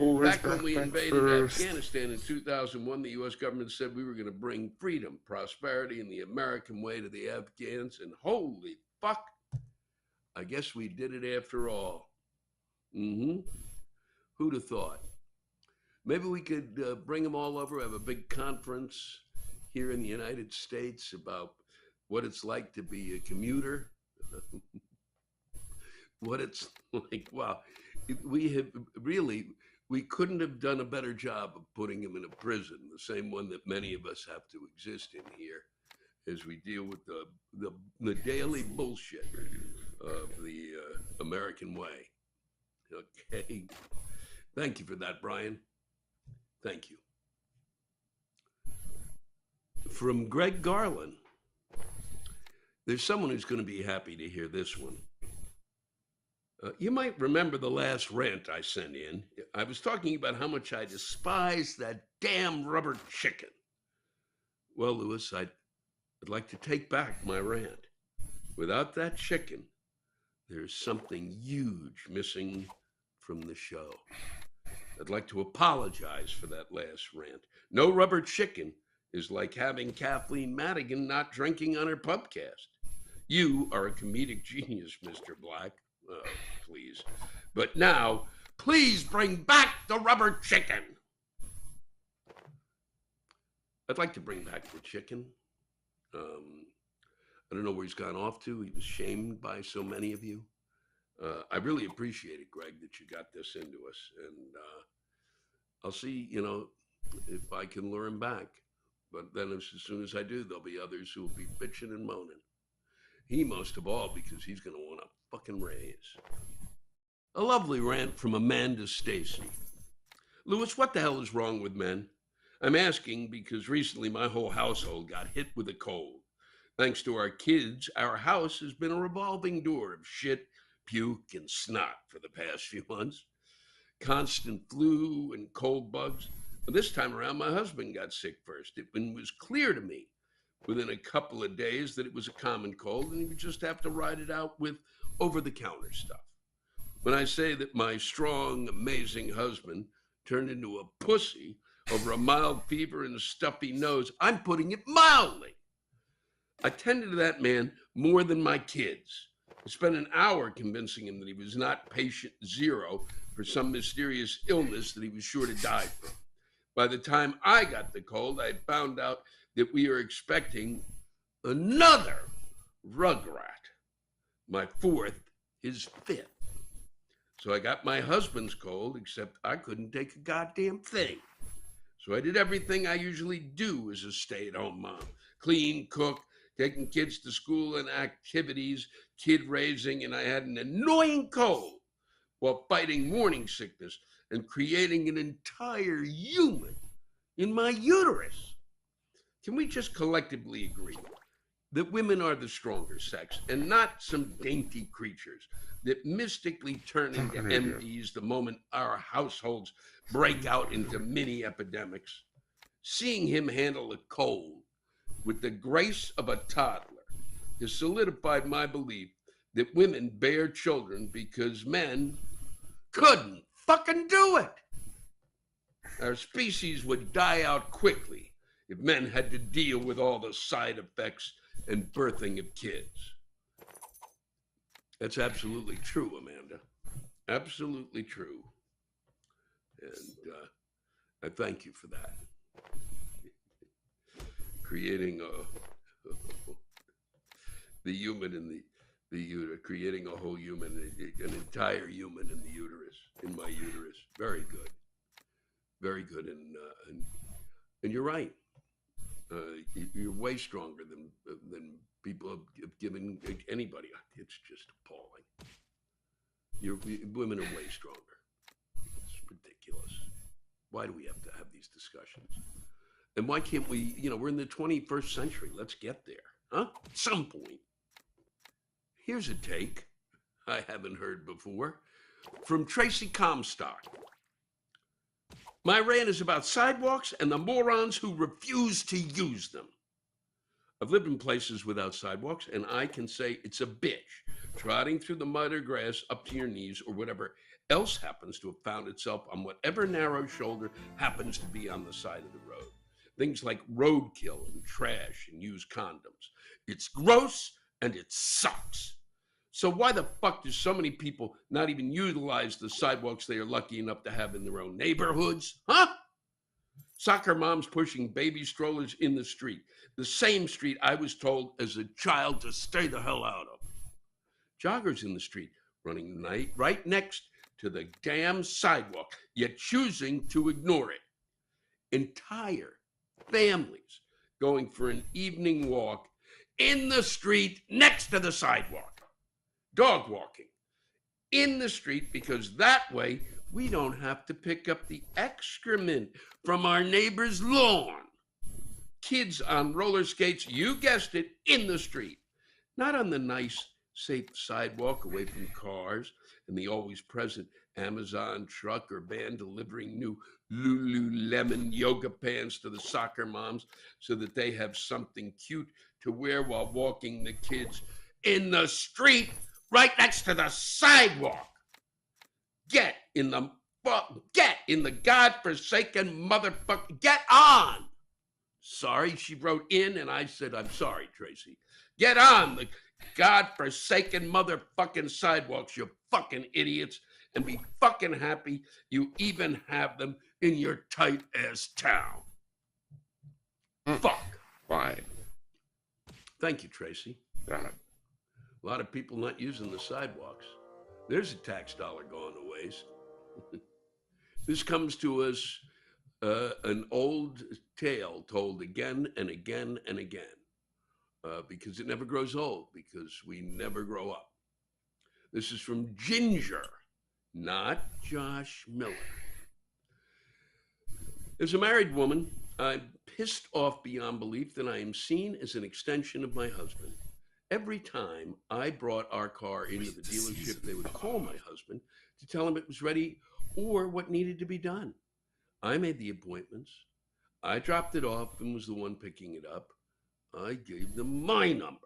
Back when we invaded Afghanistan in 2001, the U.S. government said we were going to bring freedom, prosperity, and the American way to the Afghans, and holy fuck, I guess we did it after all. Who'd have thought? Maybe we could bring them all over, have a big conference here in the United States about what it's like to be a commuter. What it's like. Wow. We couldn't have done a better job of putting him in a prison, the same one that many of us have to exist in here as we deal with the daily bullshit of the American way. Okay. Thank you for that, Brian. Thank you. From Greg Garland. There's someone who's going to be happy to hear this one. You might remember the last rant I sent in. I was talking about how much I despise that damn rubber chicken. Well, Lewis, I'd like to take back my rant. Without that chicken, there's something huge missing from the show. I'd like to apologize for that last rant. No rubber chicken is like having Kathleen Madigan not drinking on her pubcast. You are a comedic genius, Mr. Black. Oh, please. But now, please bring back the rubber chicken. I'd like to bring back the chicken. I don't know where he's gone off to. He was shamed by so many of you. I really appreciate it, Greg, that you got this into us. And I'll see, if I can lure him back. But then as soon as I do, there'll be others who will be bitching and moaning. He most of all, because he's going to want a fucking raise. A lovely rant from Amanda Stacy. Lewis, what the hell is wrong with men? I'm asking because recently my whole household got hit with a cold. Thanks to our kids, our house has been a revolving door of shit, puke, and snot for the past few months. Constant flu and cold bugs. But this time around, my husband got sick first. It was clear to me within a couple of days that it was a common cold and he would just have to ride it out with over-the-counter stuff. When I say that my strong, amazing husband turned into a pussy over a mild fever and a stuffy nose, I'm putting it mildly. I tended to that man more than my kids. I spent an hour convincing him that he was not patient zero for some mysterious illness that he was sure to die from. By the time I got the cold, I had found out that we are expecting another rugrat. My fourth, his fifth. So I got my husband's cold, except I couldn't take a goddamn thing. So I did everything I usually do as a stay-at-home mom. Clean, cook, taking kids to school and activities, kid raising, and I had an annoying cold while fighting morning sickness and creating an entire human in my uterus. Can we just collectively agree that women are the stronger sex and not some dainty creatures that mystically turn into MDs the moment our households break out into mini epidemics? Seeing him handle a cold with the grace of a toddler has solidified my belief that women bear children because men couldn't fucking do it. Our species would die out quickly if men had to deal with all the side effects and birthing of kids. That's absolutely true, Amanda. Absolutely true. And I thank you for that. Creating the human in the uterus, creating a whole human, an entire human in the uterus, in my uterus. Very good. Very good. And you're right. You're way stronger than people have given anybody. It's just appalling. Women are way stronger. It's ridiculous. Why do we have to have these discussions? And why can't we, we're in the 21st century. Let's get there, huh? At some point. Here's a take I haven't heard before from Tracy Comstock. My rant is about sidewalks and the morons who refuse to use them. I've lived in places without sidewalks, and I can say it's a bitch, trotting through the mud or grass up to your knees or whatever else happens to have found itself on whatever narrow shoulder happens to be on the side of the road. Things like roadkill and trash and used condoms. It's gross and it sucks. So why the fuck do so many people not even utilize the sidewalks they are lucky enough to have in their own neighborhoods? Huh? Soccer moms pushing baby strollers in the street. The same street I was told as a child to stay the hell out of. Joggers in the street running right next to the damn sidewalk, yet choosing to ignore it. Entire families going for an evening walk in the street next to the sidewalk. Dog walking in the street because that way we don't have to pick up the excrement from our neighbor's lawn. Kids on roller skates, you guessed it, in the street. Not on the nice, safe sidewalk away from cars and the always present Amazon truck or van delivering new Lululemon yoga pants to the soccer moms so that they have something cute to wear while walking the kids in the street right next to the sidewalk. Get in the godforsaken motherfucker. Get on. Sorry, she wrote in and I said, I'm sorry, Tracy. Get on the godforsaken motherfucking sidewalks, you fucking idiots, and be fucking happy you even have them in your tight ass town. Fuck. Fine. Thank you, Tracy. Got it. A lot of people not using the sidewalks. There's a tax dollar going to waste. This comes to us an old tale told again and again and again because it never grows old, because we never grow up. This is from Ginger, not Josh Miller. As a married woman, I'm pissed off beyond belief that I am seen as an extension of my husband. Every time I brought our car into the dealership, they would call my husband to tell him it was ready or what needed to be done. I made the appointments. I dropped it off and was the one picking it up. I gave them my number.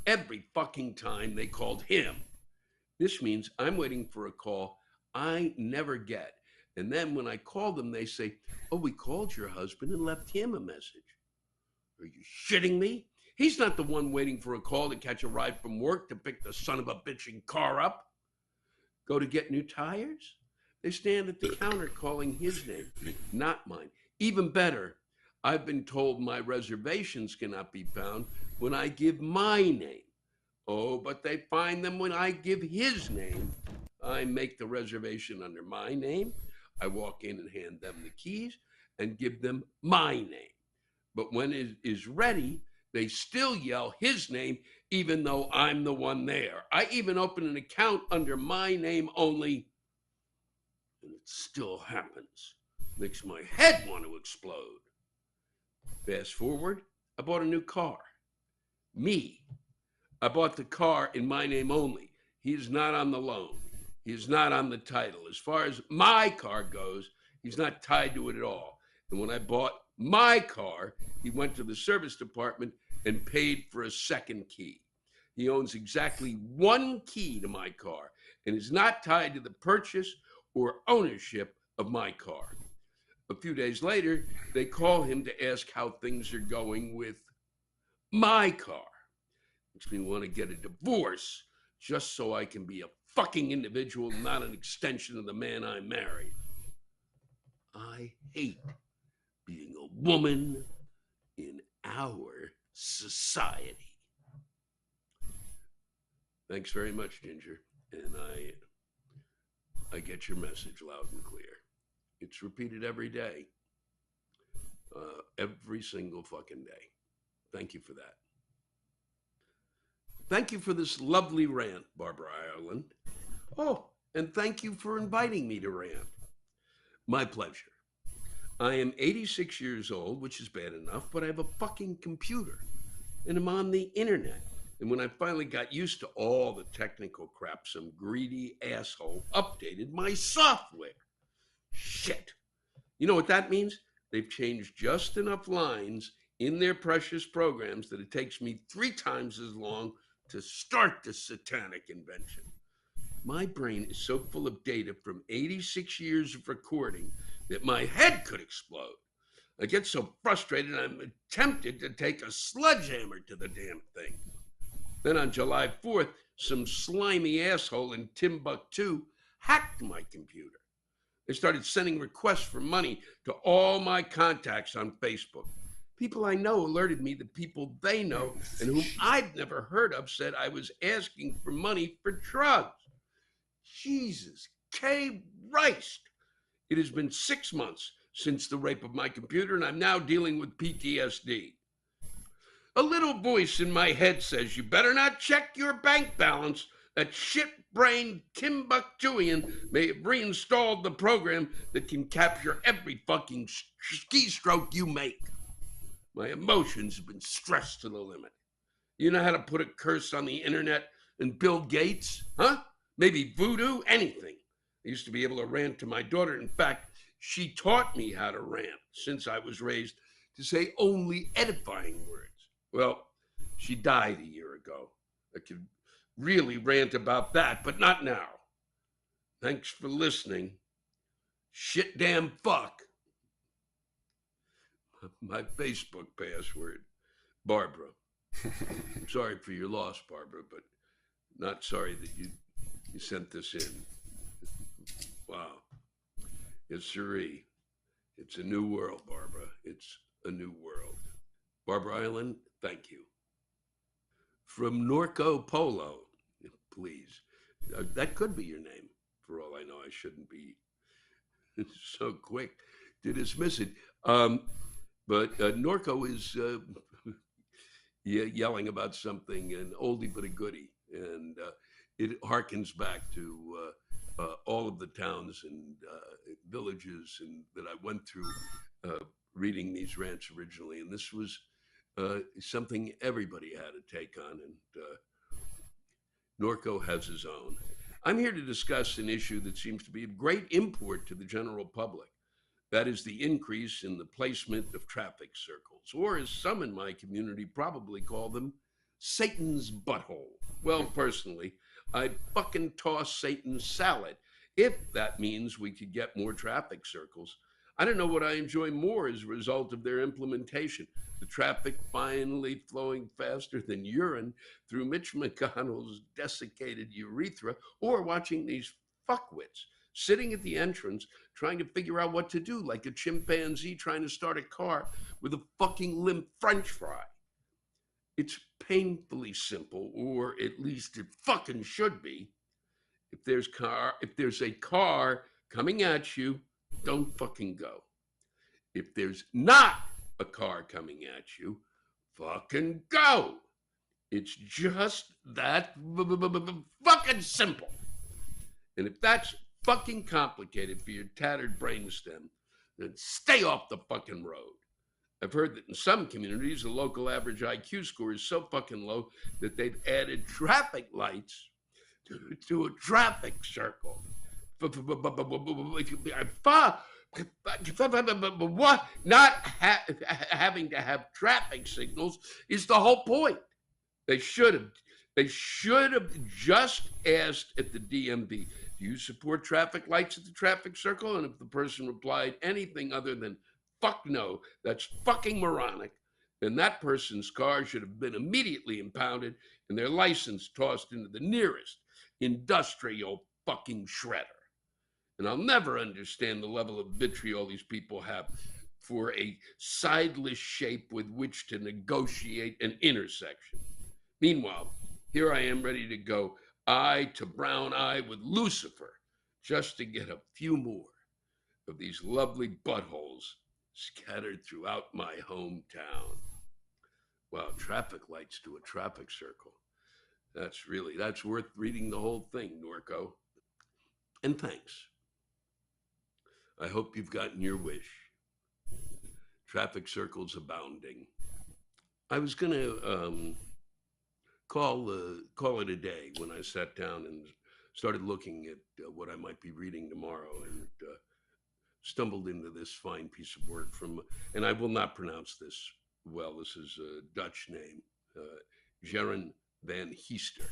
Every fucking time they called him. This means I'm waiting for a call I never get. And then when I call them, they say, oh, we called your husband and left him a message. Are you shitting me? He's not the one waiting for a call to catch a ride from work to pick the son of a bitching car up. Go to get new tires? They stand at the counter calling his name, not mine. Even better, I've been told my reservations cannot be found when I give my name. Oh, but they find them when I give his name. I make the reservation under my name. I walk in and hand them the keys and give them my name. But when it is ready, they still yell his name, even though I'm the one there. I even open an account under my name only, and it still happens. Makes my head want to explode. Fast forward, I bought a new car. Me. I bought the car in my name only. He is not on the loan. He is not on the title. As far as my car goes, he's not tied to it at all. And when I bought my car, he went to the service department and paid for a second key. He owns exactly one key to my car and is not tied to the purchase or ownership of my car. A few days later, they call him to ask how things are going with my car. Makes me want to get a divorce just so I can be a fucking individual, not an extension of the man I married. I hate being a woman in our society. Thanks very much, Ginger. And I get your message loud and clear. It's repeated every day. Every single fucking day. Thank you for that. Thank you for this lovely rant, Barbara Ireland. Oh, and thank you for inviting me to rant. My pleasure. I am 86 years old, which is bad enough, but I have a fucking computer, and I'm on the internet. And when I finally got used to all the technical crap, some greedy asshole updated my software. Shit. You know what that means? They've changed just enough lines in their precious programs that it takes me 3 times as long to start the satanic invention. My brain is so full of data from 86 years of recording that my head could explode. I get so frustrated I'm tempted to take a sledgehammer to the damn thing. Then on July 4th, some slimy asshole in Timbuktu hacked my computer. They started sending requests for money to all my contacts on Facebook. People I know alerted me that people they know and whom I've never heard of said I was asking for money for drugs. Jesus Christ. It has been 6 months since the rape of my computer, and I'm now dealing with PTSD. A little voice in my head says, you better not check your bank balance. That shit-brained Timbuktuan may have reinstalled the program that can capture every fucking keystroke you make. My emotions have been stressed to the limit. You know how to put a curse on the internet and Bill Gates? Huh? Maybe voodoo? Anything. I used to be able to rant to my daughter. In fact, she taught me how to rant since I was raised to say only edifying words. Well, she died a year ago. I could really rant about that, but not now. Thanks for listening. Shit damn fuck. My Facebook password, Barbara. I'm sorry for your loss, Barbara, but not sorry that you sent this in. Wow. Yes, sirree. It's a new world, Barbara. It's a new world. Barbara Island, thank you. From Norco Polo, please. That could be your name. For all I know, I shouldn't be so quick to dismiss it. But Norco is yelling about something, an oldie but a goodie. And it harkens back to all of the towns and villages that I went through reading these rants originally. And this was something everybody had to take on. And Norco has his own. I'm here to discuss an issue that seems to be of great import to the general public. That is the increase in the placement of traffic circles, or as some in my community probably call them, Satan's butthole. Well, personally, I'd fucking toss Satan's salad if that means we could get more traffic circles. I don't know what I enjoy more as a result of their implementation. The traffic finally flowing faster than urine through Mitch McConnell's desiccated urethra, or watching these fuckwits sitting at the entrance trying to figure out what to do, like a chimpanzee trying to start a car with a fucking limp French fry. It's painfully simple, or at least it fucking should be. If there's a car coming at you, don't fucking go. If there's not a car coming at you, fucking go. It's just that fucking simple. And if that's fucking complicated for your tattered brainstem, then stay off the fucking road. I've heard that in some communities, the local average IQ score is so fucking low that they've added traffic lights to a traffic circle. What? Not having to have traffic signals is the whole point. They should have just asked at the DMV, do you support traffic lights at the traffic circle? And if the person replied anything other than fuck no, that's fucking moronic, then that person's car should have been immediately impounded and their license tossed into the nearest industrial fucking shredder. And I'll never understand the level of vitriol these people have for a sideless shape with which to negotiate an intersection. Meanwhile, here I am ready to go eye to brown eye with Lucifer just to get a few more of these lovely buttholes scattered throughout my hometown. Wow, traffic lights to a traffic circle. That's worth reading the whole thing, Norco. And thanks. I hope you've gotten your wish. Traffic circles abounding. I was going to call it a day when I sat down and started looking at what I might be reading tomorrow, and stumbled into this fine piece of work from, and I will not pronounce this well, this is a Dutch name, Jeroen van Heester.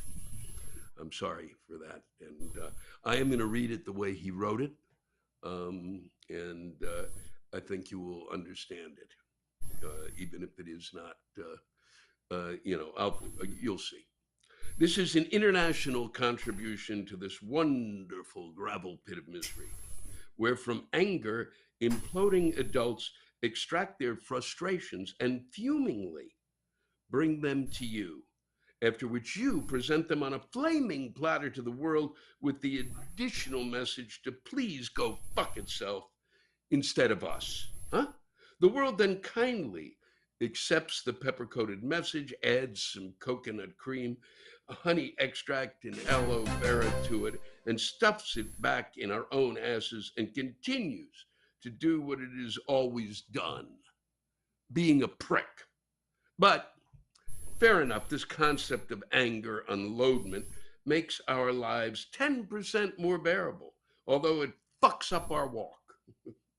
I'm sorry for that. And I am going to read it the way he wrote it. And I think you will understand it, even if it is not, you'll see. This is an international contribution to this wonderful gravel pit of misery, where from anger, imploding adults extract their frustrations and fumingly bring them to you, after which you present them on a flaming platter to the world with the additional message to please go fuck itself instead of us. Huh? The world then kindly accepts the pepper-coated message, adds some coconut cream, honey extract, and aloe vera to it, and stuffs it back in our own asses and continues to do what it has always done, being a prick. But fair enough, this concept of anger unloadment makes our lives 10% more bearable, although it fucks up our walk.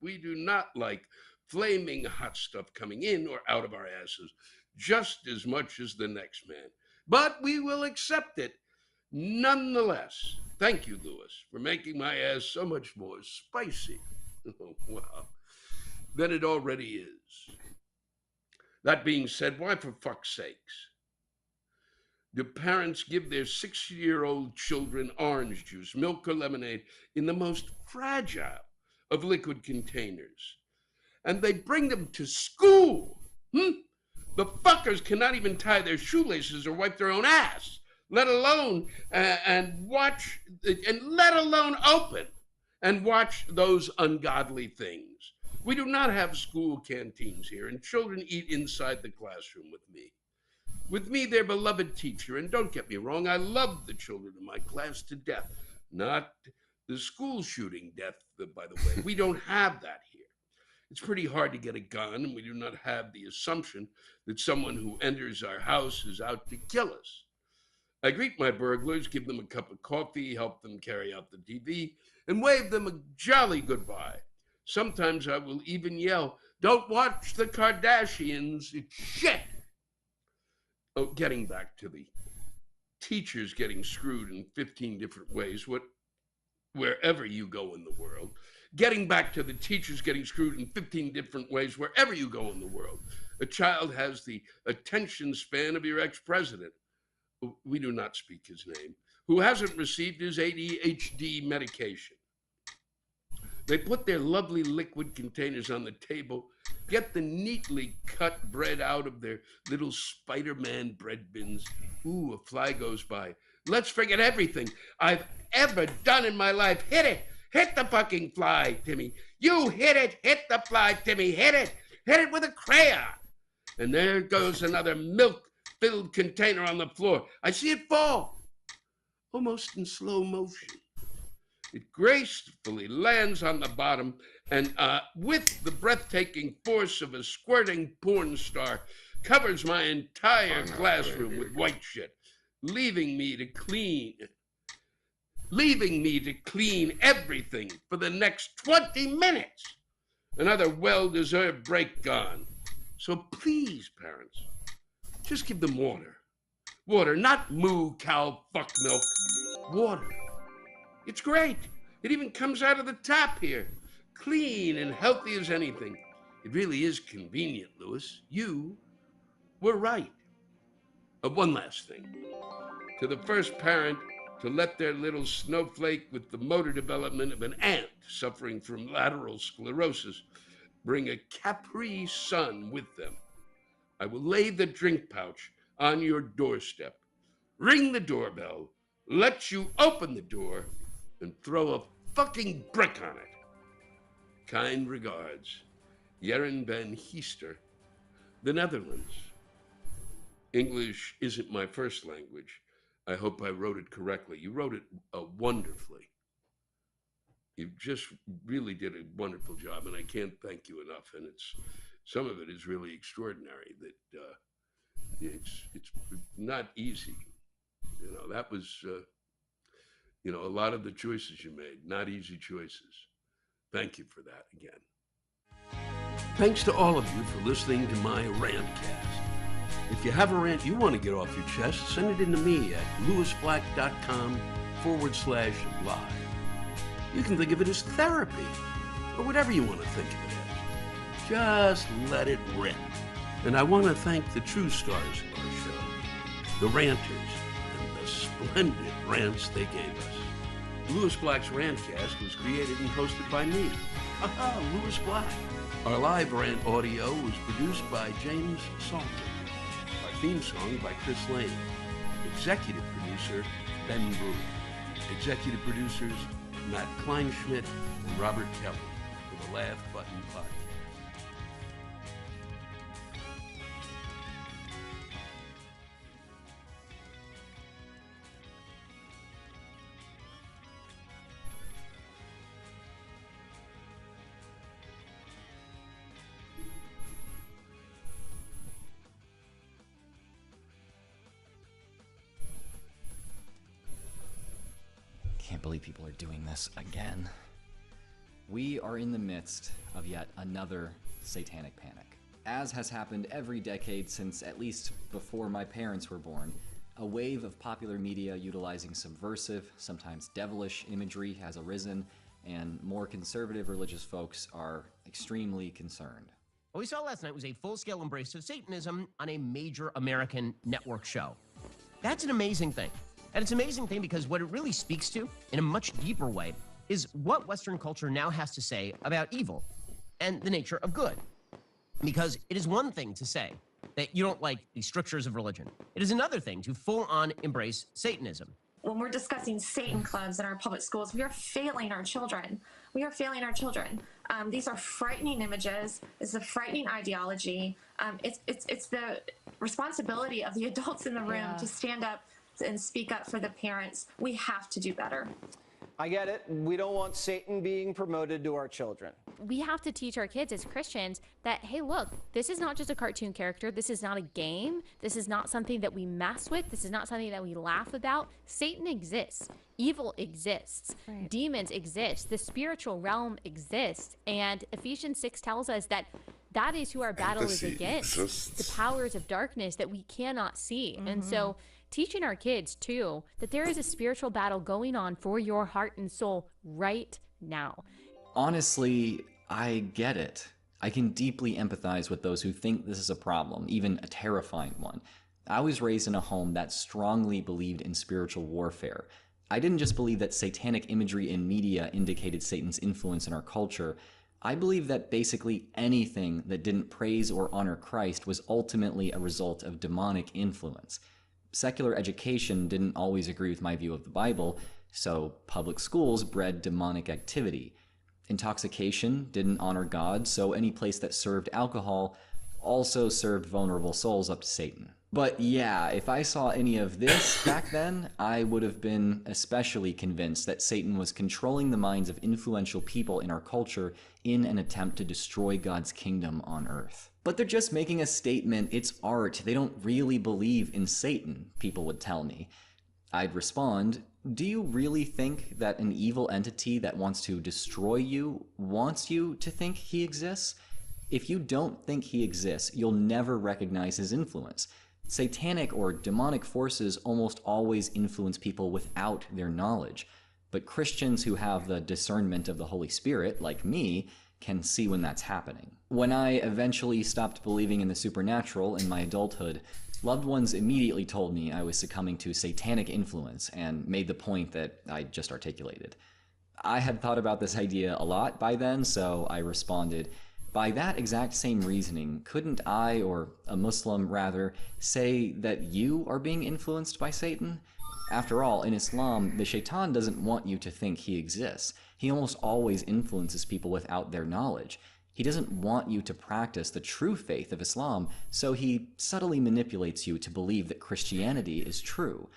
We do not like flaming hot stuff coming in or out of our asses just as much as the next man. But we will accept it nonetheless. Thank you, Lewis, for making my ass so much more spicy. Oh, wow. Than it already is. That being said, why for fuck's sakes do parents give their 6-year-old children orange juice, milk, or lemonade in the most fragile of liquid containers? And they bring them to school. The fuckers cannot even tie their shoelaces or wipe their own ass, let alone let alone open and watch those ungodly things. We do not have school canteens here, and children eat inside the classroom with me. With me, their beloved teacher, and don't get me wrong, I love the children in my class to death. Not the school shooting death, by the way. We don't have that here. It's pretty hard to get a gun, and we do not have the assumption that someone who enters our house is out to kill us. I greet my burglars, give them a cup of coffee, help them carry out the TV, and wave them a jolly goodbye. Sometimes I will even yell, "Don't watch the Kardashians, it's shit." Oh, getting back to the teachers getting screwed in 15 different ways, wherever you go in the world. Getting back to the teachers getting screwed in 15 different ways, wherever you go in the world. A child has the attention span of your ex-president, we do not speak his name, who hasn't received his ADHD medication. They put their lovely liquid containers on the table, get the neatly cut bread out of their little Spider-Man bread bins. Ooh, a fly goes by. Let's forget everything I've ever done in my life. Hit it. Hit the fucking fly, Timmy. You hit it. Hit the fly, Timmy. Hit it. Hit it with a crayon. And there goes another milk-filled container on the floor. I see it fall, almost in slow motion. It gracefully lands on the bottom and with the breathtaking force of a squirting porn star, covers my entire classroom with white shit, leaving me to clean everything for the next 20 minutes. Another well-deserved break gone. So please, parents, just give them water. Water, not moo, cow, fuck milk. Water. It's great. It even comes out of the tap here. Clean and healthy as anything. It really is convenient, Louis. You were right. One last thing. To the first parent to let their little snowflake with the motor development of an ant suffering from lateral sclerosis bring a Capri Sun with them, I will lay the drink pouch on your doorstep, ring the doorbell, let you open the door, and throw a fucking brick on it. Kind regards, Jeren Ben Heester, the Netherlands. English isn't my first language. I hope I wrote it correctly. You wrote it wonderfully. You just really did a wonderful job, and I can't thank you enough. And some of it is really extraordinary. That it's not easy. You know, that was a lot of the choices you made, not easy choices. Thank you for that again. Thanks to all of you for listening to my rantcast. If you have a rant you want to get off your chest, send it in to me at lewisblack.com/live. You can think of it as therapy, or whatever you want to think of it as. Just let it rip. And I want to thank the true stars of our show, the ranters, and the splendid rants they gave us. Louis Black's Rantcast was created and hosted by me, Louis Black. Our live rant audio was produced by James Salter. Our theme song by Chris Lane. Executive producer, Ben Brewer. Executive producers, Matt Kleinschmidt and Robert Kelly for the Laugh Button Podcast. Can't believe people are doing this again. We are in the midst of yet another satanic panic. As has happened every decade since at least before my parents were born, a wave of popular media utilizing subversive, sometimes devilish imagery has arisen, and more conservative religious folks are extremely concerned. What we saw last night was a full-scale embrace of Satanism on a major American network show. That's an amazing thing. And it's an amazing thing because what it really speaks to, in a much deeper way, is what Western culture now has to say about evil and the nature of good. Because it is one thing to say that you don't like the strictures of religion. It is another thing to full-on embrace Satanism. When we're discussing Satan clubs in our public schools, we are failing our children. We are failing our children. These are frightening images. It's a frightening ideology. It's the responsibility of the adults in the room to stand up and speak up for the parents. We have to do better. I get it. We don't want Satan being promoted to our children. We have to teach our kids as Christians that, hey, look, this is not just a cartoon character. This is not a game. This is not something that we mess with. This is not something that we laugh about. Satan exists. Evil exists. Right. Demons exist. The spiritual realm exists. And Ephesians 6 tells us that that is who our battle is against. The powers of darkness that we cannot see. Mm-hmm. And so teaching our kids, too, that there is a spiritual battle going on for your heart and soul right now. Honestly, I get it. I can deeply empathize with those who think this is a problem, even a terrifying one. I was raised in a home that strongly believed in spiritual warfare. I didn't just believe that satanic imagery in media indicated Satan's influence in our culture. I believe that basically anything that didn't praise or honor Christ was ultimately a result of demonic influence. Secular education didn't always agree with my view of the Bible, so public schools bred demonic activity. Intoxication didn't honor God, so any place that served alcohol also served vulnerable souls up to Satan. But yeah, if I saw any of this back then, I would have been especially convinced that Satan was controlling the minds of influential people in our culture in an attempt to destroy God's kingdom on earth. But they're just making a statement. It's art. They don't really believe in Satan, people would tell me. I'd respond, do you really think that an evil entity that wants to destroy you wants you to think he exists? If you don't think he exists, you'll never recognize his influence. Satanic or demonic forces almost always influence people without their knowledge. But Christians who have the discernment of the Holy Spirit, like me, can see when that's happening. When I eventually stopped believing in the supernatural in my adulthood, loved ones immediately told me I was succumbing to satanic influence and made the point that I just articulated. I had thought about this idea a lot by then, so I responded, by that exact same reasoning, couldn't I, or a Muslim rather, say that you are being influenced by Satan? After all, in Islam, the shaitan doesn't want you to think he exists. He almost always influences people without their knowledge. He doesn't want you to practice the true faith of Islam, so he subtly manipulates you to believe that Christianity is true.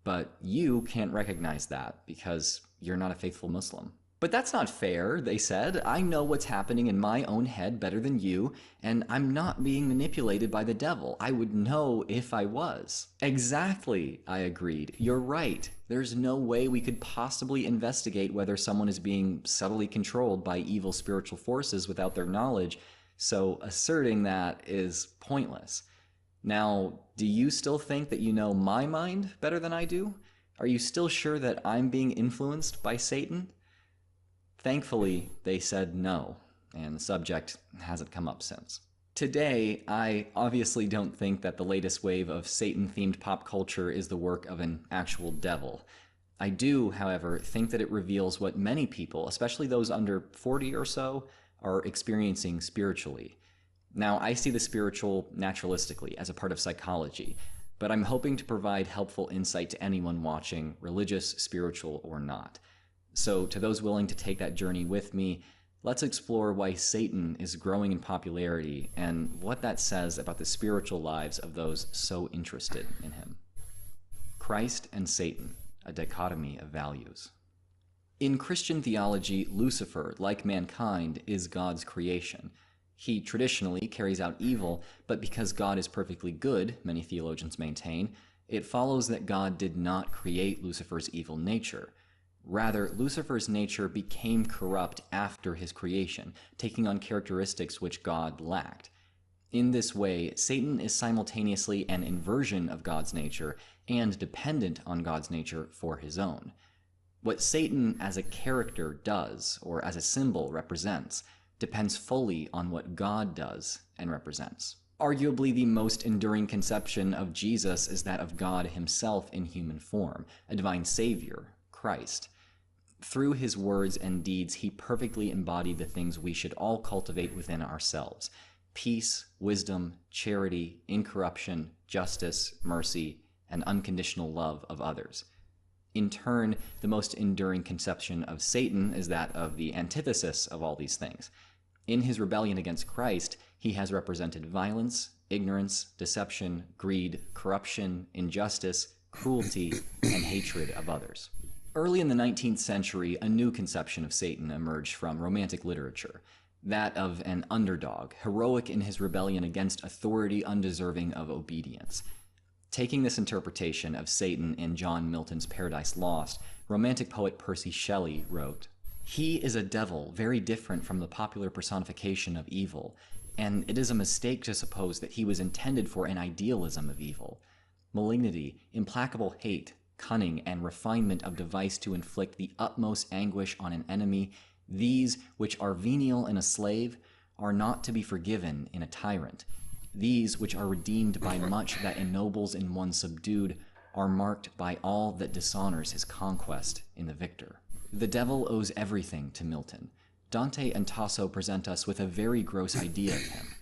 But you can't recognize that because you're not a faithful Muslim. But that's not fair, they said. I know what's happening in my own head better than you, and I'm not being manipulated by the devil. I would know if I was. Exactly, I agreed. You're right. There's no way we could possibly investigate whether someone is being subtly controlled by evil spiritual forces without their knowledge, so asserting that is pointless. Now, do you still think that you know my mind better than I do? Are you still sure that I'm being influenced by Satan? Thankfully, they said no, and the subject hasn't come up since. Today, I obviously don't think that the latest wave of Satan-themed pop culture is the work of an actual devil. I do, however, think that it reveals what many people, especially those under 40 or so, are experiencing spiritually. Now, I see the spiritual naturalistically as a part of psychology, but I'm hoping to provide helpful insight to anyone watching, religious, spiritual, or not. So to those willing to take that journey with me, let's explore why Satan is growing in popularity and what that says about the spiritual lives of those so interested in him. Christ and Satan, a dichotomy of values. In Christian theology, Lucifer, like mankind, is God's creation. He traditionally carries out evil, but because God is perfectly good, many theologians maintain, it follows that God did not create Lucifer's evil nature. Rather, Lucifer's nature became corrupt after his creation, taking on characteristics which God lacked. In this way, Satan is simultaneously an inversion of God's nature and dependent on God's nature for his own. What Satan as a character does, or as a symbol represents, depends fully on what God does and represents. Arguably the most enduring conception of Jesus is that of God himself in human form, a divine savior, Christ. Through his words and deeds, he perfectly embodied the things we should all cultivate within ourselves: peace, wisdom, charity, incorruption, justice, mercy, and unconditional love of others. In turn, the most enduring conception of Satan is that of the antithesis of all these things. In his rebellion against Christ, he has represented violence, ignorance, deception, greed, corruption, injustice, cruelty, and hatred of others. Early in the 19th century, a new conception of Satan emerged from Romantic literature, that of an underdog, heroic in his rebellion against authority undeserving of obedience. Taking this interpretation of Satan in John Milton's Paradise Lost, Romantic poet Percy Shelley wrote, "He is a devil very different from the popular personification of evil, and it is a mistake to suppose that he was intended for an idealism of evil. Malignity, implacable hate, cunning, and refinement of device to inflict the utmost anguish on an enemy, these, which are venial in a slave, are not to be forgiven in a tyrant. These, which are redeemed by much that ennobles in one subdued, are marked by all that dishonors his conquest in the victor." The devil owes everything to Milton. Dante and Tasso present us with a very gross idea of him.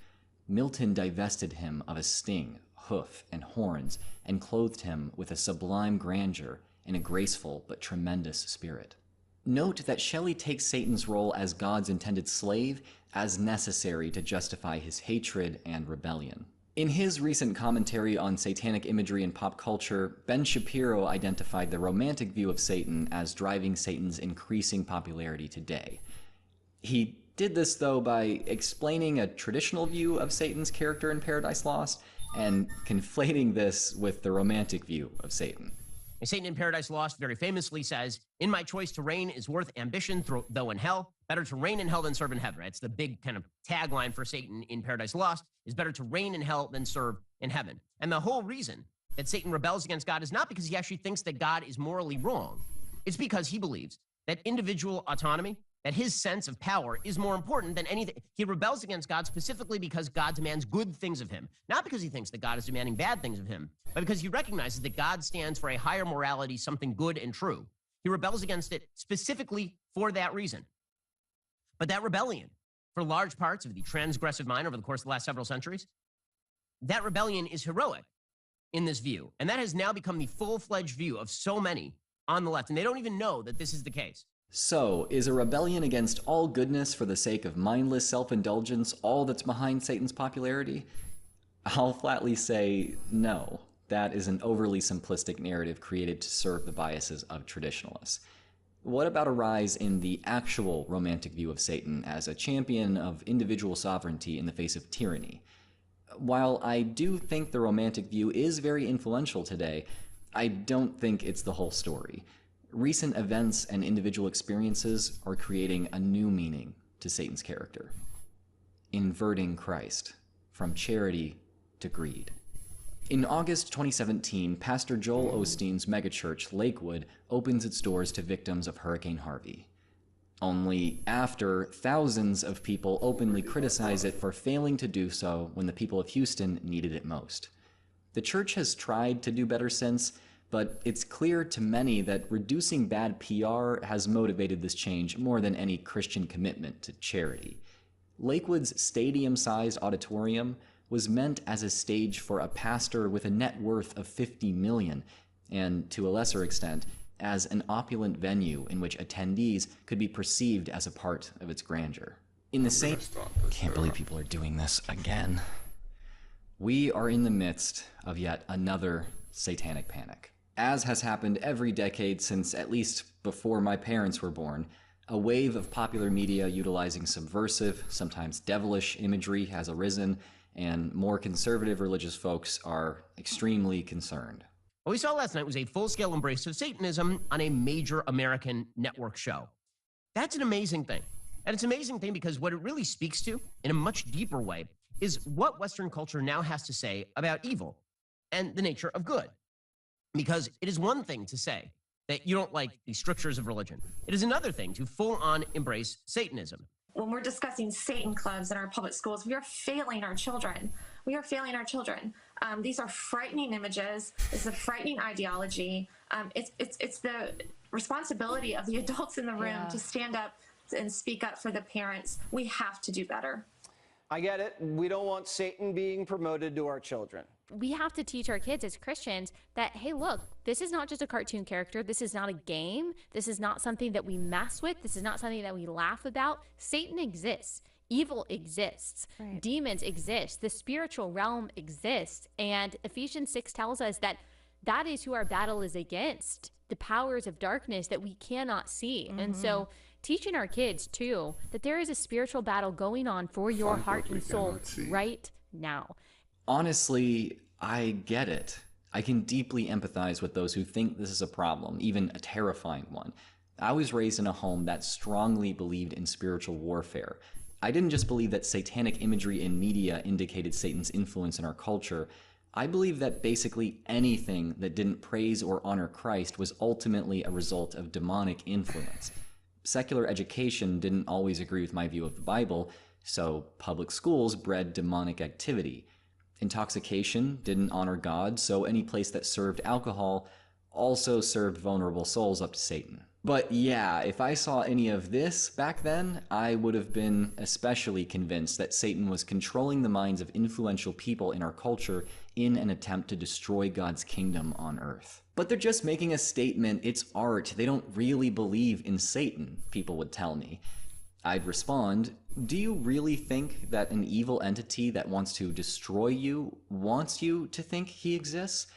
Milton divested him of a sting, hoof, and horns, and clothed him with a sublime grandeur and a graceful but tremendous spirit. Note that Shelley takes Satan's role as God's intended slave as necessary to justify his hatred and rebellion. In his recent commentary on satanic imagery in pop culture, Ben Shapiro identified the romantic view of Satan as driving Satan's increasing popularity today. He did this, though, by explaining a traditional view of Satan's character in Paradise Lost and conflating this with the romantic view of Satan. Satan in Paradise Lost very famously says, "In my choice to reign is worth ambition, though in hell. Better to reign in hell than serve in heaven." It's the big kind of tagline for Satan in Paradise Lost, is better to reign in hell than serve in heaven. And the whole reason that Satan rebels against God is not because he actually thinks that God is morally wrong. It's because he believes that individual autonomy, that his sense of power is more important than anything. He rebels against God specifically because God demands good things of him, not because he thinks that God is demanding bad things of him, but because he recognizes that God stands for a higher morality, something good and true. He rebels against it specifically for that reason. But that rebellion, for large parts of the transgressive mind over the course of the last several centuries, that rebellion is heroic in this view. And that has now become the full-fledged view of so many on the left, and they don't even know that this is the case. So, is a rebellion against all goodness for the sake of mindless self-indulgence all that's behind Satan's popularity? I'll flatly say no. That is an overly simplistic narrative created to serve the biases of traditionalists. What about a rise in the actual romantic view of Satan as a champion of individual sovereignty in the face of tyranny? While I do think the romantic view is very influential today, I don't think it's the whole story. Recent events and individual experiences are creating a new meaning to Satan's character. Inverting Christ, from charity to greed. In August 2017, Pastor Joel Osteen's megachurch, Lakewood, opens its doors to victims of Hurricane Harvey. Only after thousands of people openly criticize it for failing to do so when the people of Houston needed it most. The church has tried to do better since, but it's clear to many that reducing bad PR has motivated this change more than any Christian commitment to charity. Lakewood's stadium-sized auditorium was meant as a stage for a pastor with a net worth of $50 million, and to a lesser extent, as an opulent venue in which attendees could be perceived as a part of its grandeur. In the same... Can't believe people are doing this again. We are in the midst of yet another satanic panic. As has happened every decade since at least before my parents were born, a wave of popular media utilizing subversive, sometimes devilish imagery has arisen, and more conservative religious folks are extremely concerned. What we saw last night was a full-scale embrace of Satanism on a major American network show. That's an amazing thing. And it's an amazing thing because what it really speaks to, in a much deeper way, is what Western culture now has to say about evil and the nature of good. Because it is one thing to say that you don't like the strictures of religion. It is another thing to full-on embrace Satanism. When we're discussing Satan clubs in our public schools, we are failing our children. We are failing our children. These are frightening images. It's a frightening ideology. It's the responsibility of the adults in the room to stand up and speak up for the parents. We have to do better. I get it. We don't want Satan being promoted to our children. We have to teach our kids as Christians that, hey, look, this is not just a cartoon character. This is not a game. This is not something that we mess with. This is not something that we laugh about. Satan exists. Evil exists. Right. Demons exist. The spiritual realm exists. And Ephesians 6 tells us that that is who our battle is against, the powers of darkness that we cannot see. And so teaching our kids too that there is a spiritual battle going on for your heart and soul right now. Honestly, I get it. I can deeply empathize with those who think this is a problem, even a terrifying one. I was raised in a home that strongly believed in spiritual warfare. I didn't just believe that satanic imagery in media indicated Satan's influence in our culture. I believe that basically anything that didn't praise or honor Christ was ultimately a result of demonic influence. Secular education didn't always agree with my view of the Bible, so public schools bred demonic activity. Intoxication didn't honor God, so any place that served alcohol also served vulnerable souls up to Satan. But yeah, if I saw any of this back then, I would have been especially convinced that Satan was controlling the minds of influential people in our culture in an attempt to destroy God's kingdom on earth. But they're just making a statement, it's art, they don't really believe in Satan, people would tell me. I'd respond, do you really think that an evil entity that wants to destroy you wants you to think he exists?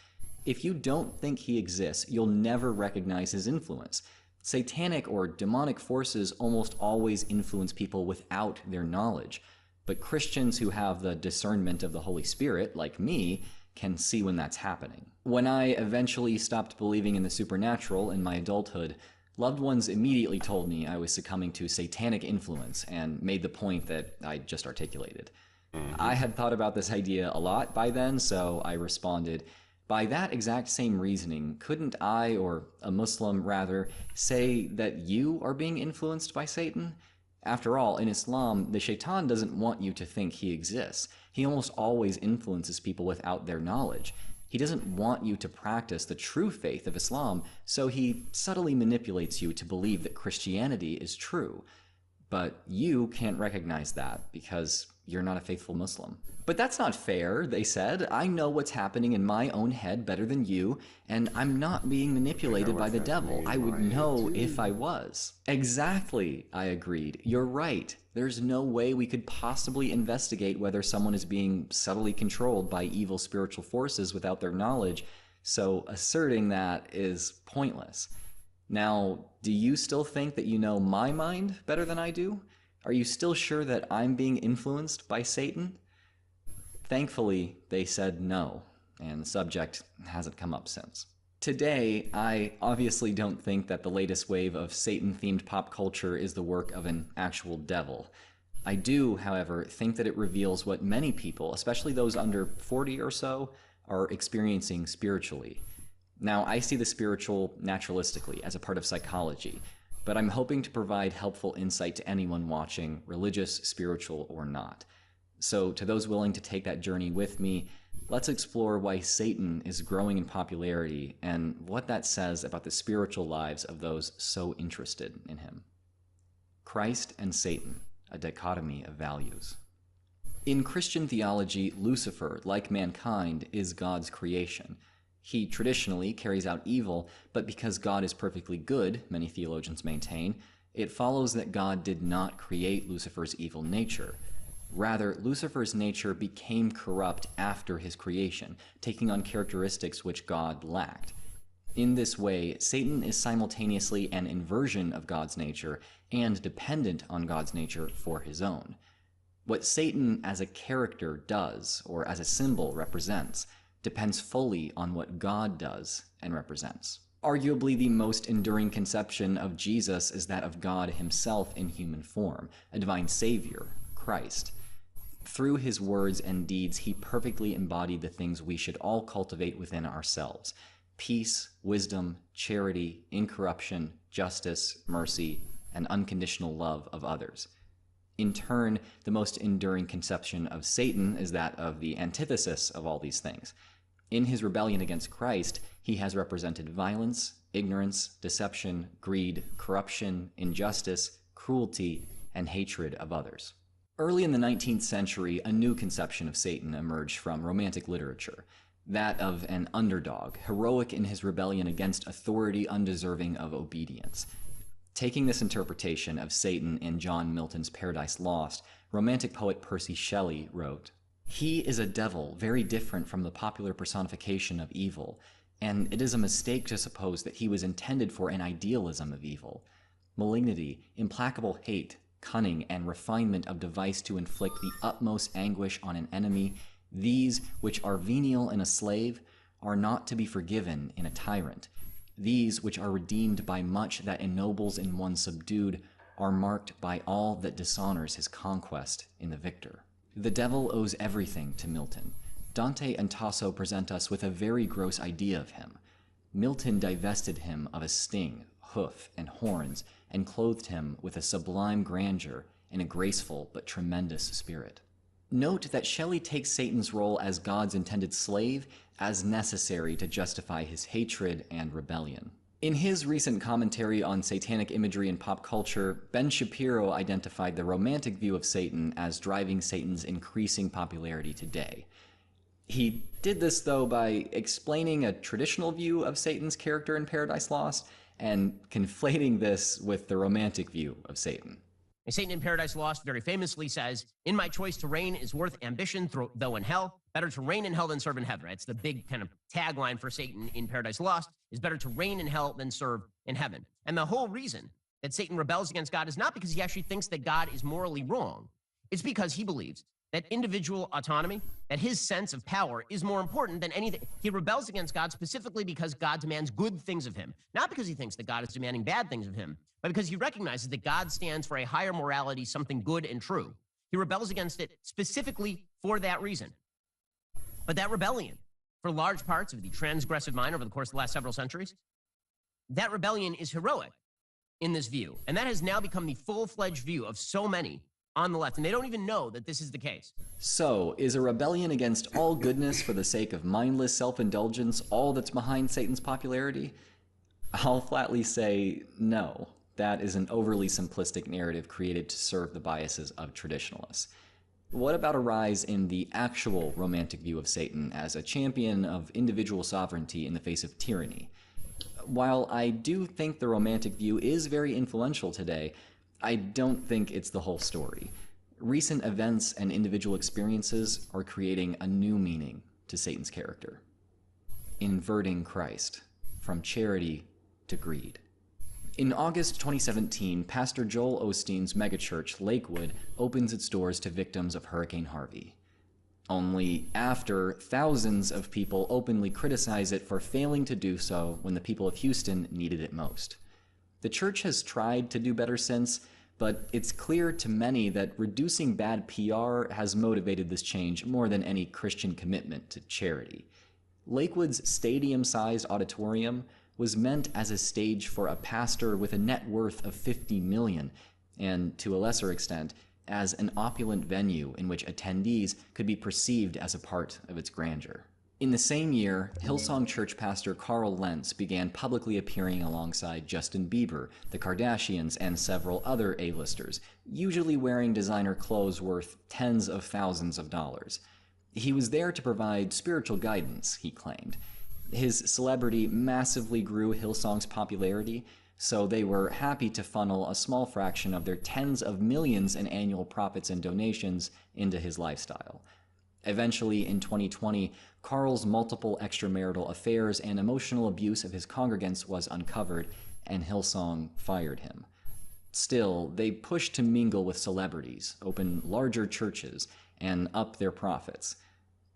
If you don't think he exists, you'll never recognize his influence. Satanic or demonic forces almost always influence people without their knowledge. But Christians who have the discernment of the Holy Spirit, like me, can see when that's happening. When I eventually stopped believing in the supernatural in my adulthood, loved ones immediately told me I was succumbing to satanic influence and made the point that I just articulated. I had thought about this idea a lot by then, so I responded, by that exact same reasoning, couldn't I, or a Muslim rather, say that you are being influenced by Satan? After all, in Islam, the shaitan doesn't want you to think he exists. He almost always influences people without their knowledge. He doesn't want you to practice the true faith of Islam, so he subtly manipulates you to believe that Christianity is true. But you can't recognize that because you're not a faithful Muslim. But that's not fair, they said. I know what's happening in my own head better than you, and I'm not being manipulated by the devil. I would know if I was. Exactly, I agreed. You're right. There's no way we could possibly investigate whether someone is being subtly controlled by evil spiritual forces without their knowledge, so asserting that is pointless. Now, do you still think that you know my mind better than I do? Are you still sure that I'm being influenced by Satan? Thankfully, they said no, and the subject hasn't come up since. Today, I obviously don't think that the latest wave of Satan-themed pop culture is the work of an actual devil. I do, however, think that it reveals what many people, especially those under 40 or so, are experiencing spiritually. Now, I see the spiritual naturalistically as a part of psychology, but I'm hoping to provide helpful insight to anyone watching, religious, spiritual, or not. So, to those willing to take that journey with me, let's explore why Satan is growing in popularity and what that says about the spiritual lives of those so interested in him. Christ and Satan, a dichotomy of values. In Christian theology, Lucifer, like mankind, is God's creation. He traditionally carries out evil, but because God is perfectly good, many theologians maintain, it follows that God did not create Lucifer's evil nature. Rather, Lucifer's nature became corrupt after his creation, taking on characteristics which God lacked. In this way, Satan is simultaneously an inversion of God's nature and dependent on God's nature for his own. What Satan as a character does, or as a symbol represents, depends fully on what God does and represents. Arguably the most enduring conception of Jesus is that of God himself in human form, a divine savior, Christ. Through his words and deeds, he perfectly embodied the things we should all cultivate within ourselves: peace, wisdom, charity, incorruption, justice, mercy, and unconditional love of others. In turn, the most enduring conception of Satan is that of the antithesis of all these things. In his rebellion against Christ, he has represented violence, ignorance, deception, greed, corruption, injustice, cruelty, and hatred of others. Early in the 19th century, a new conception of Satan emerged from romantic literature, that of an underdog, heroic in his rebellion against authority undeserving of obedience. Taking this interpretation of Satan in John Milton's Paradise Lost, romantic poet Percy Shelley wrote, "He is a devil very different from the popular personification of evil. and it is a mistake to suppose that he was intended for an idealism of evil. Malignity, implacable hate, cunning, and refinement of device to inflict the utmost anguish on an enemy, these which are venial in a slave, are not to be forgiven in a tyrant. These which are redeemed by much that ennobles in one subdued, are marked by all that dishonors his conquest in the victor. The devil owes everything to Milton. Dante and Tasso present us with a very gross idea of him. Milton divested him of a sting, hoof, and horns, and clothed him with a sublime grandeur and a graceful but tremendous spirit. Note that Shelley takes Satan's role as God's intended slave as necessary to justify his hatred and rebellion. In his recent commentary on satanic imagery in pop culture, Ben Shapiro identified the romantic view of Satan as driving Satan's increasing popularity today. He did this, though, by explaining a traditional view of Satan's character in Paradise Lost and conflating this with the romantic view of Satan. Satan in Paradise Lost very famously says, "In my choice to reign is worth ambition, though in hell. Better to reign in hell than serve in heaven." Right? It's the big kind of tagline for Satan in Paradise Lost, is better to reign in hell than serve in heaven. And the whole reason that Satan rebels against God is not because he actually thinks that God is morally wrong. It's because he believes that individual autonomy, that his sense of power is more important than anything. He rebels against God specifically because God demands good things of him, not because he thinks that God is demanding bad things of him, but because he recognizes that God stands for a higher morality, something good and true. He rebels against it specifically for that reason. But that rebellion, for large parts of the transgressive mind over the course of the last several centuries, that rebellion is heroic in this view. And that has now become the full-fledged view of so many on the left, and they don't even know that this is the case. So, is a rebellion against all goodness for the sake of mindless self-indulgence all that's behind Satan's popularity? I'll flatly say no. That is an overly simplistic narrative created to serve the biases of traditionalists. What about a rise in the actual romantic view of Satan as a champion of individual sovereignty in the face of tyranny? While I do think the romantic view is very influential today, I don't think it's the whole story. Recent events and individual experiences are creating a new meaning to Satan's character. Inverting Christ, from charity to greed. In August 2017, Pastor Joel Osteen's megachurch, Lakewood, opens its doors to victims of Hurricane Harvey. Only after thousands of people openly criticize it for failing to do so when the people of Houston needed it most. The church has tried to do better since, but it's clear to many that reducing bad PR has motivated this change more than any Christian commitment to charity. Lakewood's stadium-sized auditorium was meant as a stage for a pastor with a net worth of $50 million, and to a lesser extent, as an opulent venue in which attendees could be perceived as a part of its grandeur. In the same year, Hillsong Church pastor Carl Lentz began publicly appearing alongside Justin Bieber, the Kardashians, and several other A-listers, usually wearing designer clothes worth tens of thousands of dollars. He was there to provide spiritual guidance, he claimed. His celebrity massively grew Hillsong's popularity, so they were happy to funnel a small fraction of their tens of millions in annual profits and donations into his lifestyle. Eventually, in 2020, Carl's multiple extramarital affairs and emotional abuse of his congregants was uncovered, and Hillsong fired him. Still, they pushed to mingle with celebrities, open larger churches, and up their profits,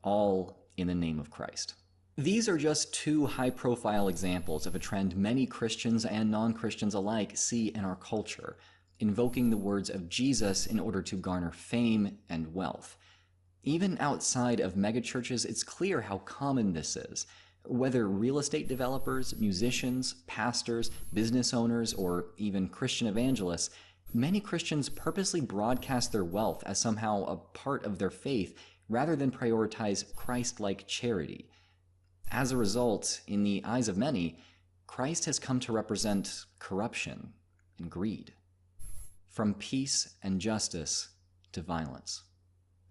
all in the name of Christ. These are just two high-profile examples of a trend many Christians and non-Christians alike see in our culture, invoking the words of Jesus in order to garner fame and wealth. Even outside of megachurches, it's clear how common this is. Whether real estate developers, musicians, pastors, business owners, or even Christian evangelists, many Christians purposely broadcast their wealth as somehow a part of their faith rather than prioritize Christ-like charity. As a result, in the eyes of many, Christ has come to represent corruption and greed, from peace and justice to violence.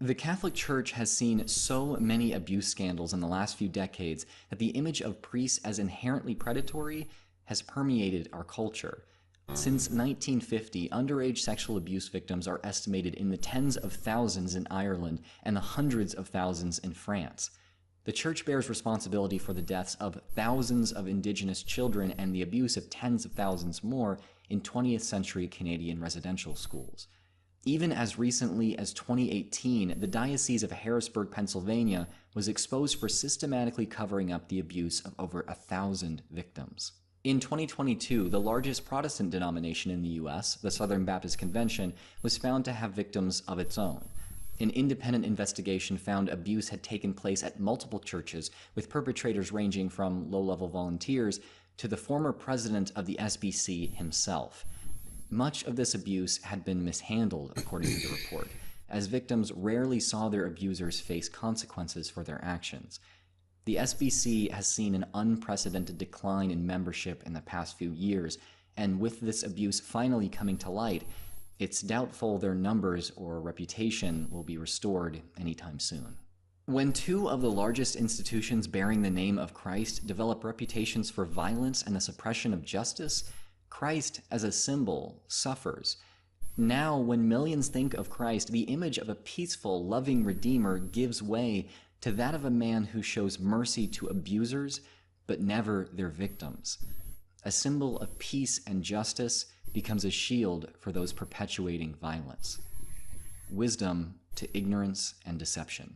The Catholic Church has seen so many abuse scandals in the last few decades that the image of priests as inherently predatory has permeated our culture. Since 1950, underage sexual abuse victims are estimated in the tens of thousands in Ireland and the hundreds of thousands in France. The church bears responsibility for the deaths of thousands of Indigenous children and the abuse of tens of thousands more in 20th century Canadian residential schools. Even as recently as 2018, the Diocese of Harrisburg, Pennsylvania, was exposed for systematically covering up the abuse of over 1,000 victims. In 2022, the largest Protestant denomination in the U.S., the Southern Baptist Convention, was found to have victims of its own. An independent investigation found abuse had taken place at multiple churches, with perpetrators ranging from low-level volunteers to the former president of the SBC himself. Much of this abuse had been mishandled, according to the report, as victims rarely saw their abusers face consequences for their actions. The SBC has seen an unprecedented decline in membership in the past few years, and with this abuse finally coming to light, it's doubtful their numbers or reputation will be restored anytime soon. When two of the largest institutions bearing the name of Christ develop reputations for violence and the suppression of justice, Christ as a symbol suffers. Now, when millions think of Christ, the image of a peaceful, loving Redeemer gives way to that of a man who shows mercy to abusers, but never their victims. A symbol of peace and justice becomes a shield for those perpetuating violence. Wisdom to ignorance and deception.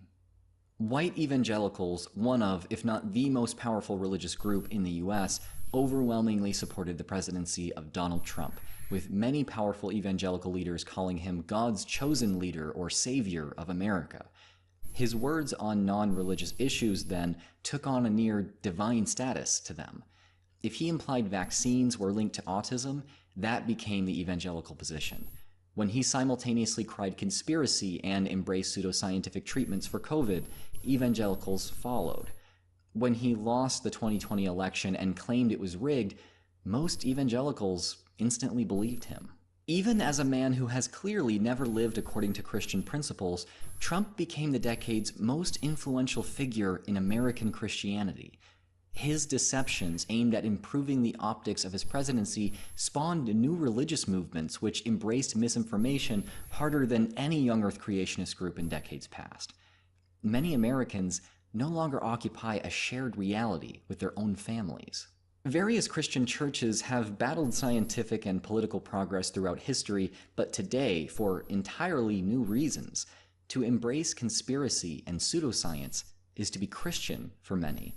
White evangelicals, one of, if not the most powerful religious group in the US, overwhelmingly supported the presidency of Donald Trump, with many powerful evangelical leaders calling him God's chosen leader or savior of America. His words on non-religious issues then took on a near divine status to them. If he implied vaccines were linked to autism, that became the evangelical position. When he simultaneously cried conspiracy and embraced pseudoscientific treatments for COVID, evangelicals followed. When he lost the 2020 election and claimed it was rigged, most evangelicals instantly believed him. Even as a man who has clearly never lived according to Christian principles, Trump became the decade's most influential figure in American Christianity. His deceptions aimed at improving the optics of his presidency spawned new religious movements which embraced misinformation harder than any young earth creationist group in decades past. Many Americans no longer occupy a shared reality with their own families. Various Christian churches have battled scientific and political progress throughout history, but today, for entirely new reasons, to embrace conspiracy and pseudoscience is to be Christian for many.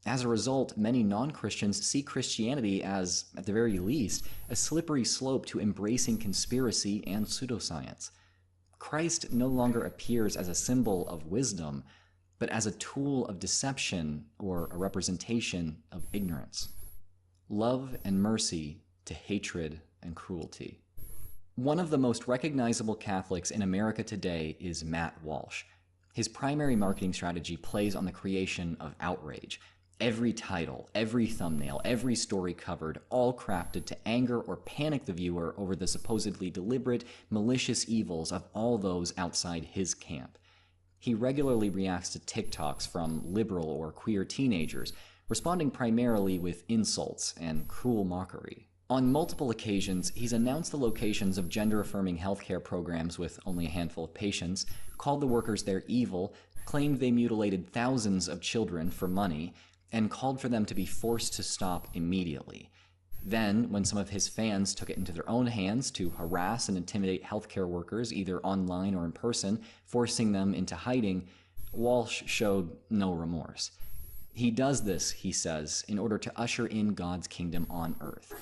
As a result, many non-Christians see Christianity as, at the very least, a slippery slope to embracing conspiracy and pseudoscience. Christ no longer appears as a symbol of wisdom, but as a tool of deception or a representation of ignorance. Love and mercy to hatred and cruelty. One of the most recognizable Catholics in America today is Matt Walsh. His primary marketing strategy plays on the creation of outrage. Every title, every thumbnail, every story covered, all crafted to anger or panic the viewer over the supposedly deliberate, malicious evils of all those outside his camp. He regularly reacts to TikToks from liberal or queer teenagers, responding primarily with insults and cruel mockery. On multiple occasions, he's announced the locations of gender-affirming healthcare programs with only a handful of patients, called the workers their evil, claimed they mutilated thousands of children for money, and called for them to be forced to stop immediately. Then, when some of his fans took it into their own hands to harass and intimidate healthcare workers either online or in person, forcing them into hiding, Walsh showed no remorse. He does this, he says, in order to usher in God's kingdom on earth.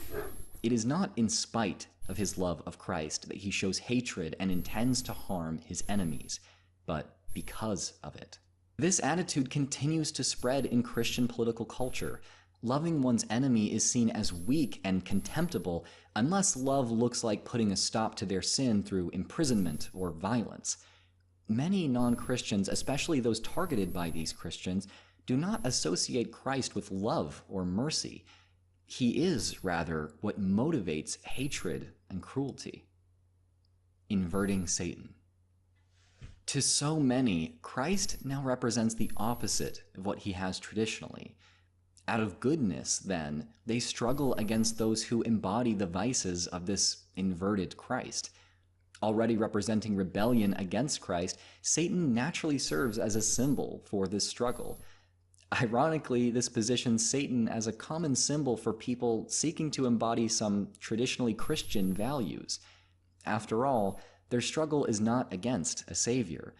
It is not in spite of his love of Christ that he shows hatred and intends to harm his enemies, but because of it. This attitude continues to spread in Christian political culture. Loving one's enemy is seen as weak and contemptible unless love looks like putting a stop to their sin through imprisonment or violence. Many non-Christians, especially those targeted by these Christians, do not associate Christ with love or mercy. He is, rather, what motivates hatred and cruelty. Inverting Satan. To so many, Christ now represents the opposite of what he has traditionally. Out of goodness, then, they struggle against those who embody the vices of this inverted Christ. Already representing rebellion against Christ, Satan naturally serves as a symbol for this struggle. Ironically, this positions Satan as a common symbol for people seeking to embody some traditionally Christian values. After all, their struggle is not against a savior,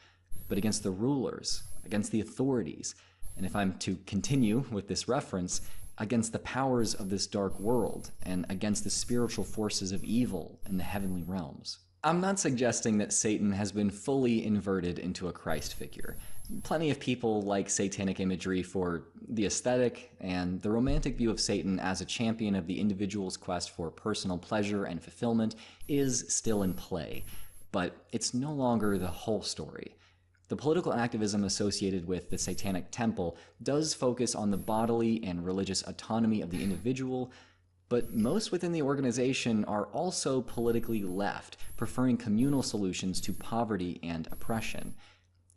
but against the rulers, against the authorities, and if I'm to continue with this reference, against the powers of this dark world and against the spiritual forces of evil in the heavenly realms. I'm not suggesting that Satan has been fully inverted into a Christ figure. Plenty of people like satanic imagery for the aesthetic, and the romantic view of Satan as a champion of the individual's quest for personal pleasure and fulfillment is still in play, but it's no longer the whole story. The political activism associated with the Satanic Temple does focus on the bodily and religious autonomy of the individual, but most within the organization are also politically left, preferring communal solutions to poverty and oppression.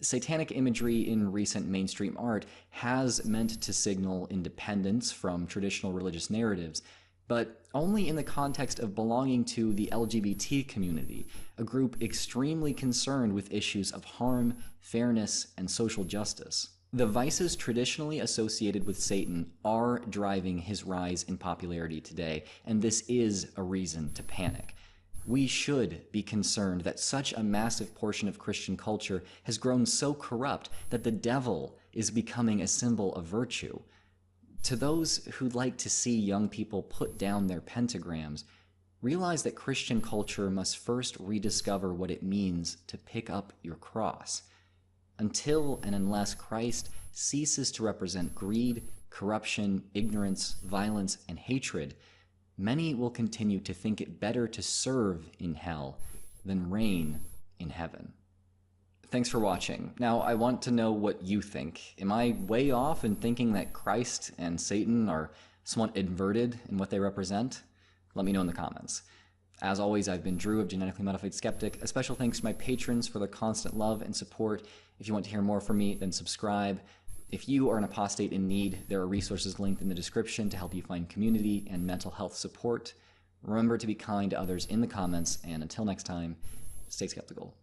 Satanic imagery in recent mainstream art has meant to signal independence from traditional religious narratives, but only in the context of belonging to the LGBT community, a group extremely concerned with issues of harm, fairness, and social justice. The vices traditionally associated with Satan are driving his rise in popularity today, and this is a reason to panic. We should be concerned that such a massive portion of Christian culture has grown so corrupt that the devil is becoming a symbol of virtue. To those who'd like to see young people put down their pentagrams, realize that Christian culture must first rediscover what it means to pick up your cross. Until and unless Christ ceases to represent greed, corruption, ignorance, violence, and hatred, many will continue to think it better to serve in hell than reign in heaven. Thanks for watching. Now, I want to know what you think. Am I way off in thinking that Christ and Satan are somewhat inverted in what they represent? Let me know in the comments. As always, I've been Drew of Genetically Modified Skeptic. A special thanks to my patrons for their constant love and support. If you want to hear more from me, then subscribe. If you are an apostate in need, there are resources linked in the description to help you find community and mental health support. Remember to be kind to others in the comments, and until next time, stay skeptical.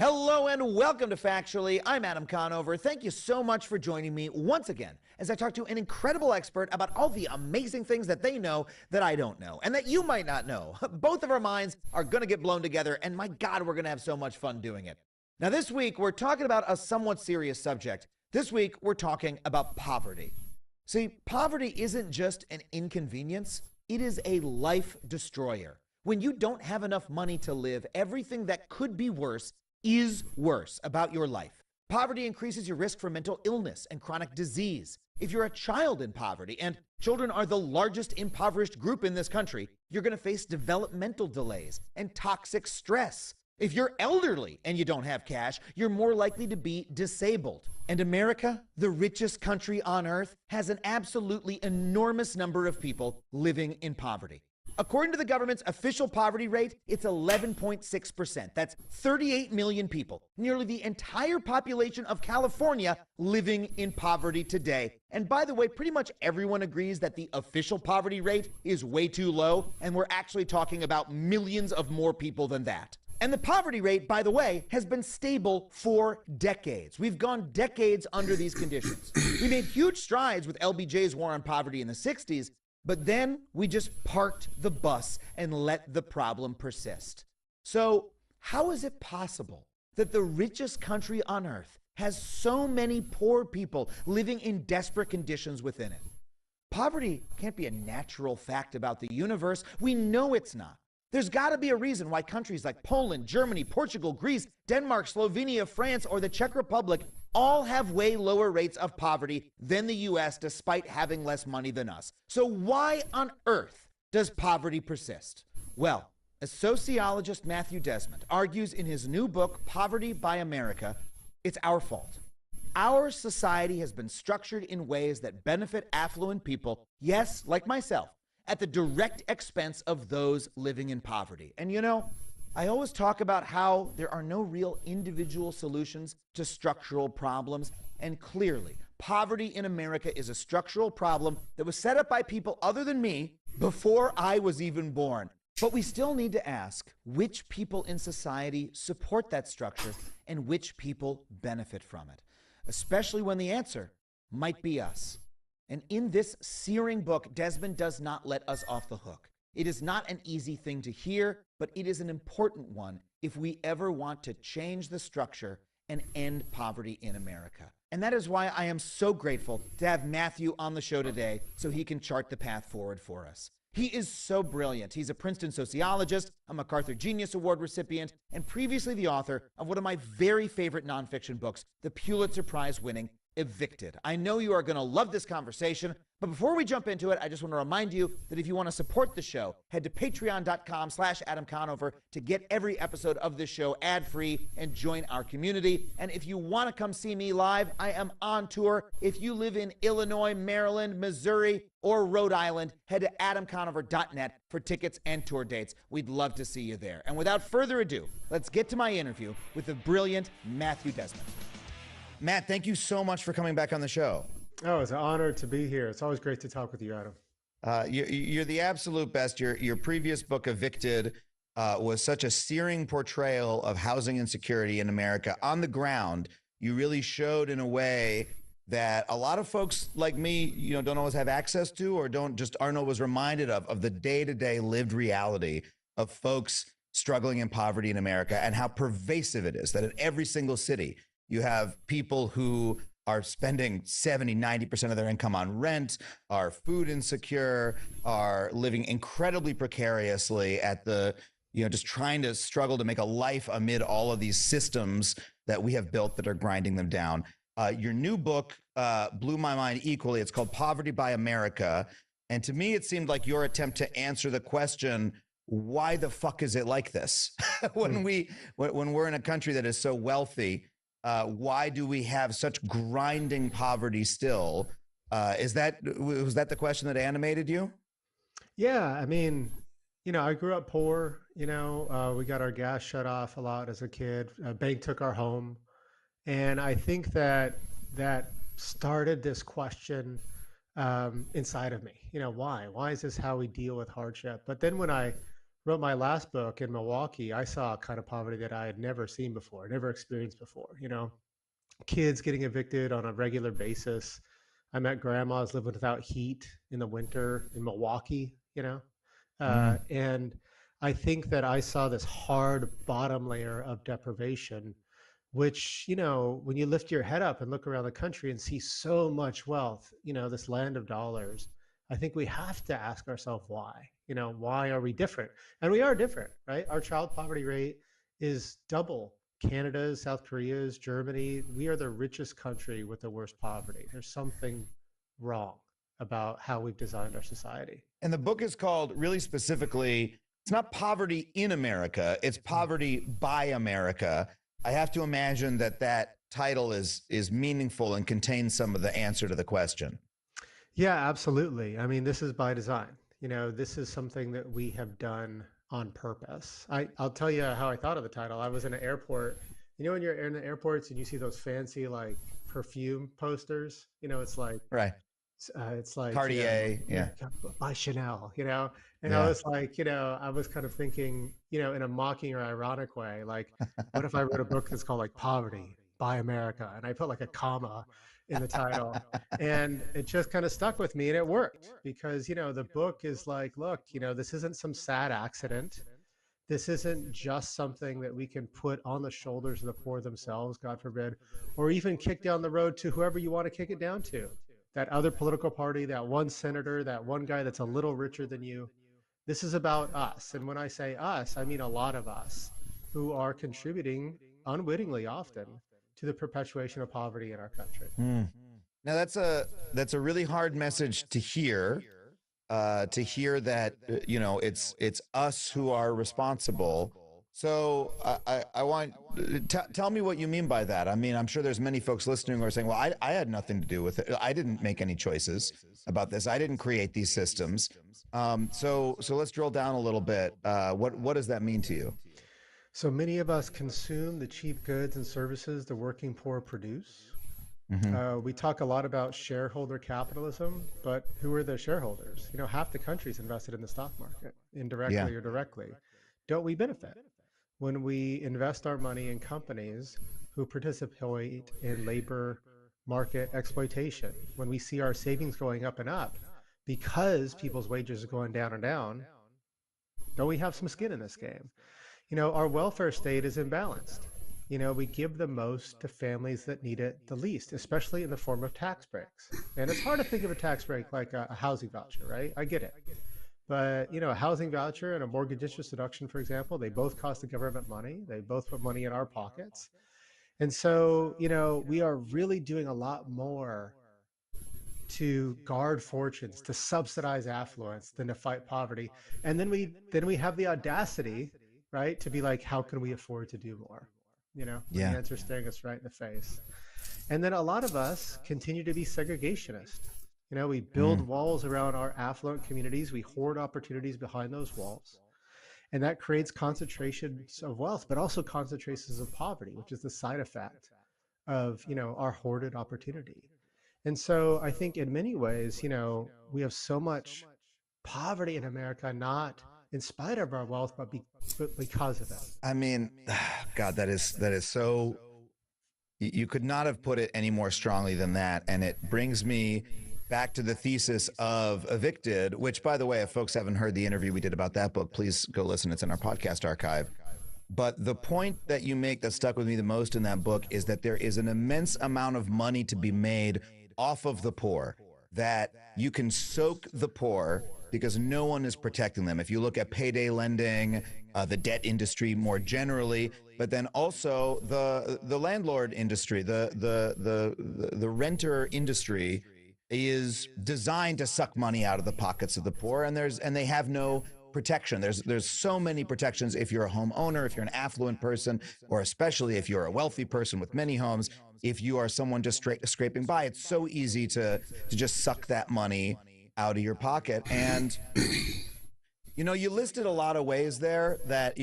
Hello and welcome to Factually. I'm Adam Conover. Thank you so much for joining me once again as I talk to an incredible expert about all the amazing things that they know that I don't know and that you might not know. Both of our minds are going to get blown together, and my God, we're going to have so much fun doing it. Now, this week, we're talking about a somewhat serious subject. This week, we're talking about poverty. See, poverty isn't just an inconvenience. It is a life destroyer. When you don't have enough money to live, everything that could be worse is worse about your life. Poverty increases your risk for mental illness and chronic disease. If you're a child in poverty, and children are the largest impoverished group in this country, you're going to face developmental delays and toxic stress. If you're elderly and you don't have cash, you're more likely to be disabled. And America, the richest country on earth, has an absolutely enormous number of people living in poverty. According to the government's official poverty rate, it's 11.6%. That's 38 million people, nearly the entire population of California living in poverty today. And by the way, pretty much everyone agrees that the official poverty rate is way too low, and we're actually talking about millions of more people than that. And the poverty rate, by the way, has been stable for decades. We've gone decades under these conditions. We made huge strides with LBJ's war on poverty in the 60s, but then we just parked the bus and let the problem persist. So how is it possible that the richest country on earth has so many poor people living in desperate conditions within it? Poverty can't be a natural fact about the universe. We know it's not. There's got to be a reason why countries like Poland, Germany, Portugal, Greece, Denmark, Slovenia, France, or the Czech Republic all have way lower rates of poverty than the US despite having less money than us. So why on earth does poverty persist? Well, as sociologist Matthew Desmond argues in his new book, Poverty by America, it's our fault. Our society has been structured in ways that benefit affluent people, yes, like myself, at the direct expense of those living in poverty. And you know, I always talk about how there are no real individual solutions to structural problems, and clearly, poverty in America is a structural problem that was set up by people other than me before I was even born. But we still need to ask which people in society support that structure and which people benefit from it, especially when the answer might be us. And in this searing book, Desmond does not let us off the hook. It is not an easy thing to hear, but it is an important one if we ever want to change the structure and end poverty in America. And that is why I am so grateful to have Matthew on the show today so he can chart the path forward for us. He is so brilliant. He's a Princeton sociologist, a MacArthur Genius Award recipient, and previously the author of one of my very favorite nonfiction books, the Pulitzer Prize-winning Evicted. I know you are going to love this conversation, but before we jump into it, I just want to remind you that if you want to support the show, head to patreon.com/Adam Conover to get every episode of this show ad-free and join our community. And if you want to come see me live, I am on tour. If you live in Illinois, Maryland, Missouri, or Rhode Island, head to adamconover.net for tickets and tour dates. We'd love to see you there. And without further ado, let's get to my interview with the brilliant Matthew Desmond. Matt, thank you so much for coming back on the show. Oh, it's an honor to be here. It's always great to talk with you, Adam. You're the absolute best. Your previous book, Evicted, was such a searing portrayal of housing insecurity in America. On the ground, you really showed in a way that a lot of folks like me, don't always have access to, or aren't always reminded of the day-to-day lived reality of folks struggling in poverty in America, and how pervasive it is that in every single city, you have people who are spending 70, 90% of their income on rent, are food insecure, are living incredibly precariously at the, just trying to struggle to make a life amid all of these systems that we have built that are grinding them down. Your new book blew my mind equally. It's called Poverty by America. And to me, it seemed like your attempt to answer the question, why the fuck is it like this? when we're in a country that is so wealthy, why do we have such grinding poverty still? Was that the question that animated you? Yeah, I mean, I grew up poor. We got our gas shut off a lot as a kid. A bank took our home, and I think that started this question inside of me. Why? Why is this how we deal with hardship? But then when I wrote my last book in Milwaukee, I saw a kind of poverty that I had never seen before, never experienced before. Kids getting evicted on a regular basis. I met grandmas living without heat in the winter in Milwaukee, and I think that I saw this hard bottom layer of deprivation, which, when you lift your head up and look around the country and see so much wealth, this land of dollars, I think we have to ask ourselves why. Why are we different? And we are different, right? Our child poverty rate is double Canada's, South Korea's, Germany. We are the richest country with the worst poverty. There's something wrong about how we've designed our society. And the book is called, really specifically, it's not poverty in America, it's poverty by America. I have to imagine that title is meaningful and contains some of the answer to the question. Yeah, absolutely. I mean, this is by design. This is something that we have done on purpose. I'll tell you how I thought of the title. I was in an airport. When you're in the airports and you see those fancy perfume posters, it's like right. It's like Cartier, by Chanel, and Yeah. I was like, I was kind of thinking, in a mocking or ironic way, like, what if I wrote a book that's called Poverty by America, and I put a comma in the title, and it just kind of stuck with me, and it worked because the book is like, look, this isn't some sad accident. This isn't just something that we can put on the shoulders of the poor themselves, God forbid, or even kick down the road to whoever you want to kick it down to. That other political party, that one senator, that one guy that's a little richer than you. This is about us. And when I say us, I mean a lot of us who are contributing unwittingly often to the perpetuation of poverty in our country. Now that's a really hard message to hear that, it's us who are responsible. So I want, tell me what you mean by that. I mean, I'm sure there's many folks listening who are saying, well, I had nothing to do with it. I didn't make any choices about this. I didn't create these systems. So let's drill down a little bit. What does that mean to you? So many of us consume the cheap goods and services the working poor produce. We talk a lot about shareholder capitalism, but who are the shareholders? Half the country's invested in the stock market, indirectly or directly. Don't we benefit when we invest our money in companies who participate in labor market exploitation? When we see our savings going up and up because people's wages are going down and down, don't we have some skin in this game? Our welfare state is imbalanced. We give the most to families that need it the least, especially in the form of tax breaks. And it's hard to think of a tax break like a housing voucher, right? I get it. But, a housing voucher and a mortgage interest deduction, for example, they both cost the government money. They both put money in our pockets. And so, we are really doing a lot more to guard fortunes, to subsidize affluence than to fight poverty. And then we have the audacity, right, to be like, how can we afford to do more? The answer staring us right in the face. And then a lot of us continue to be segregationist. We build walls around our affluent communities. We hoard opportunities behind those walls. And that creates concentrations of wealth, but also concentrations of poverty, which is the side effect of, our hoarded opportunity. And so I think in many ways, we have so much poverty in America, not in spite of our wealth, but because of it. I mean, God, that is so, you could not have put it any more strongly than that. And it brings me back to the thesis of Evicted, which, by the way, if folks haven't heard the interview we did about that book, please go listen. It's in our podcast archive. But the point that you make that stuck with me the most in that book is that there is an immense amount of money to be made off of the poor, that you can soak the poor because no one is protecting them. If you look at payday lending, the debt industry more generally, but then also the landlord industry, the renter industry is designed to suck money out of the pockets of the poor, and they have no protection. There's so many protections if you're a homeowner, if you're an affluent person, or especially if you're a wealthy person with many homes. If you are someone just scraping by, it's so easy to just suck that money out of your pocket. And you listed a lot of ways there that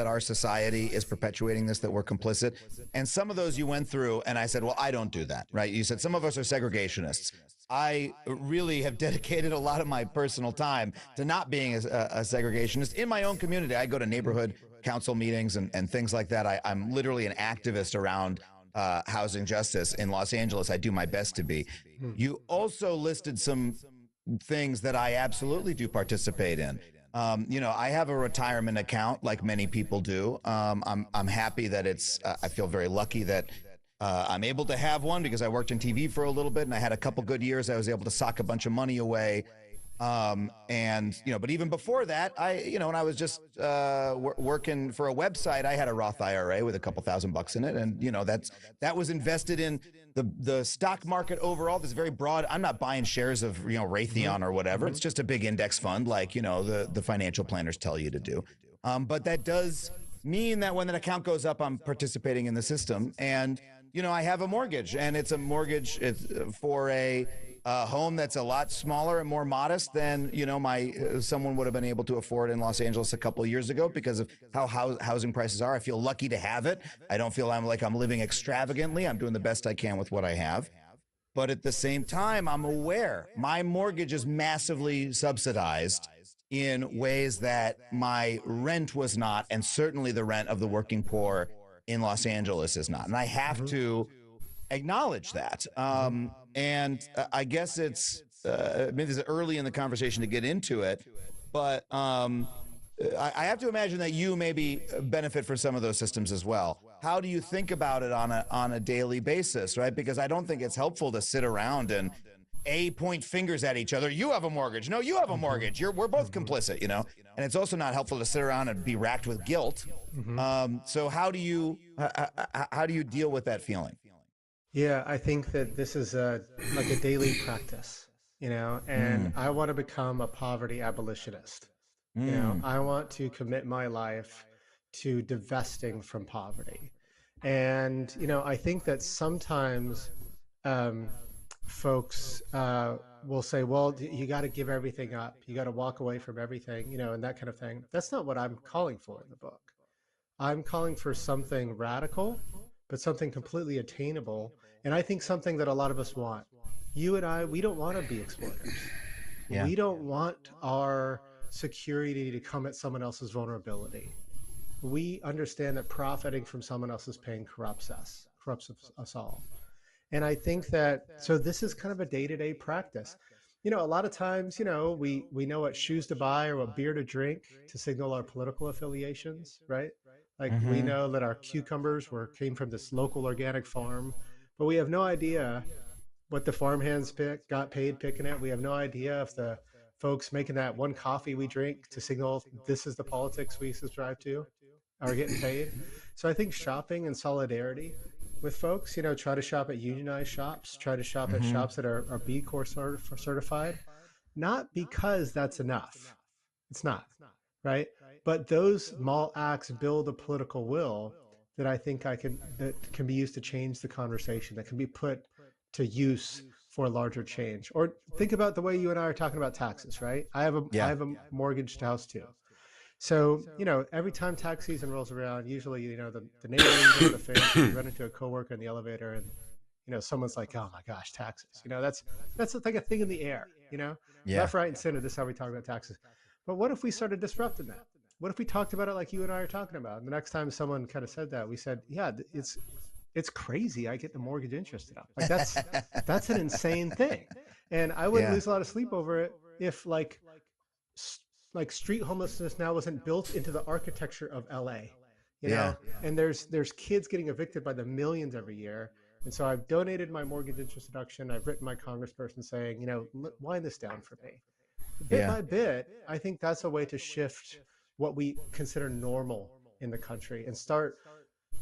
our society is perpetuating this, that we're complicit. And some of those you went through, and I said, well, I don't do that, right? You said some of us are segregationists. I really have dedicated a lot of my personal time to not being a segregationist in my own community. I go to neighborhood council meetings and things like that. I'm literally an activist around housing justice in Los Angeles. I do my best to be. You also listed some things that I absolutely do participate in. I have a retirement account like many people do. I'm happy that I feel very lucky that I'm able to have one because I worked in TV for a little bit and I had a couple good years. I was able to sock a bunch of money away. But even before that, when I was just working for a website, I had a Roth IRA with a couple $1,000 in it. And, that was invested in the stock market overall. This very broad, I'm not buying shares of, Raytheon or whatever. It's just a big index fund like, the financial planners tell you to do. But that does mean that when that account goes up, I'm participating in the system. And, I have a mortgage, and it's a mortgage for a home that's a lot smaller and more modest than someone would have been able to afford in Los Angeles a couple of years ago because of how housing prices are. I feel lucky to have it. I don't feel I'm living extravagantly. I'm doing the best I can with what I have. But at the same time, I'm aware my mortgage is massively subsidized in ways that my rent was not, and certainly the rent of the working poor in Los Angeles is not. And I have to acknowledge that. And I guess it's maybe it's early in the conversation to get into it, but I have to imagine that you maybe benefit from some of those systems as well. How do you think about it on a daily basis, right? Because I don't think it's helpful to sit around and point fingers at each other. You have a mortgage. No, you have a mortgage. We're both complicit, And it's also not helpful to sit around and be racked with guilt. So how do you deal with that feeling? Yeah, I think that this is like a daily practice, and I want to become a poverty abolitionist. I want to commit my life to divesting from poverty. And, I think that sometimes folks will say, well, you got to give everything up. You got to walk away from everything, and that kind of thing. That's not what I'm calling for in the book. I'm calling for something radical, but something completely attainable. And I think something that a lot of us want. You and I, we don't want to be exploiters. Yeah. We don't want our security to come at someone else's vulnerability. We understand that profiting from someone else's pain corrupts us all. And I think that, so this is kind of a day-to-day practice. You know, a lot of times, you know, we know what shoes to buy or what beer to drink to signal our political affiliations, right? Like we know that our cucumbers came from this local organic farm, but we have no idea what the farmhands got paid picking it. We have no idea if the folks making that one coffee we drink to signal this is the politics we subscribe to are getting paid. So I think shopping and solidarity with folks, you know, try to shop at unionized shops, try to shop at shops that are B Corp certified, not because that's enough. It's not, right? But those small acts build a political will that I think that can be used to change the conversation, that can be put to use for larger change. Or think about the way you and I are talking about taxes, right? I have a mortgaged house too. So, you know, every time tax season rolls around, usually, you know, the neighbor leans into the fence, you run into a coworker in the elevator, and, you know, someone's like, oh my gosh, taxes. You know, that's like a thing in the air, you know? Left, right, and center, this is how we talk about taxes. But what if we started disrupting that? What if we talked about it like you and I are talking about? And the next time someone kind of said that, we said, yeah, it's crazy. I get the mortgage interest up. Like that's an insane thing. And I wouldn't lose a lot of sleep over it if like street homelessness now wasn't built into the architecture of LA, you know, and there's kids getting evicted by the millions every year. And so I've donated my mortgage interest deduction. I've written my congressperson saying, you know, wind this down for me. Bit by bit, I think that's a way to shift what we consider normal in the country and start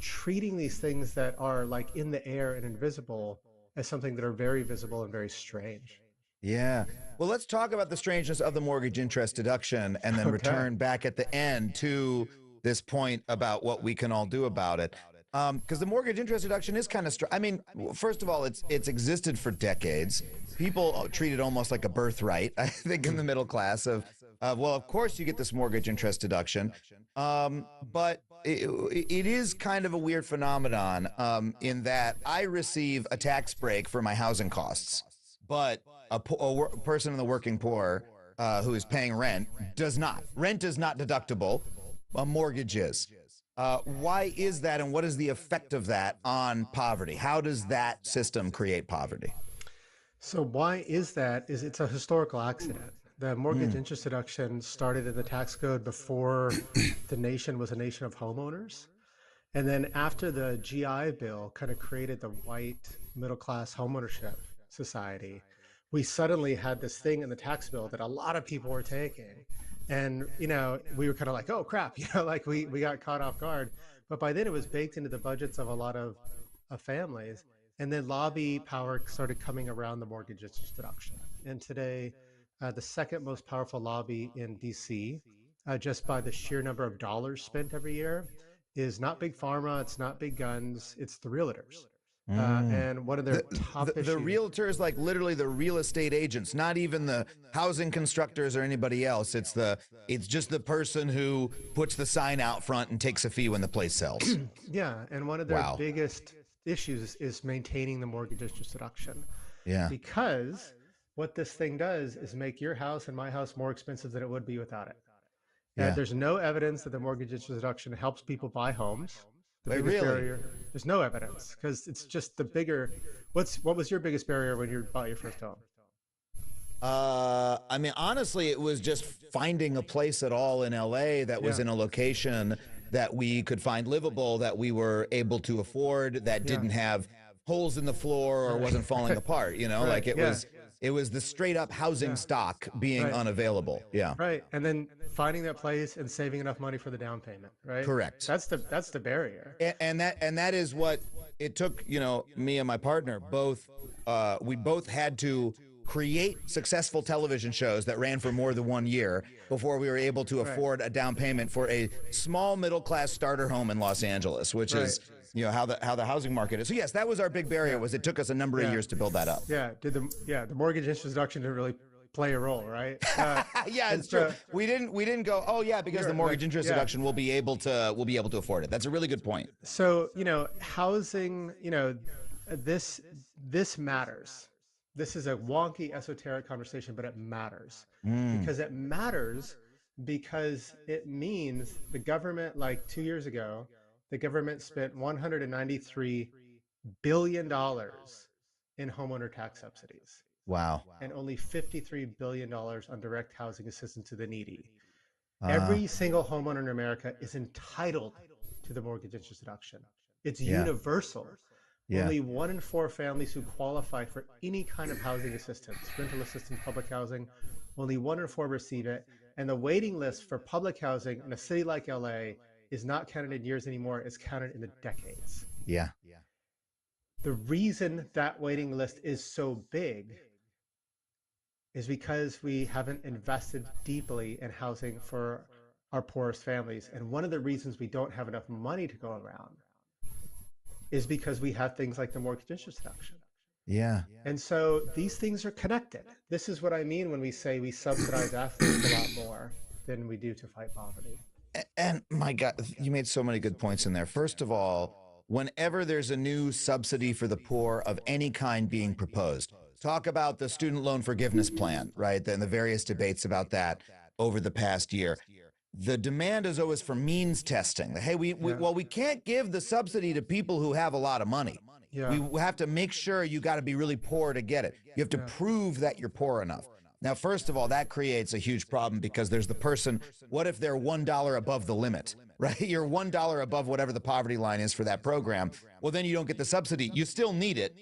treating these things that are like in the air and invisible as something that are very visible and very strange. Yeah. Well, let's talk about the strangeness of the mortgage interest deduction and then return back at the end to this point about what we can all do about it. Because the mortgage interest deduction is kind of I mean, first of all, it's existed for decades. People treat it almost like a birthright, I think, in the middle class of well, of course you get this mortgage interest deduction. But it is kind of a weird phenomenon in that I receive a tax break for my housing costs, but a person in the working poor who is paying rent does not. Rent is not deductible. A mortgage is. Why is that, and what is the effect of that on poverty? How does that system create poverty? So why is that? It's a historical accident. The mortgage interest deduction started in the tax code before the nation was a nation of homeowners. And then after the GI Bill kind of created the white middle-class homeownership society, we suddenly had this thing in the tax bill that a lot of people were taking. And, you know, we were kind of like, oh, crap, you know, like we got caught off guard. But by then it was baked into the budgets of a lot of families. And then lobby power started coming around the mortgage interest deduction. And today, the second most powerful lobby in DC, just by the sheer number of dollars spent every year, is not big pharma, it's not big guns, it's the realtors. And one of their top issues. The realtors, like literally the real estate agents, not even the housing constructors or anybody else. It's just the person who puts the sign out front and takes a fee when the place sells. Yeah, and one of their biggest issues is maintaining the mortgage interest deduction. Yeah. Because what this thing does is make your house and my house more expensive than it would be without it. And there's no evidence that the mortgage interest deduction helps people buy homes. The biggest barrier, there's no evidence, because it's just the bigger. What was your biggest barrier when you bought your first home? I mean, honestly, it was just finding a place at all in LA that was in a location that we could find livable, that we were able to afford, that didn't have holes in the floor or wasn't falling apart. You know, like it was the straight up housing stock being unavailable. Yeah. Right. And then finding that place and saving enough money for the down payment. Right. Correct. That's the barrier. And that is what it took. You know, me and my partner we both had to create successful television shows that ran for more than 1 year before we were able to afford a down payment for a small middle class starter home in Los Angeles, which is, you know, how the housing market is. So yes, that was our big barrier. Was it took us a number of years to build that up. Yeah. The mortgage interest deduction didn't really play a role, right? Yeah, it's true. We didn't go, oh yeah, because the mortgage interest deduction we'll be able to afford it. That's a really good point. So, housing, this matters. This is a wonky, esoteric conversation, but it matters. Because it matters because it means the government, like 2 years ago, the government spent $193 billion in homeowner tax subsidies. Wow. And only $53 billion on direct housing assistance to the needy. Every single homeowner in America is entitled to the mortgage interest deduction. It's universal. Yeah. Only 1 in 4 families who qualify for any kind of housing assistance, rental assistance, public housing, only 1 in 4 receive it. And the waiting list for public housing in a city like LA is not counted in years anymore, it's counted in the decades. Yeah. The reason that waiting list is so big is because we haven't invested deeply in housing for our poorest families. And one of the reasons we don't have enough money to go around is because we have things like the mortgage interest deduction. Yeah. And so these things are connected. This is what I mean when we say we subsidize athletes a lot more than we do to fight poverty. And my God, you made so many good points in there. First of all, whenever there's a new subsidy for the poor of any kind being proposed, talk about the student loan forgiveness plan, right? And the various debates about that over the past year. The demand is always for means testing. Hey, we can't give the subsidy to people who have a lot of money. Yeah. We have to make sure you got to be really poor to get it. You have to prove that you're poor enough. Now, first of all, that creates a huge problem because there's the person, what if they're $1 above the limit, right? You're $1 above whatever the poverty line is for that program. Well, then you don't get the subsidy. You still need it.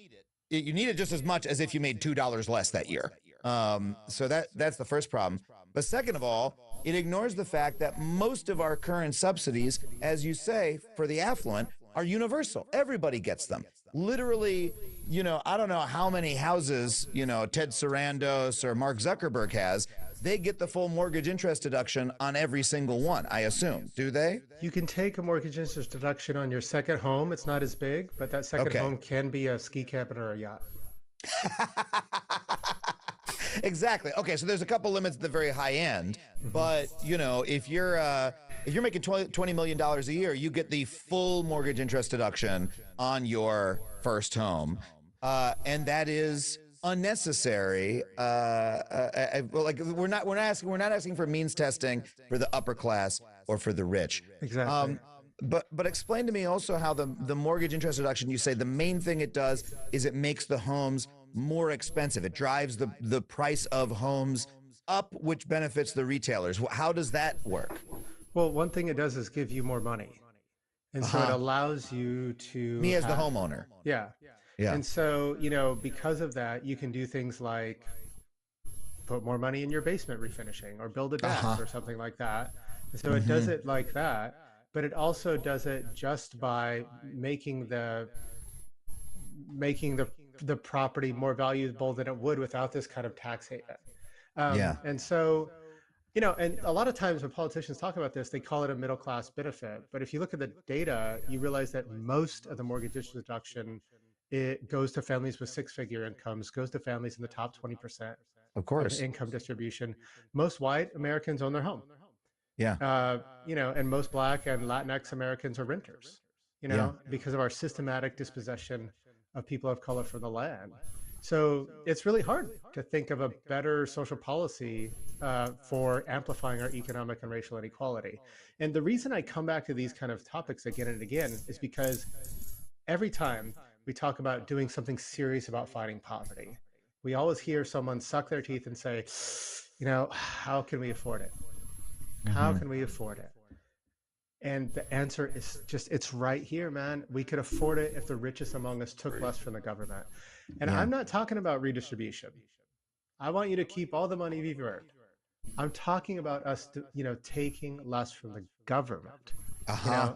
You need it just as much as if you made $2 less that year. So that's the first problem. But second of all, it ignores the fact that most of our current subsidies, as you say, for the affluent, are universal. Everybody gets them. Literally, I don't know how many houses, Ted Sarandos or Mark Zuckerberg has. They get the full mortgage interest deduction on every single one, I assume. Do they? You can take a mortgage interest deduction on your second home. It's not as big, but that second home can be a ski cabin or a yacht. Exactly. Okay, so there's a couple limits at the very high end, but if you're making $20 million a year, you get the full mortgage interest deduction on your first home, and that is unnecessary. We're not asking for means testing for the upper class or for the rich. Exactly. But explain to me also how the mortgage interest deduction, you say the main thing it does is it makes the homes more expensive. It drives the price of homes up, which benefits the retailers. How does that work? Well, one thing it does is give you more money. And so it allows you to... Me as the homeowner. Yeah. Yeah. And so, because of that, you can do things like put more money in your basement refinishing or build a deck or something like that. And so it does it like that, but it also does it just by making the property more valuable than it would without this kind of tax haven. And so, and a lot of times when politicians talk about this, they call it a middle class benefit. But if you look at the data, you realize that most of the mortgage interest deduction, it goes to families with 6-figure incomes, goes to families in the top 20% of course income distribution. Most white Americans own their home. Yeah. And most Black and Latinx Americans are renters, because of our systematic dispossession of people of color from the land. So it's really hard to think of a better social policy for amplifying our economic and racial inequality. And the reason I come back to these kind of topics again and again is because every time we talk about doing something serious about fighting poverty, we always hear someone suck their teeth and say, how can we afford it? How can we afford it? And the answer is it's right here, man. We could afford it if the richest among us took less from the government. And I'm not talking about redistribution. I want you to keep all the money you've earned. I'm talking about us, taking less from the government.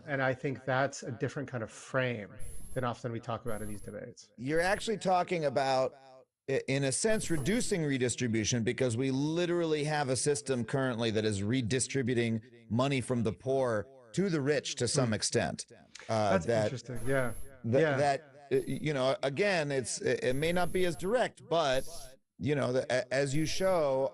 And I think that's a different kind of frame than often we talk about in these debates. You're actually talking about, in a sense, reducing redistribution, because we literally have a system currently that is redistributing money from the poor to the rich to some extent. That's interesting. Yeah. That again, it may not be as direct, but as you show,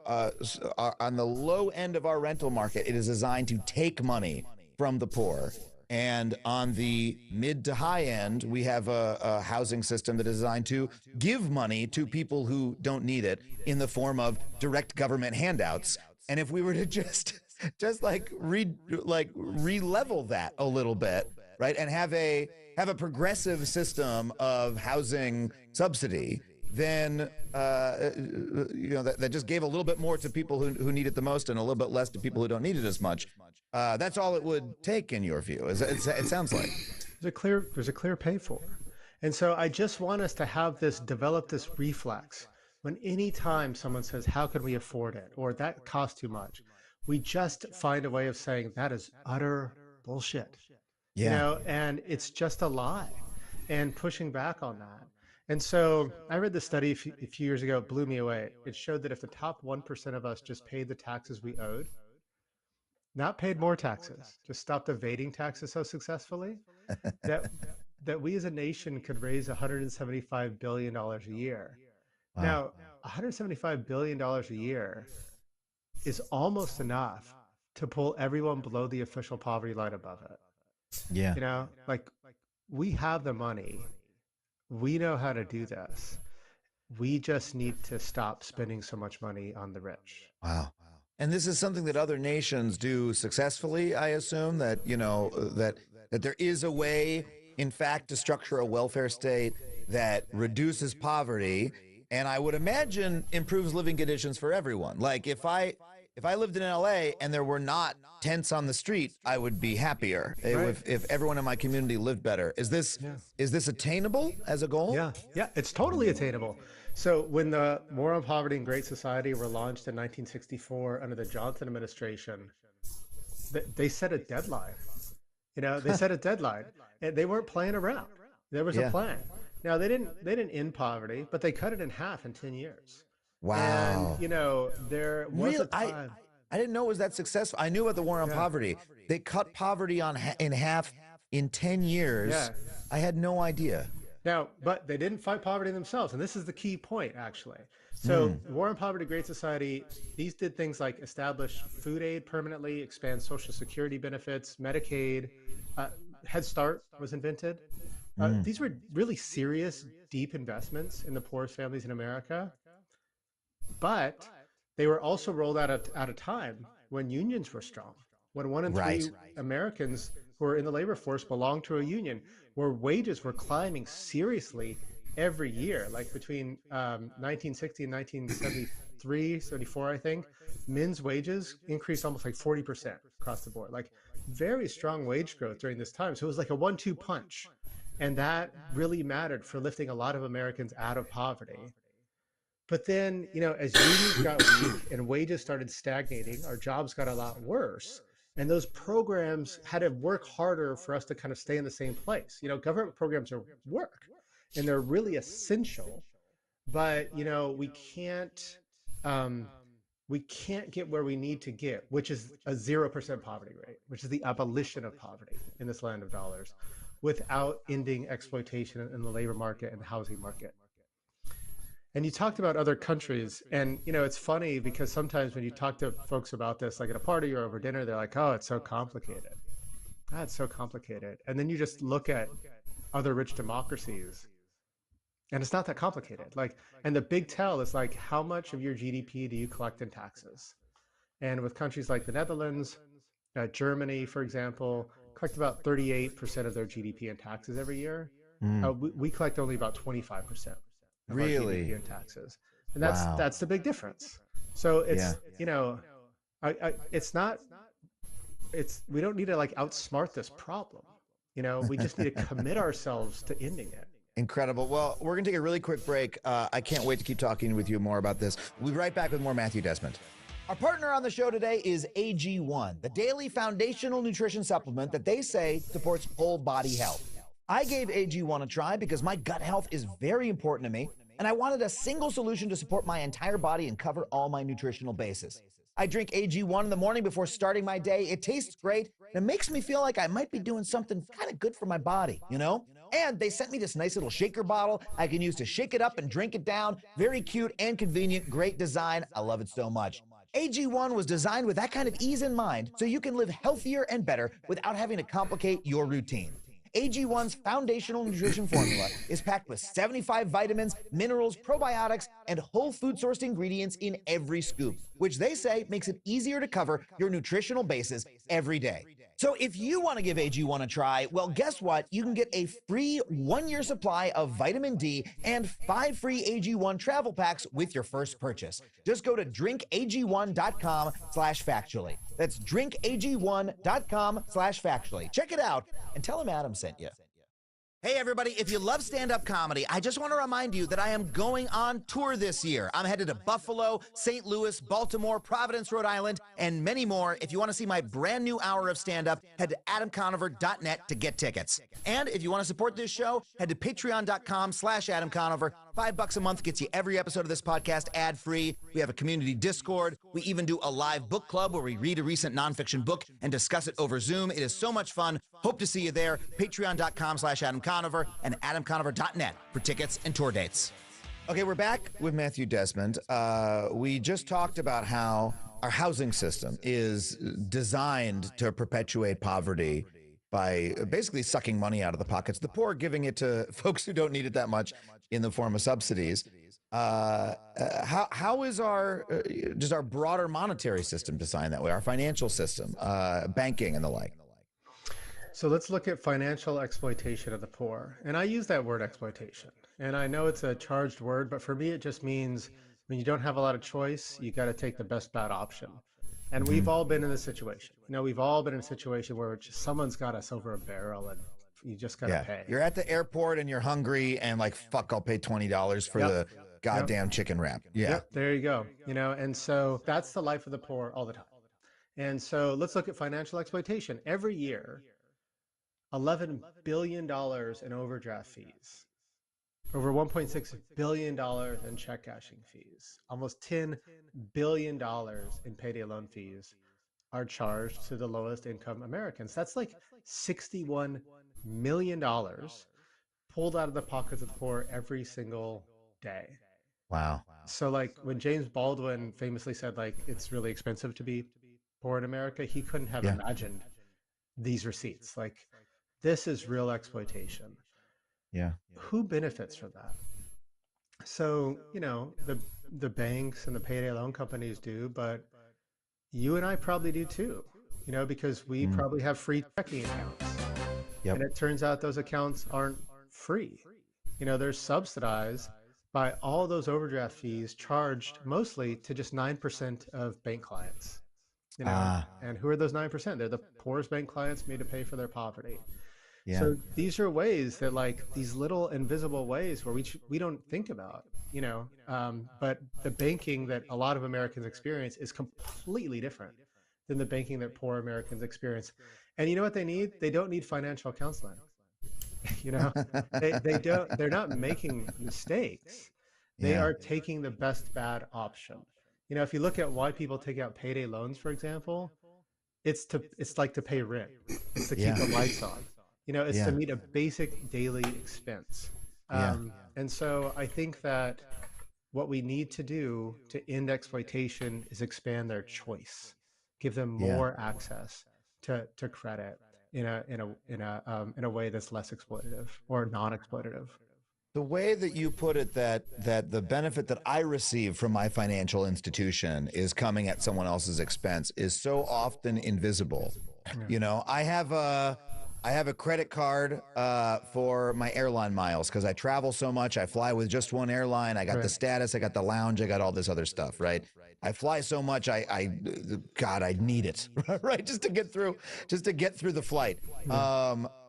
on the low end of our rental market, it is designed to take money from the poor. And on the mid to high end, we have a housing system that is designed to give money to people who don't need it in the form of direct government handouts. And if we were to just re-level that a little bit, right, and have a progressive system of housing subsidy, then that just gave a little bit more to people who need it the most and a little bit less to people who don't need it as much. That's all it would take, in your view. It sounds like there's a clear pay for, and so I just want us to develop this reflex. When any time someone says, "How can we afford it?" or "That costs too much," we just find a way of saying that is utter bullshit. Yeah. And it's just a lie, and pushing back on that. And so I read this study a few years ago. It blew me away. It showed that if the top 1% of us just paid the taxes we owed, not paid more taxes, just stopped evading taxes so successfully, that we as a nation could raise $175 billion a year. Wow. Now, $175 billion a year is almost enough to pull everyone below the official poverty line above it. Yeah. We have the money. We know how to do this. We just need to stop spending so much money on the rich. Wow. And this is something that other nations do successfully, I assume, that there is a way, in fact, to structure a welfare state that reduces poverty, and I would imagine improves living conditions for everyone. Like if I lived in LA and there were not tents on the street, I would be happier. Right. If everyone in my community lived better. Is this attainable as a goal? Yeah, it's totally attainable. So when the War on Poverty and Great Society were launched in 1964 under the Johnson administration, they set a deadline. They set a deadline, and they weren't playing around. There was a plan. Now they didn't end poverty, but they cut it in half in 10 years. Wow. And there was a time. I didn't know it was that successful. I knew about the War on Poverty. They cut poverty in half in 10 years. Yeah. I had no idea. Now, but they didn't fight poverty themselves, and this is the key point, actually. So, War on Poverty, Great Society, these did things like establish food aid permanently, expand Social Security benefits, Medicaid, Head Start was invented. These were really serious, deep investments in the poorest families in America. But they were also rolled out at a time when unions were strong, when 1 in 3 Americans who are in the labor force belonged to a union, where wages were climbing seriously every year, like between 1960 and 1973, 74, I think, men's wages increased almost like 40% across the board, like very strong wage growth during this time. So it was like a 1-2 punch. And that really mattered for lifting a lot of Americans out of poverty. But then, as unions got weak and wages started stagnating, our jobs got a lot worse. And those programs had to work harder for us to kind of stay in the same place. Government programs are work, and they're really essential. But, we can't get where we need to get, which is a 0% poverty rate, which is the abolition of poverty in this land of dollars, without ending exploitation in the labor market and the housing market. And you talked about other countries, and it's funny because sometimes when you talk to folks about this, like at a party or over dinner, they're like, "Oh, it's so complicated. It's so complicated." And then you just look at other rich democracies, and it's not that complicated. And the big tell is like, how much of your GDP do you collect in taxes? And with countries like the Netherlands, Germany, for example, collect about 38% of their GDP in taxes every year. We collect only about 25%. Really? In taxes, and that's the big difference. So it's we don't need to outsmart this problem. We just need to commit ourselves to ending it. Incredible. Well, we're gonna take a really quick break. I can't wait to keep talking with you more about this. We'll be right back with more Matthew Desmond. Our partner on the show today is AG1, the daily foundational nutrition supplement that they say supports whole body health. I gave AG1 a try because my gut health is very important to me, and I wanted a single solution to support my entire body and cover all my nutritional bases. I drink AG1 in the morning before starting my day. It tastes great, and it makes me feel like I might be doing something kind of good for my body, And they sent me this nice little shaker bottle I can use to shake it up and drink it down. Very cute and convenient, great design. I love it so much. AG1 was designed with that kind of ease in mind so you can live healthier and better without having to complicate your routine. AG1's foundational nutrition formula is packed with 75 vitamins, minerals, probiotics, and whole food sourced ingredients in every scoop, which they say makes it easier to cover your nutritional bases every day. So if you want to give AG1 a try, well, guess what? You can get a free 1-year supply of vitamin D and 5 free AG1 travel packs with your first purchase. Just go to drinkag1.com/factually. That's drinkag1.com/factually. Check it out and tell them Adam sent you. Hey everybody, if you love stand-up comedy, I just want to remind you that I am going on tour this year. I'm headed to Buffalo, St. Louis, Baltimore, Providence, Rhode Island, and many more. If you want to see my brand new hour of stand-up, head to adamconover.net to get tickets. And if you want to support this show, head to patreon.com/adamconover. $5 a month gets you every episode of this podcast ad-free. We have a community Discord. We even do a live book club where we read a recent nonfiction book and discuss it over Zoom. It is so much fun. Hope to see you there. Patreon.com/AdamConover and AdamConover.net for tickets and tour dates. Okay, we're back with Matthew Desmond. We just talked about how our housing system is designed to perpetuate poverty by basically sucking money out of the pockets of the poor, giving it to folks who don't need it that much in the form of subsidies. How is our just our broader monetary system designed that way? Our financial system, banking and the like. So let's look at financial exploitation of the poor. And I use that word exploitation. And I know it's a charged word, but for me, it just means when you don't have a lot of choice, you got to take the best bad option. And we've all been in this situation. You know, we've all been in a situation where just someone's got us over a barrel and you just got to pay. You're at the airport and you're hungry and like, fuck, I'll pay $20 for the goddamn chicken wrap. There you go. You know, and so that's the life of the poor all the time. And so let's look at financial exploitation. Every year, $11 billion in overdraft fees, over $1.6 billion in check cashing fees, almost $10 billion in payday loan fees are charged to the lowest income Americans. That's like $61 million pulled out of the pockets of the poor every single day. Wow. So like when James Baldwin famously said like it's really expensive to be poor in America, he couldn't have imagined these receipts. Like this is real exploitation. Yeah. Who benefits from that? So, you know, the banks and the payday loan companies do, but you and I probably do too, you know, because we probably have free checking accounts. And it turns out those accounts aren't free. You know, they're subsidized by all those overdraft fees charged mostly to just 9% of bank clients. You know, and who are those 9%? They're the poorest bank clients made to pay for their poverty. So these are ways that like these little invisible ways where we don't think about, you know, but the banking that a lot of Americans experience is completely different than the banking that poor Americans experience. And you know what they need? They don't need financial counseling. You know, they're not making mistakes. They are taking the best bad option. You know, if you look at why people take out payday loans, for example, it's like to pay rent. It's to keep the lights on. You know, it's to meet a basic daily expense. And so I think that what we need to do to end exploitation is expand their choice, give them more access to credit in a way that's less exploitative or non-exploitative. The way that you put it, that the benefit that I receive from my financial institution is coming at someone else's expense is so often invisible. You know, I have a credit card for my airline miles because I travel so much. I fly with just one airline. I got the status, I got the lounge, I got all this other stuff, right? I fly so much, God, I need it, right? Just to get through the flight.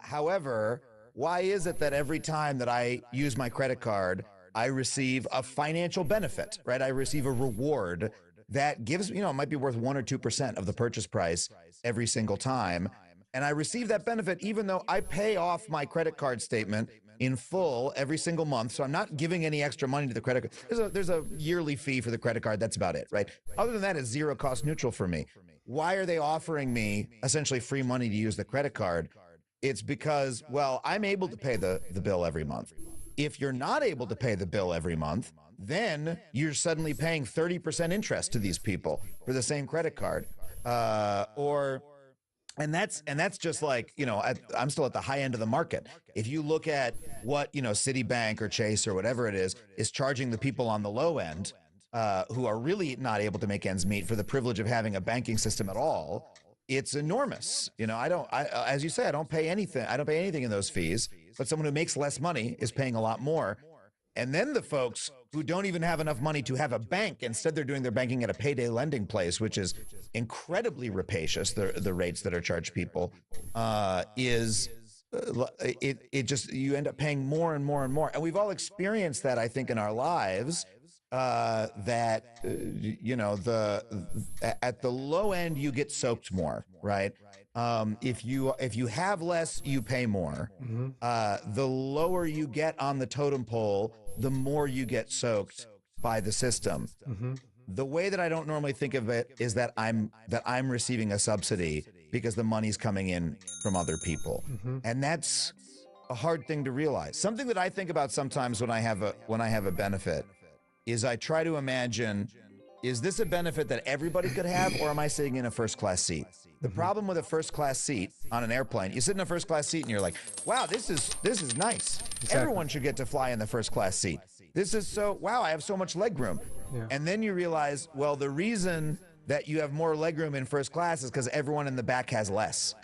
However, why is it that every time that I use my credit card, I receive a financial benefit, right? I receive a reward that gives, you know, it might be worth 1 or 2% of the purchase price every single time. And I receive that benefit even though I pay off my credit card statement in full every single month. So I'm not giving any extra money to the credit card. There's a yearly fee for the credit card. That's about it, right? Other than that, it's zero cost neutral for me. Why are they offering me essentially free money to use the credit card? It's because, well, I'm able to pay the bill every month. If you're not able to pay the bill every month, then you're suddenly paying 30% interest to these people for the same credit card. And that's just like, I'm still at the high end of the market. If you look at what, Citibank or Chase or whatever it is charging the people on the low end, who are really not able to make ends meet for the privilege of having a banking system at all, it's enormous. As you say, I don't pay anything. I don't pay anything in those fees, but someone who makes less money is paying a lot more. And then the folks who don't even have enough money to have a bank, instead they're doing their banking at a payday lending place, which is incredibly rapacious, the rates that are charged people, you end up paying more and more and more. And we've all experienced that, I think, in our lives, at the low end, you get soaked more, right? If you have less, you pay more. The lower you get on the totem pole, the more you get soaked by the system. The way that I don't normally think of it is that I'm receiving a subsidy because the money's coming in from other people, and that's a hard thing to realize. Something that I think about sometimes when I have a benefit is I try to imagine, is this a benefit that everybody could have, or am I sitting in a first class seat? The problem with a first class seat on an airplane, you sit in a first class seat and you're like, wow, this is nice. Exactly. Everyone should get to fly in the first class seat. This is wow, I have so much leg room. Yeah. And then you realize, well, the reason that you have more leg room in first class is because everyone in the back has less,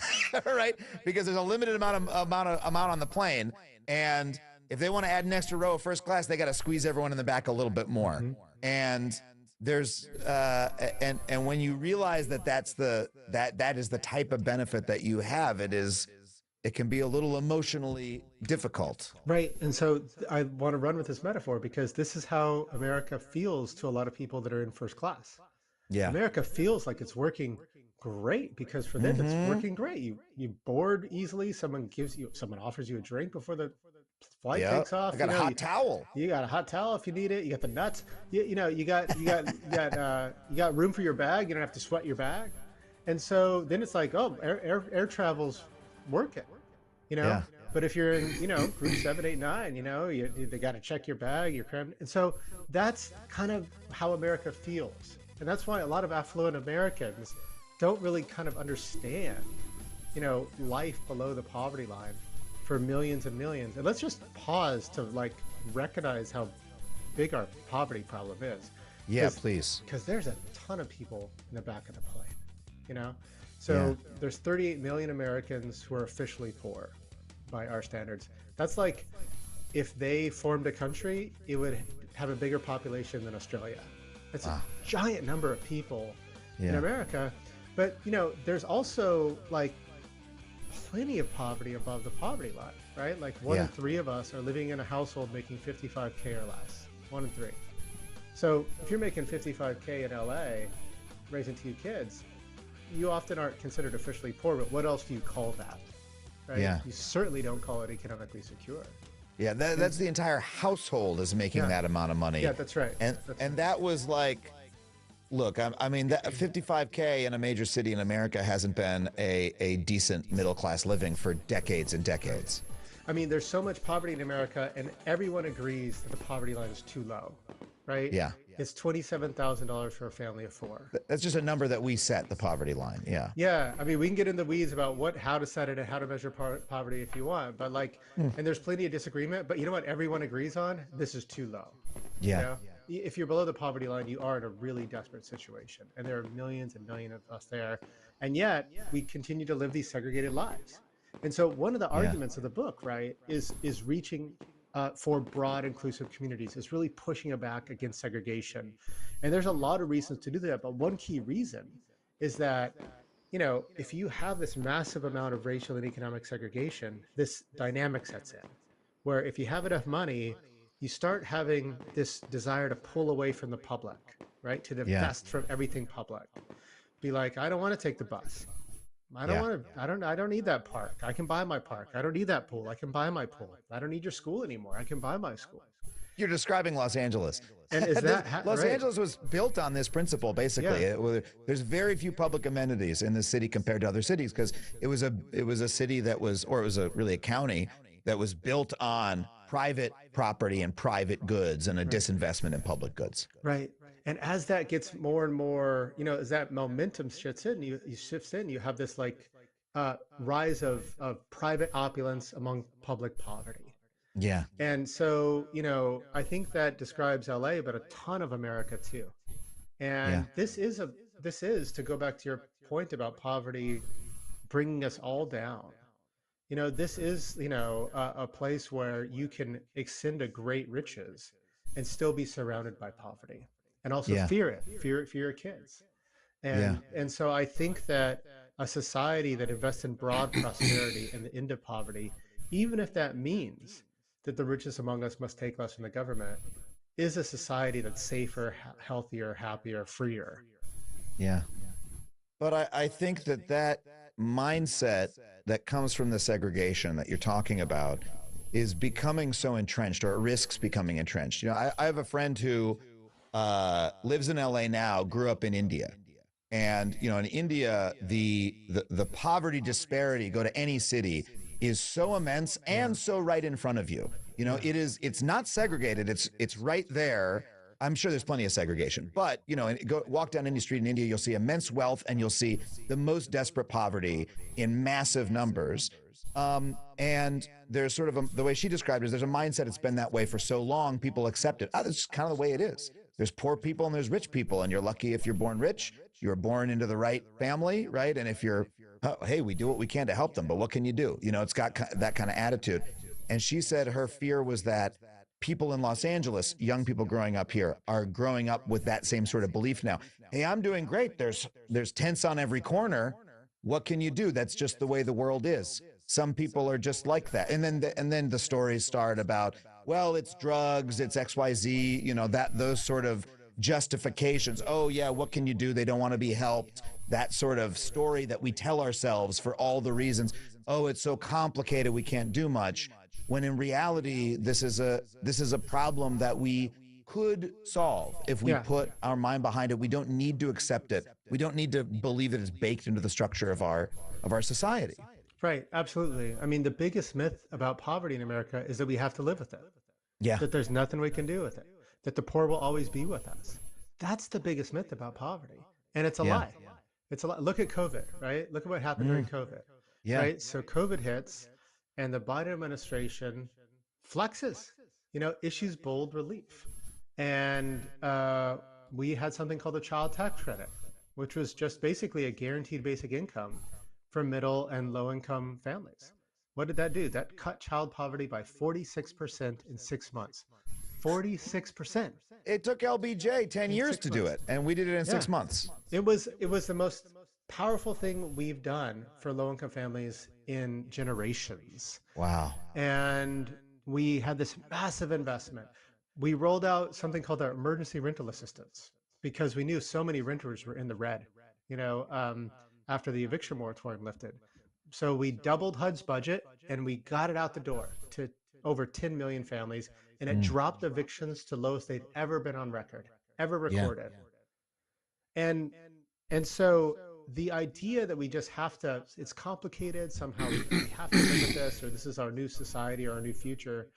right? Because there's a limited amount on the plane, and if they want to add an extra row of first class, they got to squeeze everyone in the back a little bit more. And there's and when you realize that that is the type of benefit that you have, it can be a little emotionally difficult. Right. And so I want to run with this metaphor because this is how America feels to a lot of people that are in first class. Yeah. America feels like it's working great because for them it's working great. You board easily. Someone offers you a drink before the flight takes off. I got a hot towel. You got a hot towel if you need it. You got the nuts. You got room for your bag. You don't have to sweat your bag. And so then it's like, oh, air travel's working, Yeah. But if you're in, group 7, 8, 9, they got to check your bag, your cram. And so that's kind of how America feels. And that's why a lot of affluent Americans don't really kind of understand, life below the poverty line for millions and millions. And let's just pause to recognize how big our poverty problem is. Yeah, please. Because there's a ton of people in the back of the plane, So there's 38 million Americans who are officially poor by our standards. That's like if they formed a country, it would have a bigger population than Australia. That's a giant number of people in America. But, there's also plenty of poverty above the poverty line, right? Like 1 in 3 of us are living in a household making $55K or less. 1 in 3. So if you're making $55K in LA, raising 2 kids, you often aren't considered officially poor, but what else do you call that? Right? Yeah. You certainly don't call it economically secure. Yeah, that's the entire household is making that amount of money. Yeah, that's right. And that was look, I mean, that 55K in a major city in America hasn't been a decent middle class living for decades and decades. I mean, there's so much poverty in America, and everyone agrees that the poverty line is too low, right? Yeah. It's $27,000 for a family of 4. That's just a number that we set, the poverty line. Yeah. Yeah. I mean, we can get in the weeds about how to set it and how to measure poverty if you want, but and there's plenty of disagreement, but you know what everyone agrees on? This is too low. Yeah. If you're below the poverty line, you are in a really desperate situation, and there are millions and millions of us there, and yet we continue to live these segregated lives. And so one of the arguments of the book, right, is reaching for broad inclusive communities, is really pushing back against segregation. And there's a lot of reasons to do that, but one key reason is that, if you have this massive amount of racial and economic segregation, this dynamic sets in, where if you have enough money, you start having this desire to pull away from the public, right? To divest from everything public. Be like, I don't want to take the bus. I don't need that park. I can buy my park. I don't need that pool. I can buy my pool. I don't need your school anymore. I can buy my school. You're describing Los Angeles. And is that Los right? Angeles was built on this principle, basically. Yeah. There's very few public amenities in the city compared to other cities because it was a city that was, or it was really a county that was built on private property and private goods and a disinvestment in public goods. Right. And as that gets more and more, as that momentum shifts in, you have this like rise of private opulence among public poverty. Yeah. And so, I think that describes LA, but a ton of America too. And this is to go back to your point about poverty bringing us all down. This is, a place where you can extend to great riches and still be surrounded by poverty and also fear your kids. And so I think that a society that invests in broad prosperity and the end of poverty, even if that means that the richest among us must take less from the government, is a society that's safer, healthier, happier, freer. Yeah. But I think that mindset that comes from the segregation that you're talking about is becoming so entrenched, or risks becoming entrenched. I have a friend who lives in LA now, grew up in India. And, in India, the poverty disparity, go to any city, is so immense and so right in front of you. It's not segregated. It's right there. I'm sure there's plenty of segregation, but walk down any street in India, you'll see immense wealth and you'll see the most desperate poverty in massive numbers. And there's sort of the way she described it is there's a mindset. It's been that way for so long. People accept it. That's kind of the way it is. There's poor people and there's rich people, and you're lucky if you're born rich. You're born into the right family, right? And if you're, hey, we do what we can to help them, but what can you do? It's got that kind of attitude. And she said her fear was that people in Los Angeles, young people growing up here, are growing up with that same sort of belief now. Hey, I'm doing great. There's tents on every corner. What can you do? That's just the way the world is. Some people are just like that. And then the stories start about, well, it's drugs, it's XYZ, those sort of justifications. Oh yeah, what can you do? They don't want to be helped. That sort of story that we tell ourselves for all the reasons. Oh, it's so complicated, we can't do much. When in reality, this is a problem that we could solve if we put our mind behind it. We don't need to accept it. We don't need to believe that it's baked into the structure of our society. Right, absolutely. I mean, the biggest myth about poverty in America is that we have to live with it. Yeah. That there's nothing we can do with it. That the poor will always be with us. That's the biggest myth about poverty. And it's a lie. It's a lie. Look at COVID, right? Look at what happened during COVID. Yeah. Right? So COVID hits and the Biden administration flexes, issues bold relief. And we had something called the child tax credit, which was just basically a guaranteed basic income for middle and low income families. What did that do? That cut child poverty by 46% in 6 months. 46%. It took LBJ 10 years to do it, and we did it in 6 months. It was the most powerful thing we've done for low-income families in generations. Wow. And we had this massive investment. We rolled out something called our emergency rental assistance because we knew so many renters were in the red, after the eviction moratorium lifted. So we doubled HUD's budget and we got it out the door to over 10 million families. And it dropped evictions to lowest they'd ever been on record, ever recorded. And so the idea that we just have to, it's complicated, somehow we have to live with this, or this is our new society or our new future,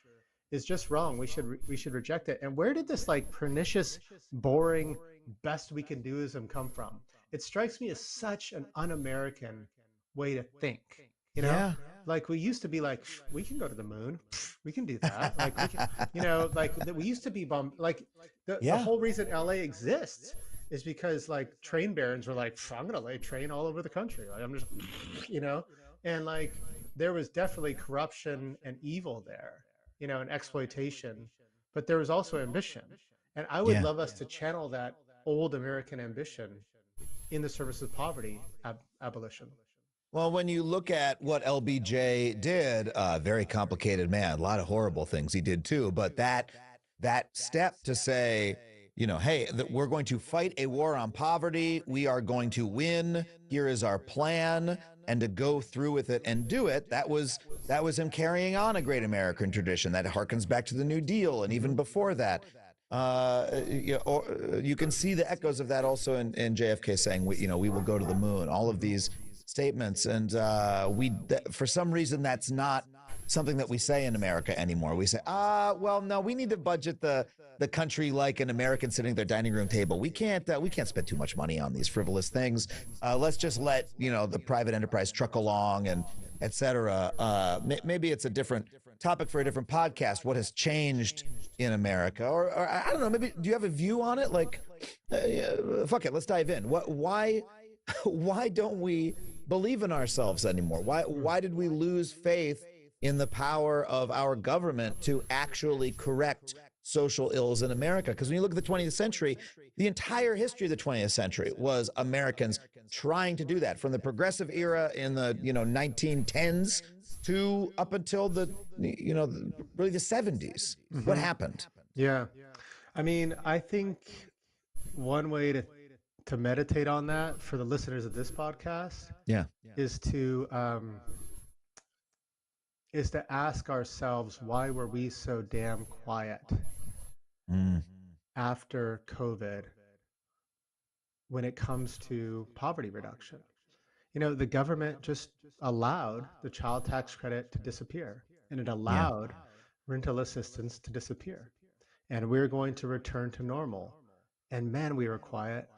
is just wrong. We should reject it. And where did this like pernicious, boring, best we can doism come from? It strikes me as such an un-American way to think. Like we used to be like, we can go to the moon, we can do that. Like we can, we used to be bummed. Like the whole reason LA exists is because like train barons were like, I'm gonna lay train all over the country. Like I'm just, and like there was definitely corruption and evil there, and exploitation, but there was also ambition. And I would love us to channel that old American ambition in the service of poverty abolition. Well, when you look at what LBJ did, very complicated man, a lot of horrible things he did too. But that step to say, hey, that we're going to fight a war on poverty. We are going to win. Here is our plan. and to go through with it and do it, that was him carrying on a great American tradition that harkens back to the New Deal and even before that. You can see the echoes of that also in JFK saying, we will go to the moon. All of these statements, and for some reason that's not something that we say in America anymore. We say, well, no, we need to budget the country like an American sitting at their dining room table. We can't spend too much money on these frivolous things. Let's just let the private enterprise truck along and et cetera. Maybe it's a different topic for a different podcast. What has changed in America, or I don't know. Maybe do you have a view on it? Like, fuck it, let's dive in. Why don't we believe in ourselves anymore? Why did we lose faith in the power of our government to actually correct social ills in America? Because when you look at the 20th century, the entire history of the 20th century was Americans trying to do that, from the progressive era in the 1910s to up until really the 70s. Mm-hmm. What happened? Yeah, I mean, I think one way to meditate on that for the listeners of this podcast, is to ask ourselves, why were we so damn quiet after COVID when it comes to poverty reduction? The government just allowed the child tax credit to disappear, and it allowed rental assistance to disappear. And we're going to return to normal. And man, we were quiet.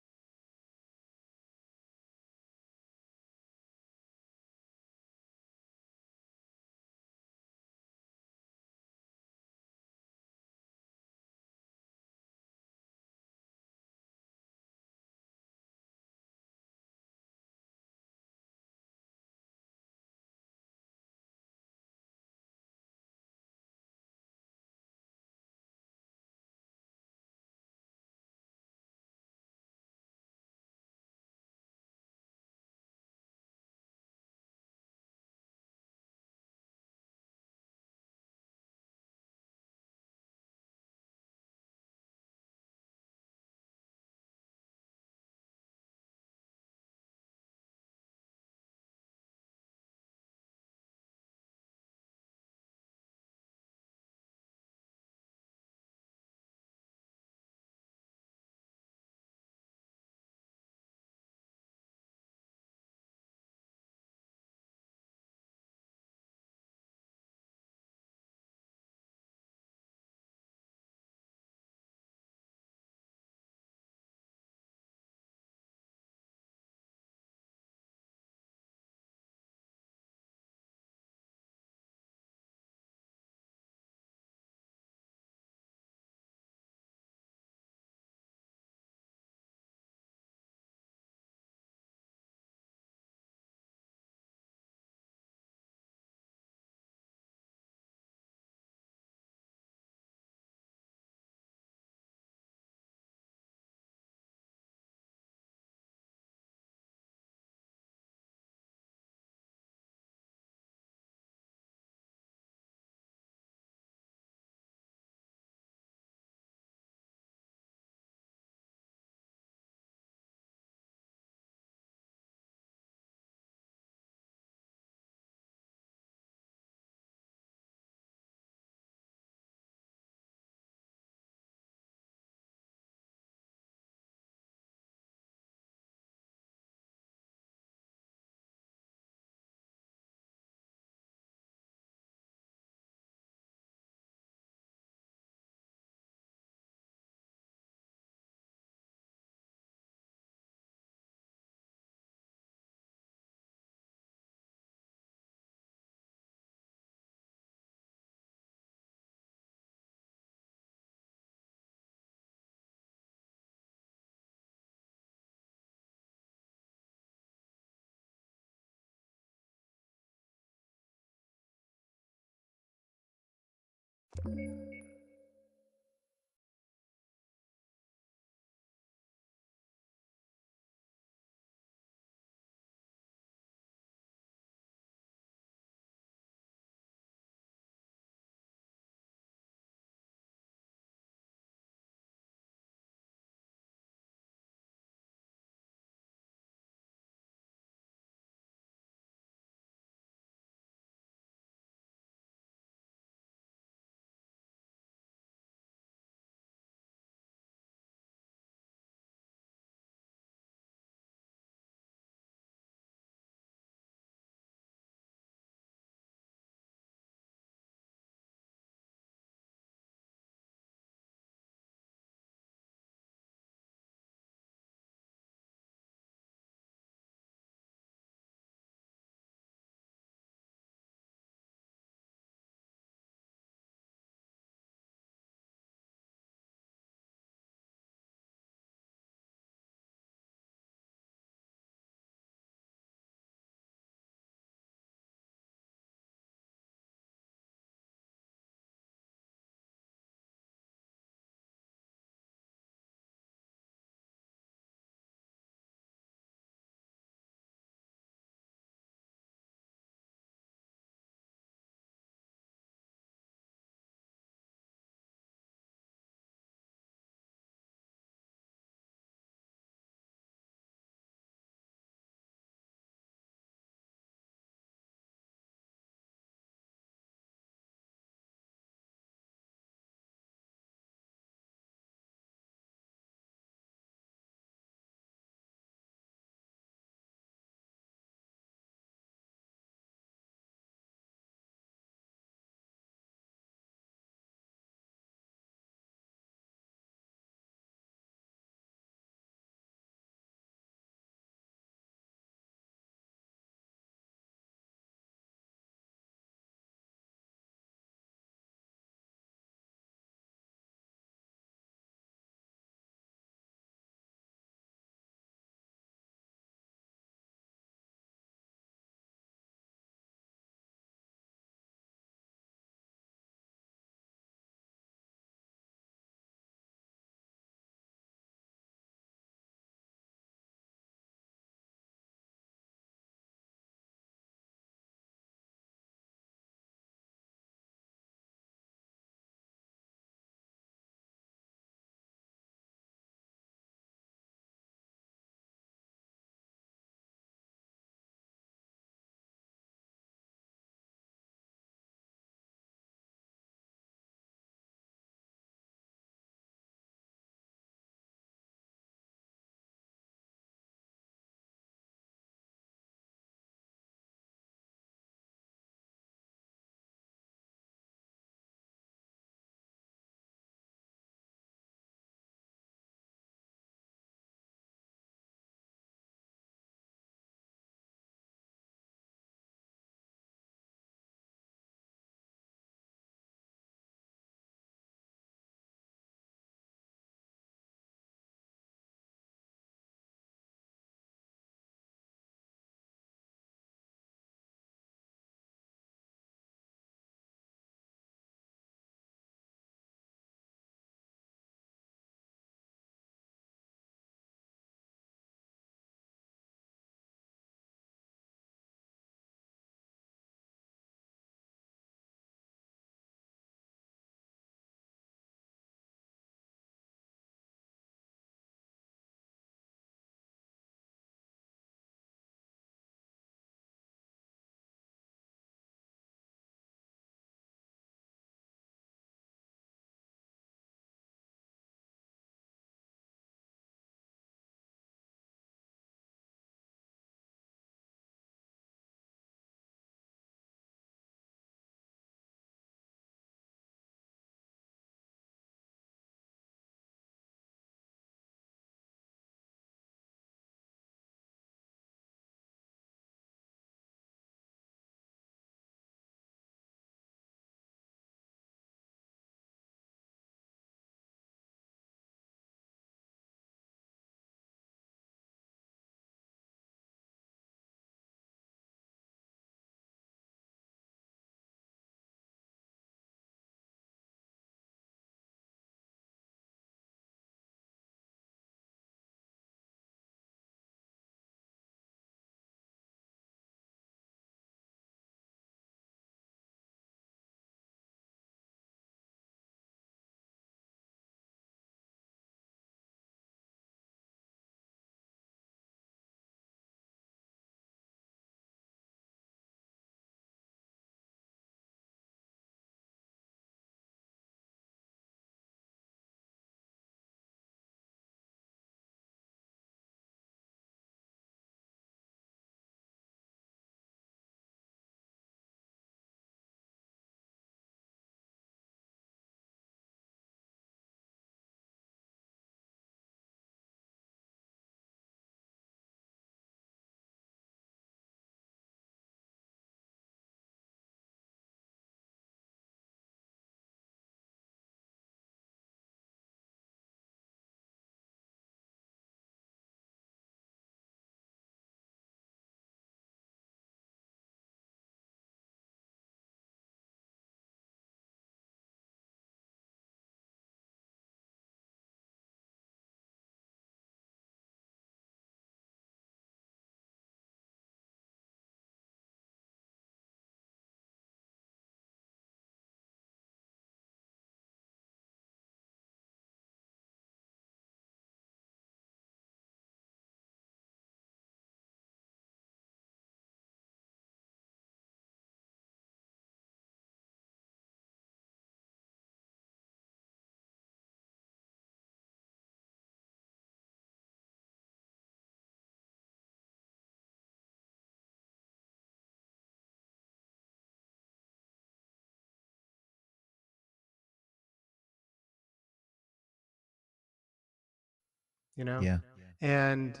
you know, Yeah. and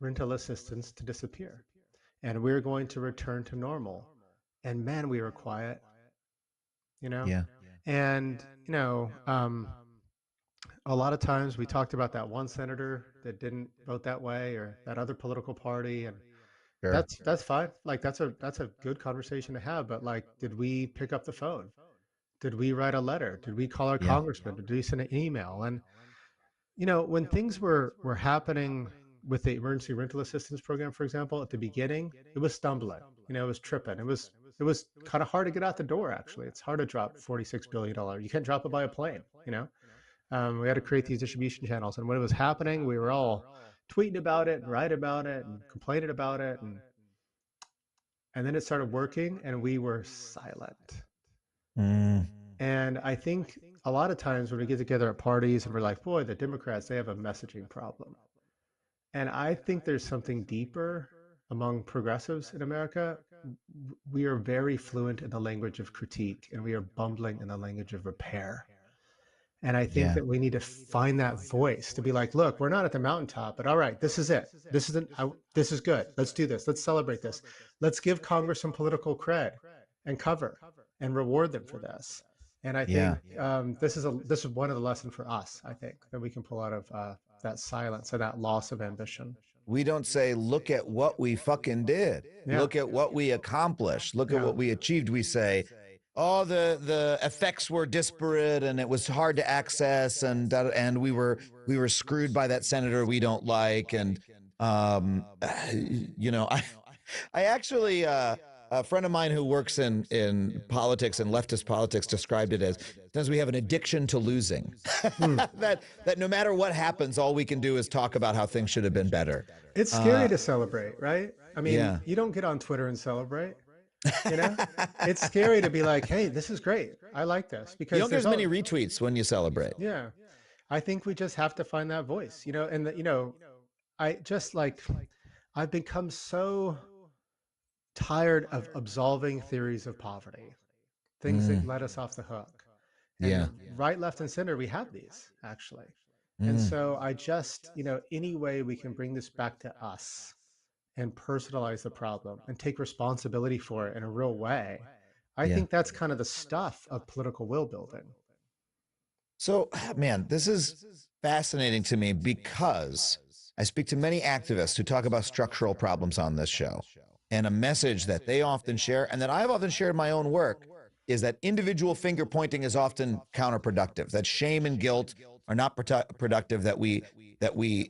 rental assistance to disappear, and we're going to return to normal. And man, we were quiet, you know, Yeah. and a lot of times we talked about that one senator that didn't vote that way, or that other political party, and Sure. that's fine. Like that's a good conversation to have. But like, did we pick up the phone? Did we write a letter? Did we call our Yeah. congressman? Did we send an email? And when things were happening with the emergency rental assistance program, for example, at the beginning, it was stumbling. It was tripping. It was kind of hard to get out the door. Actually, it's hard to drop $46 billion. You can't drop it by a plane. We had to create these distribution channels, and when it was happening, we were all tweeting about it and writing about it and complaining about it, and then it started working, and we were silent. Mm. And I think a lot of times when we get together at parties and we're like, boy, the Democrats, they have a messaging problem. And I think there's something deeper among progressives in America. We are very fluent in the language of critique, and we are bumbling in the language of repair. And I think Yeah. that we need to find that voice to be like, look, we're not at the mountaintop, but all right, this is it. This is good. Let's do this. Let's celebrate this. Let's give Congress some political cred and cover and reward them for this. And I think this is one of the lessons for us, I think, that we can pull out of that silence and that loss of ambition. We don't say, look at what we fucking did. Yeah. Look at what we accomplished. Look at what we achieved. We say, oh, the effects were disparate and it was hard to access, and we were screwed by that senator we don't like. And I actually a friend of mine who works in politics and leftist politics described it as we have an addiction to losing. that no matter what happens, all we can do is talk about how things should have been better. It's scary to celebrate, right? I mean, Yeah. you don't get on Twitter and celebrate. It's scary to be like, hey, this is great. I like this, because You don't get as there's many retweets when you celebrate. Yeah. I think we just have to find that voice, and I just I've become so tired of absolving theories of poverty, things that let us off the hook. And Yeah. right, left, and center, we have these actually. And so I just, any way we can bring this back to us and personalize the problem and take responsibility for it in a real way, I think that's kind of the stuff of political will building. So, man, this is fascinating to me because I speak to many activists who talk about structural problems on this show. And a message that they often share, and that I've often shared in my own work, is that individual finger pointing is often counterproductive, that shame and guilt are not productive, that we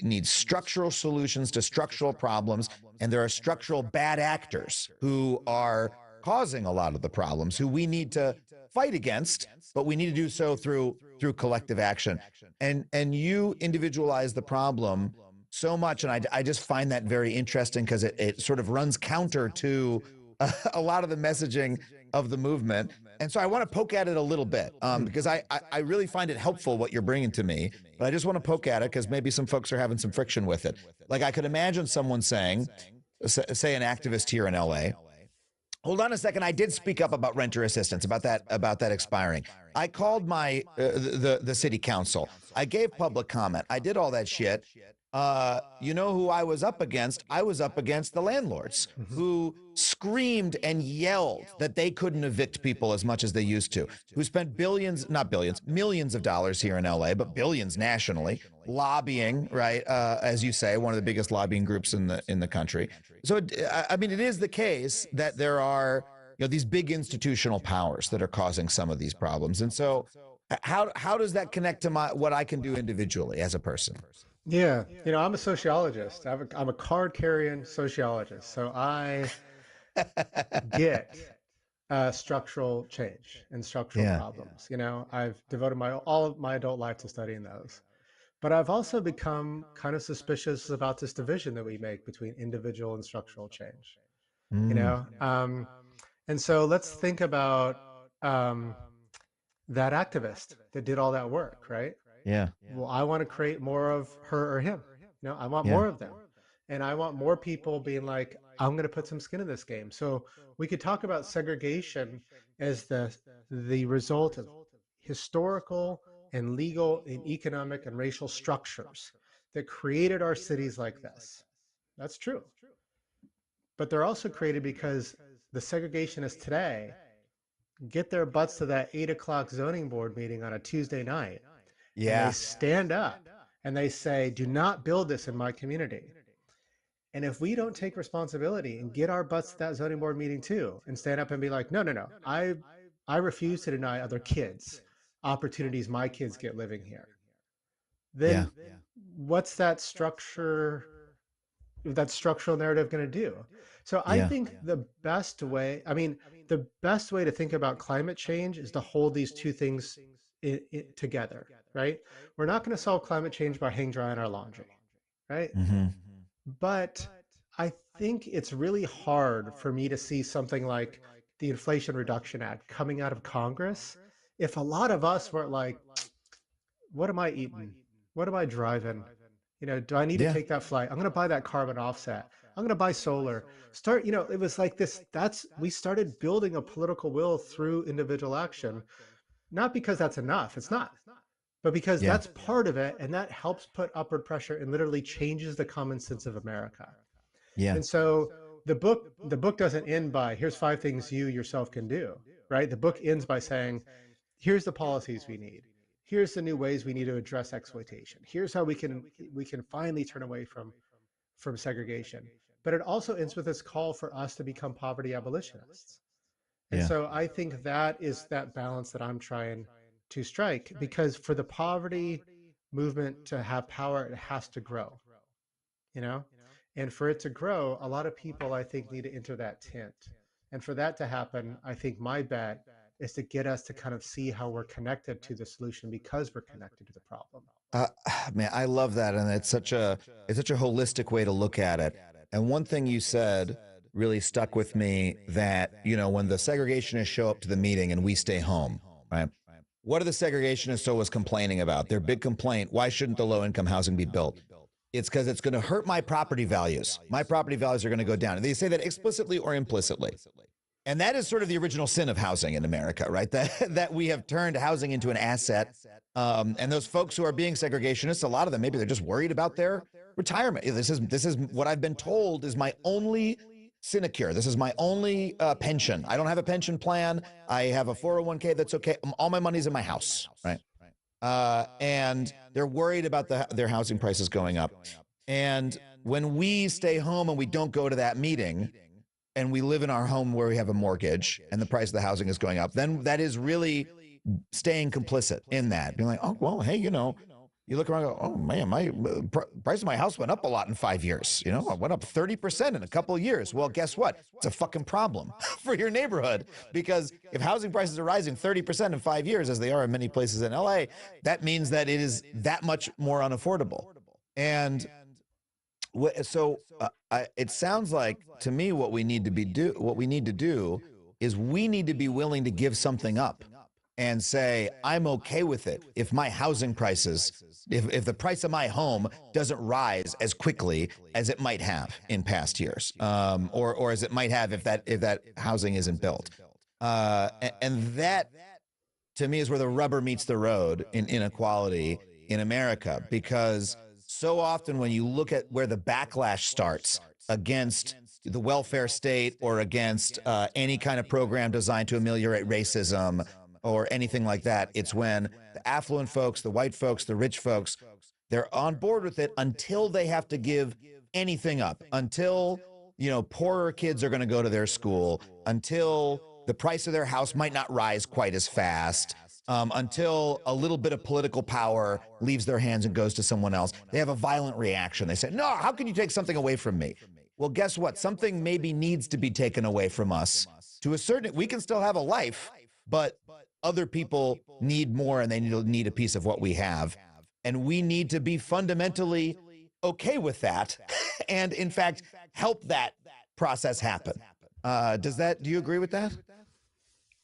need structural solutions to structural problems, and there are structural bad actors who are causing a lot of the problems, who we need to fight against, but we need to do so through collective action. And you individualize the problem so much, and I just find that very interesting, because it sort of runs counter to a lot of the messaging of the movement. And so I want to poke at it a little bit, because I really find it helpful what you're bringing to me, but I just want to poke at it because maybe some folks are having some friction with it. Like, I could imagine someone saying, say an activist here in LA, hold on a second, I did speak up about renter assistance, about that expiring. I called my the city council. I gave public comment. I did all that shit. You know who I was up against? I was up against the landlords who screamed and yelled that they couldn't evict people as much as they used to, who spent millions of dollars here in LA, but billions nationally, lobbying, right? As you say, one of the biggest lobbying groups in the country. So, I mean, it is the case that there are, these big institutional powers that are causing some of these problems. And so how does that connect to what I can do individually as a person? Yeah, I'm a sociologist. I'm a card-carrying sociologist, so I get structural change and structural problems. I've devoted all of my adult life to studying those, but I've also become kind of suspicious about this division that we make between individual and structural change. And so let's think about that activist that did all that work, right? Yeah. Well, I want to create more of her or him. I want more of them. And I want more people being like, I'm going to put some skin in this game. So we could talk about segregation as the result of historical and legal and economic and racial structures that created our cities like this. That's true. But they're also created because the segregationists today get their butts to that 8 o'clock zoning board meeting on a Tuesday night. And Yeah. they stand up and they say, do not build this in my community. And if we don't take responsibility and get our butts to that zoning board meeting too, and stand up and be like, no, I refuse to deny other kids opportunities my kids get living here, then what's that structural narrative going to do? So I think the best way to think about climate change is to hold these two things together, right? We're not going to solve climate change by hang drying our laundry, right? But I think it's really hard for me to see something like the Inflation Reduction Act coming out of Congress if a lot of us were like, what am I eating? What am I driving? Do I need to take that flight? I'm going to buy that carbon offset. I'm going to buy solar. It was like this. We started building a political will through individual action, not because that's enough. It's not. But because that's part of it, and that helps put upward pressure and literally changes the common sense of America. Yeah. And so the book doesn't end by here's 5 things you yourself can do, right? The book ends by saying, here's the policies we need. Here's the new ways we need to address exploitation. Here's how we can finally turn away from segregation. But it also ends with this call for us to become poverty abolitionists. And so I think that is that balance that I'm trying to strike, because for the poverty movement to have power, it has to grow, and for it to grow, a lot of people, I think, need to enter that tent. And for that to happen, I think my bet is to get us to kind of see how we're connected to the solution because we're connected to the problem. Man, I love that, and it's such a holistic way to look at it. And one thing you said really stuck with me, that when the segregationists show up to the meeting and we stay home, right? What are the segregationists always complaining about? Their big complaint: why shouldn't the low-income housing be built? It's because it's going to hurt my property values. My property values are going to go down. And they say that explicitly or implicitly. And that is sort of the original sin of housing in America, right? That we have turned housing into an asset. And those folks who are being segregationists, a lot of them, maybe they're just worried about their retirement. This is what I've been told is my only sinecure. This is my only pension. I don't have a pension plan. I have a 401k. That's okay. All my money's in my house, right? And they're worried about their housing prices going up. And when we stay home and we don't go to that meeting, and we live in our home where we have a mortgage and the price of the housing is going up, then that is really staying complicit in that. Being like, oh, well, hey, you look around and go, oh, man, my price of my house went up a lot in 5 years. It went up 30% in a couple of years. Well, guess what? It's a fucking problem for your neighborhood, because if housing prices are rising 30% in 5 years, as they are in many places in LA, that means that it is that much more unaffordable. And so it sounds like to me what we need to do is we need to be willing to give something up and say, I'm okay with it if my housing prices, if the price of my home doesn't rise as quickly as it might have in past years, or as it might have if that housing isn't built. And that, to me, is where the rubber meets the road in inequality in America, because so often when you look at where the backlash starts against the welfare state or against any kind of program designed to ameliorate racism or anything like that, it's when the affluent folks, the white folks, the rich folks, they're on board with it until they have to give anything up, until, poorer kids are going to go to their school, until the price of their house might not rise quite as fast, until a little bit of political power leaves their hands and goes to someone else. They have a violent reaction. They say, no, how can you take something away from me? Well, guess what? Something maybe needs to be taken away from us. To a certain, we can still have a life, but other people need more, and they need a piece of what we have. And we need to be fundamentally okay with that and, in fact, help that process happen. Do you agree with that?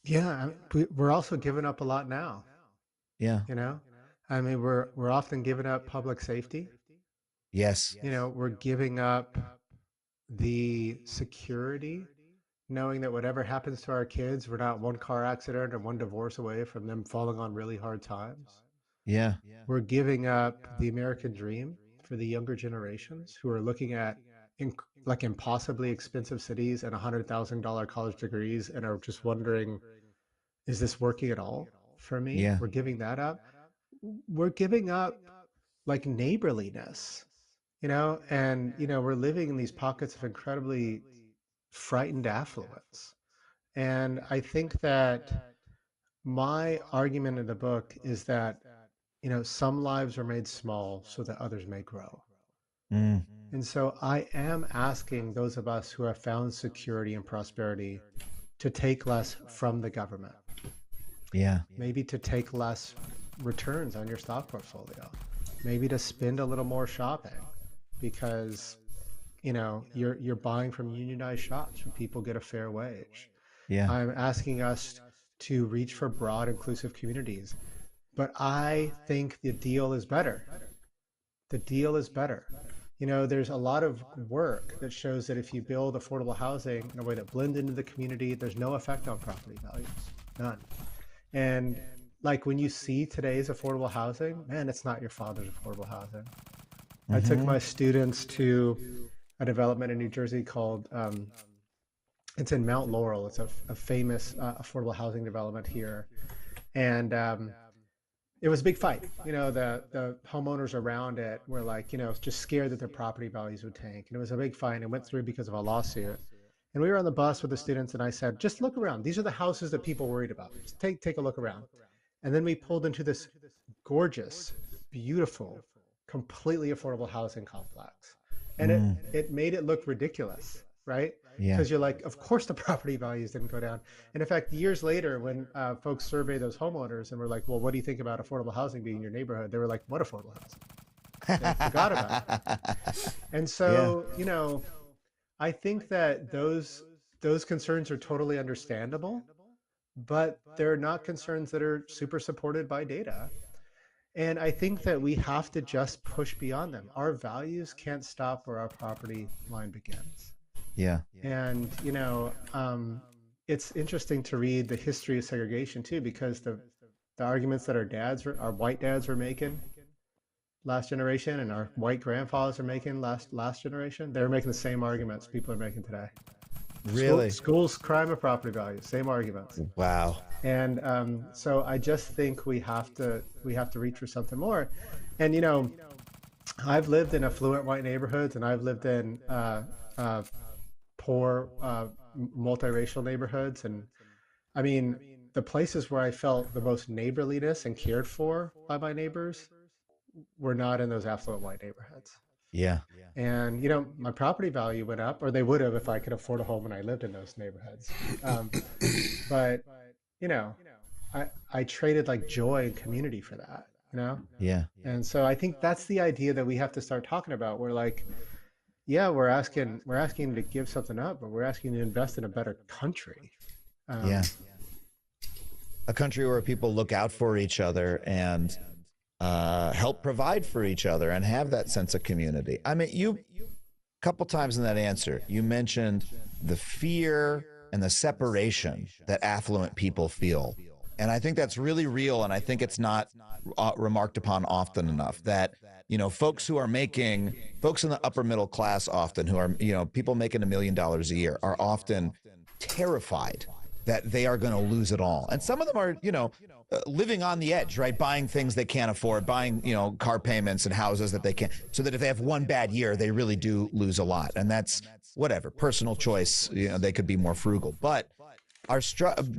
Yeah, we're also giving up a lot now. Yeah. We're often giving up public safety. Yes. We're giving up the security, knowing that whatever happens to our kids, we're not one car accident or one divorce away from them falling on really hard times. Yeah. We're giving up the American dream for the younger generations who are looking at like impossibly expensive cities and $100,000 college degrees and are just wondering, is this working at all for me? Yeah. We're giving that up. We're giving up like neighborliness, and we're living in these pockets of incredibly frightened affluence. And I think that my argument in the book is that, some lives are made small so that others may grow. Mm. And so I am asking those of us who have found security and prosperity to take less from the government. Yeah. Maybe to take less returns on your stock portfolio. Maybe to spend a little more shopping because, you're buying from unionized shops where people get a fair wage. Yeah. I'm asking us to reach for broad, inclusive communities. But I think the deal is better. The deal is better. There's a lot of work that shows that if you build affordable housing in a way that blends into the community, there's no effect on property values, none. And like when you see today's affordable housing, man, it's not your father's affordable housing. I took my students to a development in New Jersey called, it's in Mount Laurel. It's a famous affordable housing development here. And it was a big fight. The homeowners around it were like, just scared that their property values would tank. And it was a big fight and it went through because of a lawsuit. And we were on the bus with the students and I said, just look around. These are the houses that people worried about. Just take a look around. And then we pulled into this gorgeous, beautiful, completely affordable housing complex. And it made it look ridiculous, right? Yeah. Because you're like, of course the property values didn't go down. And in fact, years later, when folks survey those homeowners and were like, well, what do you think about affordable housing being in your neighborhood? They were like, what affordable housing? They forgot about it. And so, I think that those concerns are totally understandable, but they're not concerns that are super supported by data. And I think that we have to just push beyond them. Our values can't stop where our property line begins. Yeah. And, it's interesting to read the history of segregation too, because the arguments that our white dads were making last generation and our white grandfathers are making last generation, they're making the same arguments people are making today. Really? Schools, crime, and property values, same arguments. Wow. And so I just think we have to reach for something more. And I've lived in affluent white neighborhoods, and I've lived in poor multiracial neighborhoods, and I mean the places where I felt the most neighborliness and cared for by my neighbors were not in those affluent white neighborhoods. Yeah. And my property value went up, or they would have if I could afford a home and I lived in those neighborhoods. But I traded like joy and community for that, Yeah. And so I think that's the idea that we have to start talking about. We're like, yeah, we're asking to give something up, but we're asking to invest in a better country. Yeah. A country where people look out for each other and help provide for each other and have that sense of community. I mean, a couple times in that answer, you mentioned the fear and the separation that affluent people feel. And I think that's really real. And I think it's not remarked upon often enough that, folks in the upper middle class often who are, people making $1 million a year are often terrified that they are going to lose it all. And some of them are, living on the edge, right? Buying things they can't afford, buying, car payments and houses that they can't, so that if they have one bad year, they really do lose a lot. And that's whatever, personal choice, they could be more frugal. But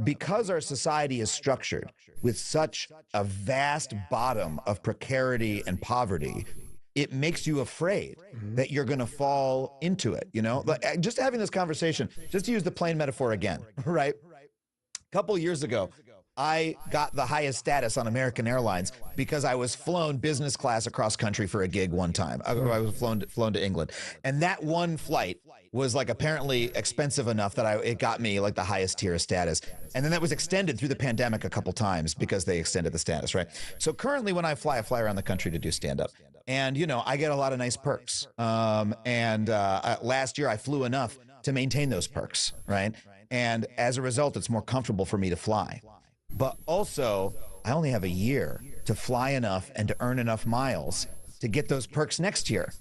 because our society is structured with such a vast bottom of precarity and poverty, it makes you afraid that you're going to fall into it. Like, just having this conversation, just to use the plane metaphor again, right? A couple years ago, I got the highest status on American Airlines because I was flown business class across country for a gig one time. I was flown to England, and that one flight was like apparently expensive enough that it got me like the highest tier of status. And then that was extended through the pandemic a couple times because they extended the status, right? So currently when I fly around the country to do stand-up. And, I get a lot of nice perks. Last year I flew enough to maintain those perks, right? And as a result, it's more comfortable for me to fly. But also, I only have a year to fly enough and to earn enough miles to get those perks next year,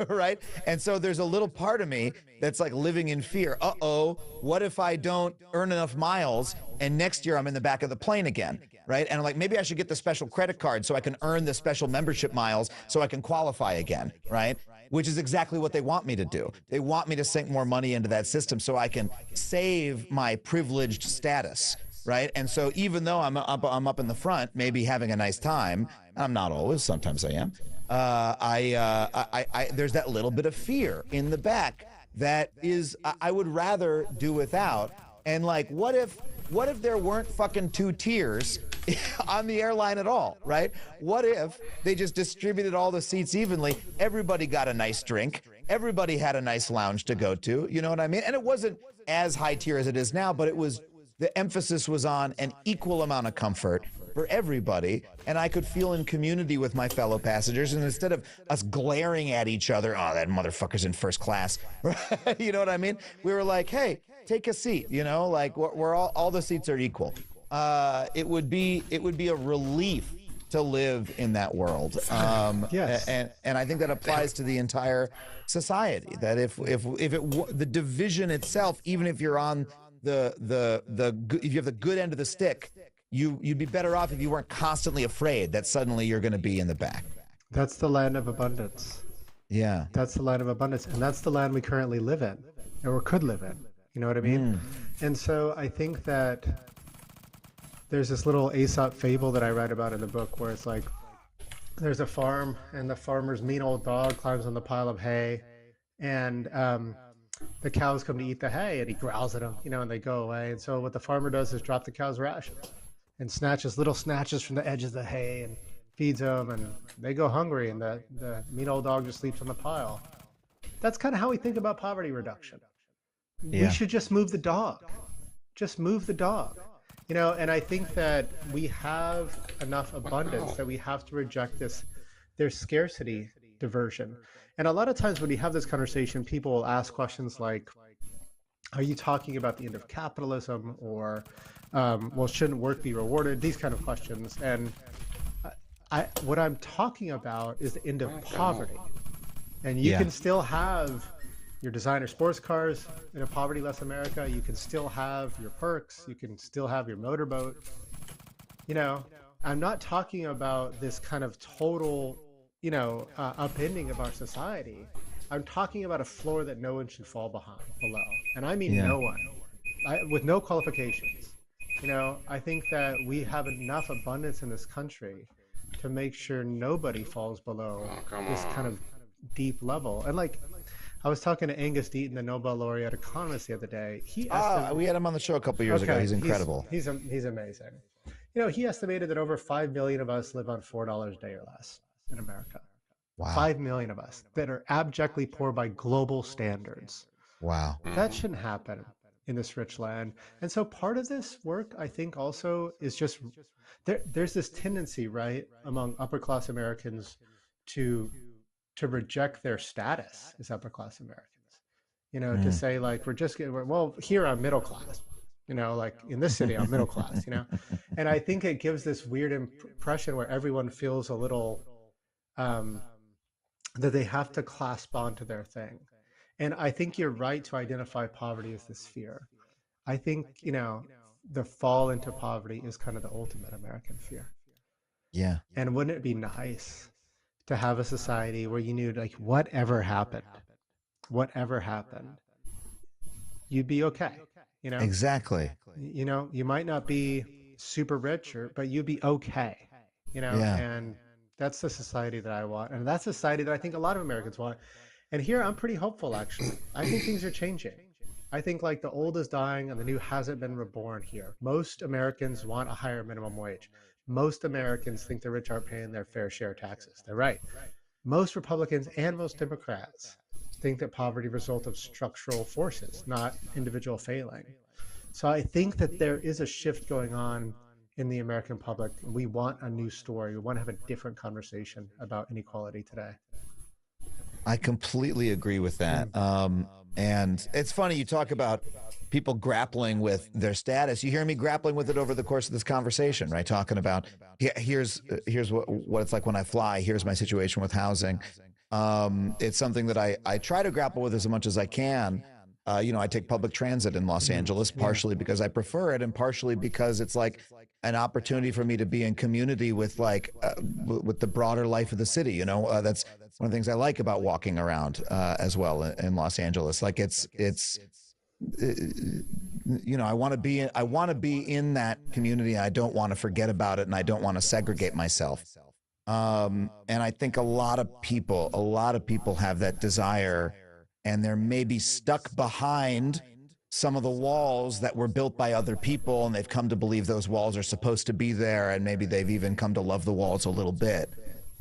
right? And so there's a little part of me that's like living in fear. Uh-oh, what if I don't earn enough miles and next year I'm in the back of the plane again, right? And I'm like, maybe I should get the special credit card so I can earn the special membership miles so I can qualify again, right? Which is exactly what they want me to do. They want me to sink more money into that system so I can save my privileged status, right? And so even though I'm up in the front, maybe having a nice time, I'm not always, sometimes I am, there's that little bit of fear in the back that is, I would rather do without. And like, what if there weren't fucking 2 tiers on the airline at all, right? What if they just distributed all the seats evenly? Everybody got a nice drink. Everybody had a nice lounge to go to. You know what I mean? And it wasn't as high tier as it is now, but it was, the emphasis was on an equal amount of comfort for everybody, and I could feel in community with my fellow passengers, and instead of us glaring at each other, oh, that motherfucker's in first class, you know what I mean? We were like, hey, take a seat, you know, like we're all the seats are equal. It would be a relief to live in that world. Yes. And I think that applies to the entire society, that if the division itself, even if you're on if you have the good end of the stick, you'd be better off if you weren't constantly afraid that suddenly you're going to be in the back. That's the land of abundance. Yeah. That's the land of abundance. And that's the land we currently live in, or could live in. You know what I mean? And so I think that there's this little Aesop fable that I read about in the book where it's like, there's a farm and the farmer's mean old dog climbs on the pile of hay, and the cows come to eat the hay and he growls at them, you know, and they go away. And so what the farmer does is drop the cows' rations and snatches little snatches from the edges of the hay and feeds them, and they go hungry, and the mean old dog just sleeps on the pile. That's kind of how we think about poverty reduction. Yeah. We should just move the dog. Just move the dog. You know, and I think that we have enough abundance that we have to reject there's scarcity diversion. And a lot of times when we have this conversation, people will ask questions like, are you talking about the end of capitalism, or well, shouldn't work be rewarded? These kind of questions. And what I'm talking about is the end of poverty. And you can still have your designer sports cars in a poverty-less America. You can still have your perks. You can still have your motorboat. You know, I'm not talking about this kind of total, you know, upending of our society. I'm talking about a floor that no one should fall below. And I mean no one, with no qualifications. You know, I think that we have enough abundance in this country to make sure nobody falls below this kind of deep level. And like, I was talking to Angus Deaton, the Nobel laureate economist, the other day. We had him on the show a couple years ago. He's incredible. He's amazing. You know, he estimated that over 5 million of us live on $4 a day or less in America. Wow. 5 million of us that are abjectly poor by global standards. Wow. That shouldn't happen in this rich land. And so part of this work, I think, also is just there's this tendency, right, among upper class Americans to reject their status as upper class Americans. You know, to say like, well, here I'm middle class. You know, like in this city, I'm middle class, you know? And I think it gives this weird impression where everyone feels a little, that they have to clasp onto their thing. And I think you're right to identify poverty as this fear. I think, you know, the fall into poverty is kind of the ultimate American fear. Yeah. And wouldn't it be nice to have a society where you knew, like, whatever happened, you'd be okay. You know? Exactly. You know, you might not be super rich, but you'd be okay. You know, and that's the society that I want. And that's the society that I think a lot of Americans want. And here I'm pretty hopeful, actually. I think things are changing. I think like the old is dying and the new hasn't been reborn here. Most Americans want a higher minimum wage. Most Americans think the rich aren't paying their fair share of taxes. They're right. Most Republicans and most Democrats think that poverty is a result of structural forces, not individual failing. So I think that there is a shift going on in the American public. We want a new story. We want to have a different conversation about inequality today. I completely agree with that. And it's funny, you talk about people grappling with their status. You hear me grappling with it over the course of this conversation, right? Talking about here's what it's like when I fly. Here's my situation with housing. It's something that I try to grapple with as much as I can. I take public transit in Los Angeles, partially because I prefer it, and partially because it's like an opportunity for me to be in community with with the broader life of the city. That's one of the things I like about walking around as well in Los Angeles. Like I want to be in that community. I don't want to forget about it, and I don't want to segregate myself. And I think a lot of people have that desire, and they're maybe stuck behind some of the walls that were built by other people, and they've come to believe those walls are supposed to be there, and maybe they've even come to love the walls a little bit.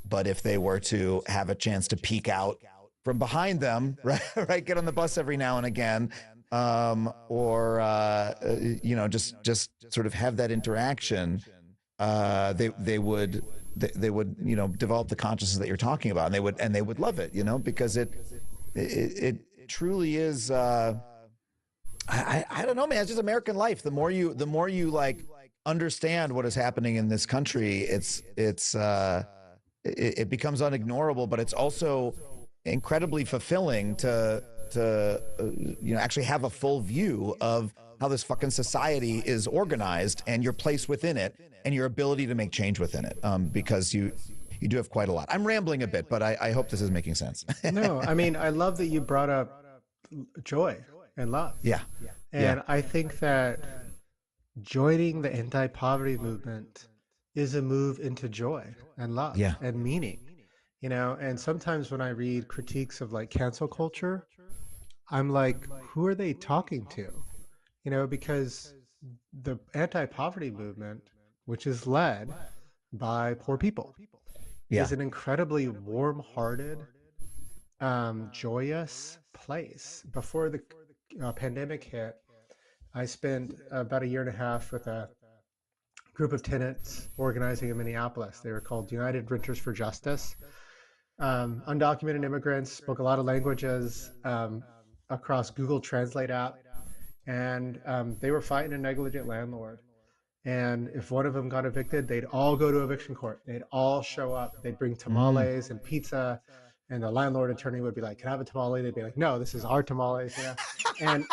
But if they were to have a chance to peek out from behind them, right, get on the bus every now and again, just sort of have that interaction, they would develop the consciousness that you're talking about, and they would love it, because it truly is. I don't know, man. It's just American life. The more you like understand what is happening in this country, it becomes unignorable, but it's also incredibly fulfilling to actually have a full view of how this fucking society is organized and your place within it and your ability to make change within it, because you do have quite a lot. I'm rambling a bit, but I hope this is making sense. No, I mean, I love that you brought up joy and love. Yeah. And I think that joining the anti-poverty movement is a move into joy and love and meaning, and sometimes when I read critiques of like cancel culture, I'm like, who are they talking to? Because the anti-poverty movement, which is led by poor people, is an incredibly warm-hearted, joyous place. Before the pandemic hit, I spent about a year and a half with a group of tenants organizing in Minneapolis. They were called United Renters for Justice. Undocumented immigrants, spoke a lot of languages, across Google Translate app, and they were fighting a negligent landlord. And if one of them got evicted, they'd all go to eviction court. They'd all show up. They'd bring tamales and pizza, and the landlord attorney would be like, "Can I have a tamale?" They'd be like, "No, this is our tamales." And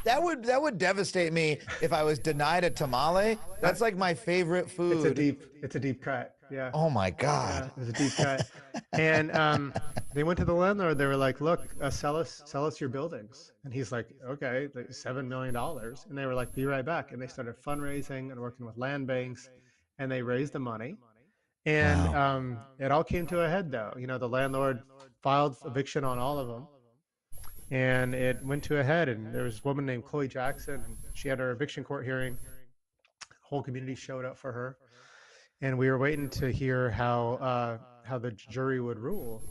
that would devastate me if I was denied a tamale. That's like my favorite food. It's a deep cut. Yeah. Oh my God. Yeah, it was a deep cut. And they went to the landlord. They were like, "Look, sell us your buildings." And he's like, "Okay, like $7 million." And they were like, "Be right back." And they started fundraising and working with land banks, and they raised the money. And it all came to a head, though. The landlord filed eviction on all of them, and it went to a head. And there was a woman named Chloe Jackson. She had her eviction court hearing. The whole community showed up for her. And we were waiting to hear how the jury would rule.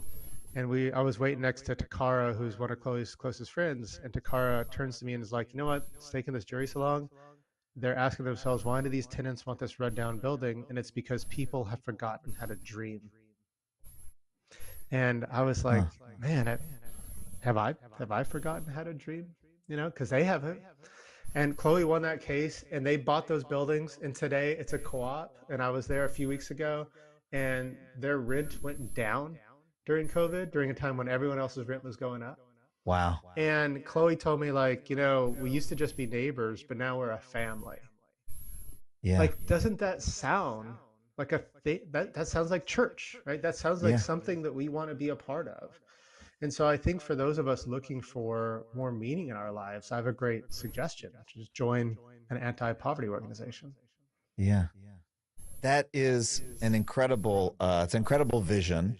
And I was waiting next to Takara, who's one of Chloe's closest friends. And Takara turns to me and is like, "You know what? It's taking this jury so long. They're asking themselves, why do these tenants want this red down building? And it's because people have forgotten how to dream." And I was like, man, have I forgotten how to dream? Because they haven't. And Chloe won that case, and they bought those buildings, and today it's a co-op. And I was there a few weeks ago, and their rent went down during COVID, during a time when everyone else's rent was going up. Wow. And Chloe told me, like, we used to just be neighbors, but now we're a family. Yeah. Like, doesn't that sound like that sounds like church, right? That sounds like something that we want to be a part of. And so I think for those of us looking for more meaning in our lives, I have a great suggestion, which is join an anti-poverty organization. Yeah. That is an incredible, it's an incredible vision.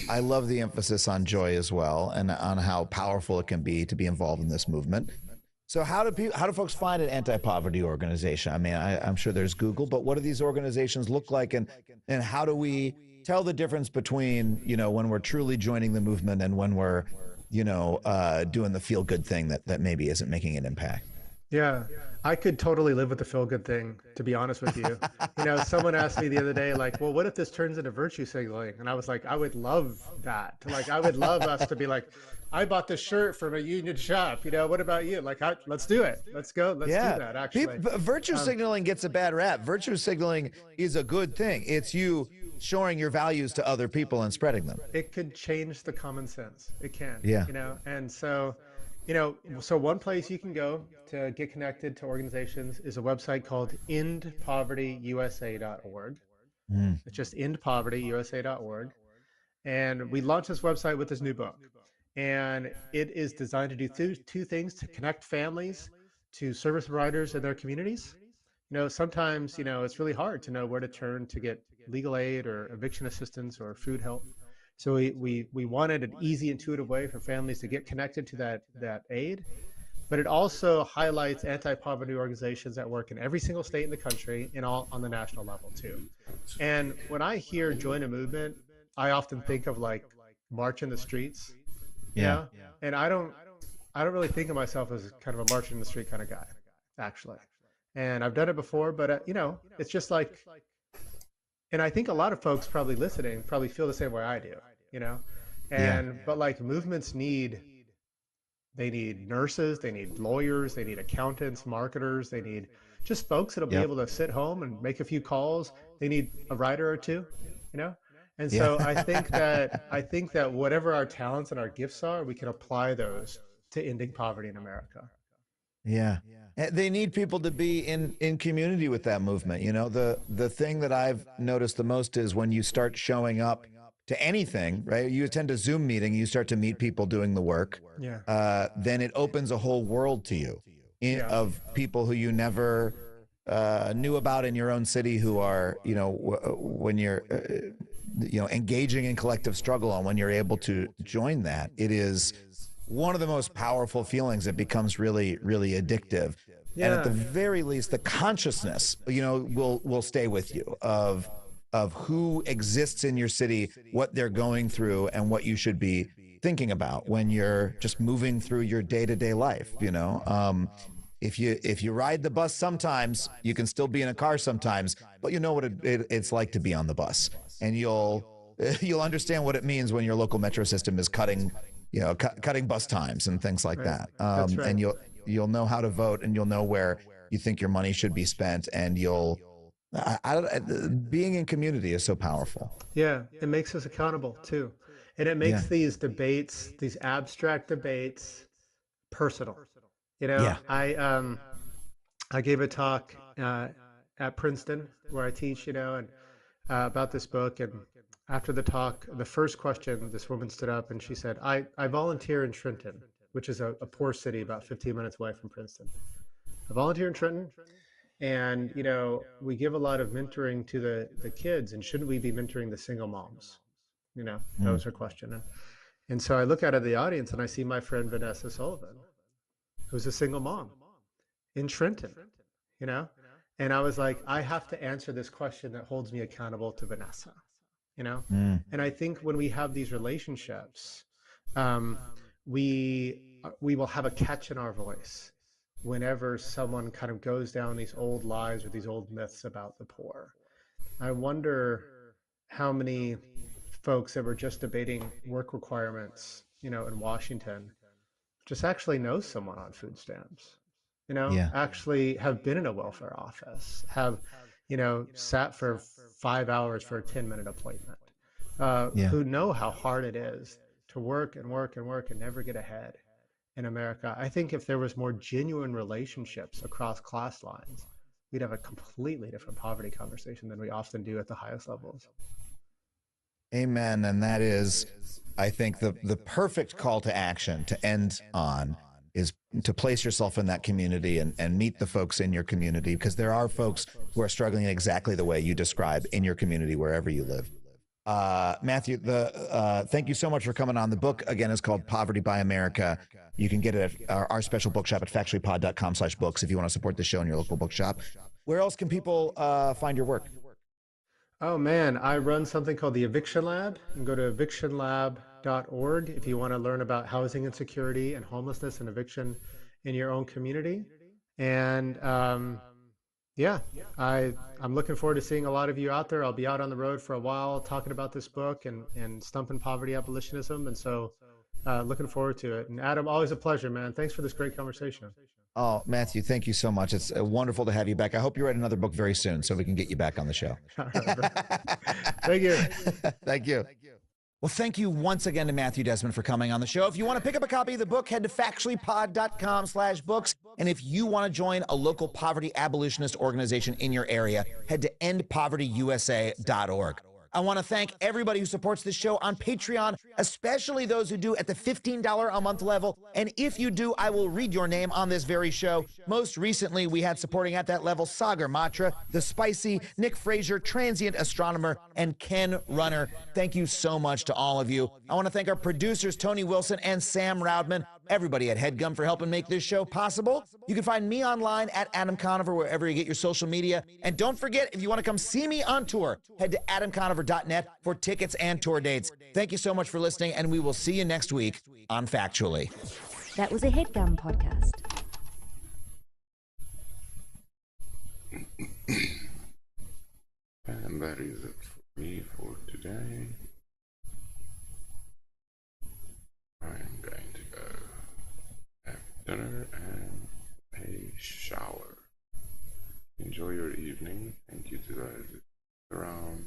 I love the emphasis on joy as well, and on how powerful it can be to be involved in this movement. So how do folks find an anti-poverty organization? I mean, I'm sure there's Google, but what do these organizations look like, and how do we tell the difference between, when we're truly joining the movement and when we're, doing the feel-good thing that maybe isn't making an impact? Yeah. I could totally live with the feel good thing, to be honest with you. Someone asked me the other day, like, well, what if this turns into virtue signaling? And I was like, I would love that. Like, I would love us to be like, I bought this shirt from a union shop. What about you? Like, let's do it. Let's go. Let's do that, actually. Virtue signaling gets a bad rap. Virtue signaling is a good thing. It's you showing your values to other people and spreading them. It could change the common sense. It can. Yeah. And so, so one place you can go to get connected to organizations is a website called endpovertyusa.org. It's just endpovertyusa.org. And we launched this website with this new book. And it is designed to do two things: to connect families to service providers in their communities. Sometimes, it's really hard to know where to turn to get legal aid or eviction assistance or food help. So we wanted an easy, intuitive way for families to get connected to that aid. But it also highlights anti-poverty organizations that work in every single state in the country and all on the national level too. And when I hear join a movement, I often think of like march in the streets. Yeah. And I don't really think of myself as kind of a march in the street kind of guy, actually. And I've done it before, but it's just like, and I think a lot of folks probably listening probably feel the same way I do, but like movements need nurses, they need lawyers, they need accountants, marketers, they need just folks that'll be able to sit home and make a few calls. They need a writer or two, And so I think that whatever our talents and our gifts are, we can apply those to ending poverty in America. Yeah. They need people to be in community with that movement. The thing that I've noticed the most is when you start showing up to anything, right? You attend a Zoom meeting, you start to meet people doing the work. Yeah. Then it opens a whole world to you of people who you never knew about in your own city, who are, when you're, engaging in collective struggle, and when you're able to join that, it is one of the most powerful feelings. It becomes really, really addictive. Yeah. And at the very least, the consciousness, will stay with you of who exists in your city, what they're going through, and what you should be thinking about when you're just moving through your day-to-day life. If you ride the bus sometimes, you can still be in a car sometimes, but you know what it's like to be on the bus, and you'll understand what it means when your local metro system is cutting bus times and things like that. That's right. And you'll know how to vote, and you'll know where you think your money should be spent, and being in community is so powerful. Yeah, it makes us accountable too, and it makes these debates, these abstract debates, personal. I gave a talk at Princeton where I teach, and about this book. And after the talk, the first question, this woman stood up and she said, I volunteer in Trenton, which is a poor city about 15 minutes away from Princeton. I volunteer in Trenton, and we give a lot of mentoring to the kids, and shouldn't we be mentoring the single moms? That was her question. And so I look out at the audience and I see my friend Vanessa Sullivan, who's a single mom in Trenton, and I was like, I have to answer this question that holds me accountable to Vanessa, And I think when we have these relationships, we will have a catch in our voice whenever someone kind of goes down these old lies or these old myths about the poor. I wonder how many folks that were just debating work requirements, in Washington, just actually know someone on food stamps, actually have been in a welfare office, have, sat for 5 hours for a 10-minute appointment, who know how hard it is to work and work and work and never get ahead in America. I think if there was more genuine relationships across class lines, we'd have a completely different poverty conversation than we often do at the highest levels. Amen. And that is, I think, the perfect call to action to end on is to place yourself in that community and meet the folks in your community, because there are folks who are struggling exactly the way you describe in your community, wherever you live. Matthew, thank you so much for coming on. The book, again, is called Poverty by America. You can get it at our special bookshop at factuallypod.com/books if you want to support the show in your local bookshop. Where else can people find your work? Oh man, I run something called the Eviction Lab. You can go to evictionlab.org if you want to learn about housing insecurity and homelessness and eviction in your own community. And yeah, I'm looking forward to seeing a lot of you out there. I'll be out on the road for a while talking about this book and stumping poverty abolitionism. And so looking forward to it. And Adam, always a pleasure, man. Thanks for this great conversation. Oh, Matthew, thank you so much. It's wonderful to have you back. I hope you write another book very soon so we can get you back on the show. Thank you. Thank you. Well, thank you once again to Matthew Desmond for coming on the show. If you want to pick up a copy of the book, head to factuallypod.com/books. And if you want to join a local poverty abolitionist organization in your area, head to endpovertyusa.org. I want to thank everybody who supports this show on Patreon, especially those who do at the $15 a month level. And if you do, I will read your name on this very show. Most recently, we had supporting at that level Sagar Matra, The Spicy, Nick Frazier, Transient Astronomer, and Ken Runner. Thank you so much to all of you. I want to thank our producers, Tony Wilson and Sam Roudman, everybody at HeadGum for helping make this show possible. You can find me online at Adam Conover, wherever you get your social media. And don't forget, if you want to come see me on tour, head to adamconover.net for tickets and tour dates. Thank you so much for listening, and we will see you next week on Factually. That was a HeadGum podcast. And that is it for me for today. I'm going to go have dinner and a shower. Enjoy your evening. Thank you to those around.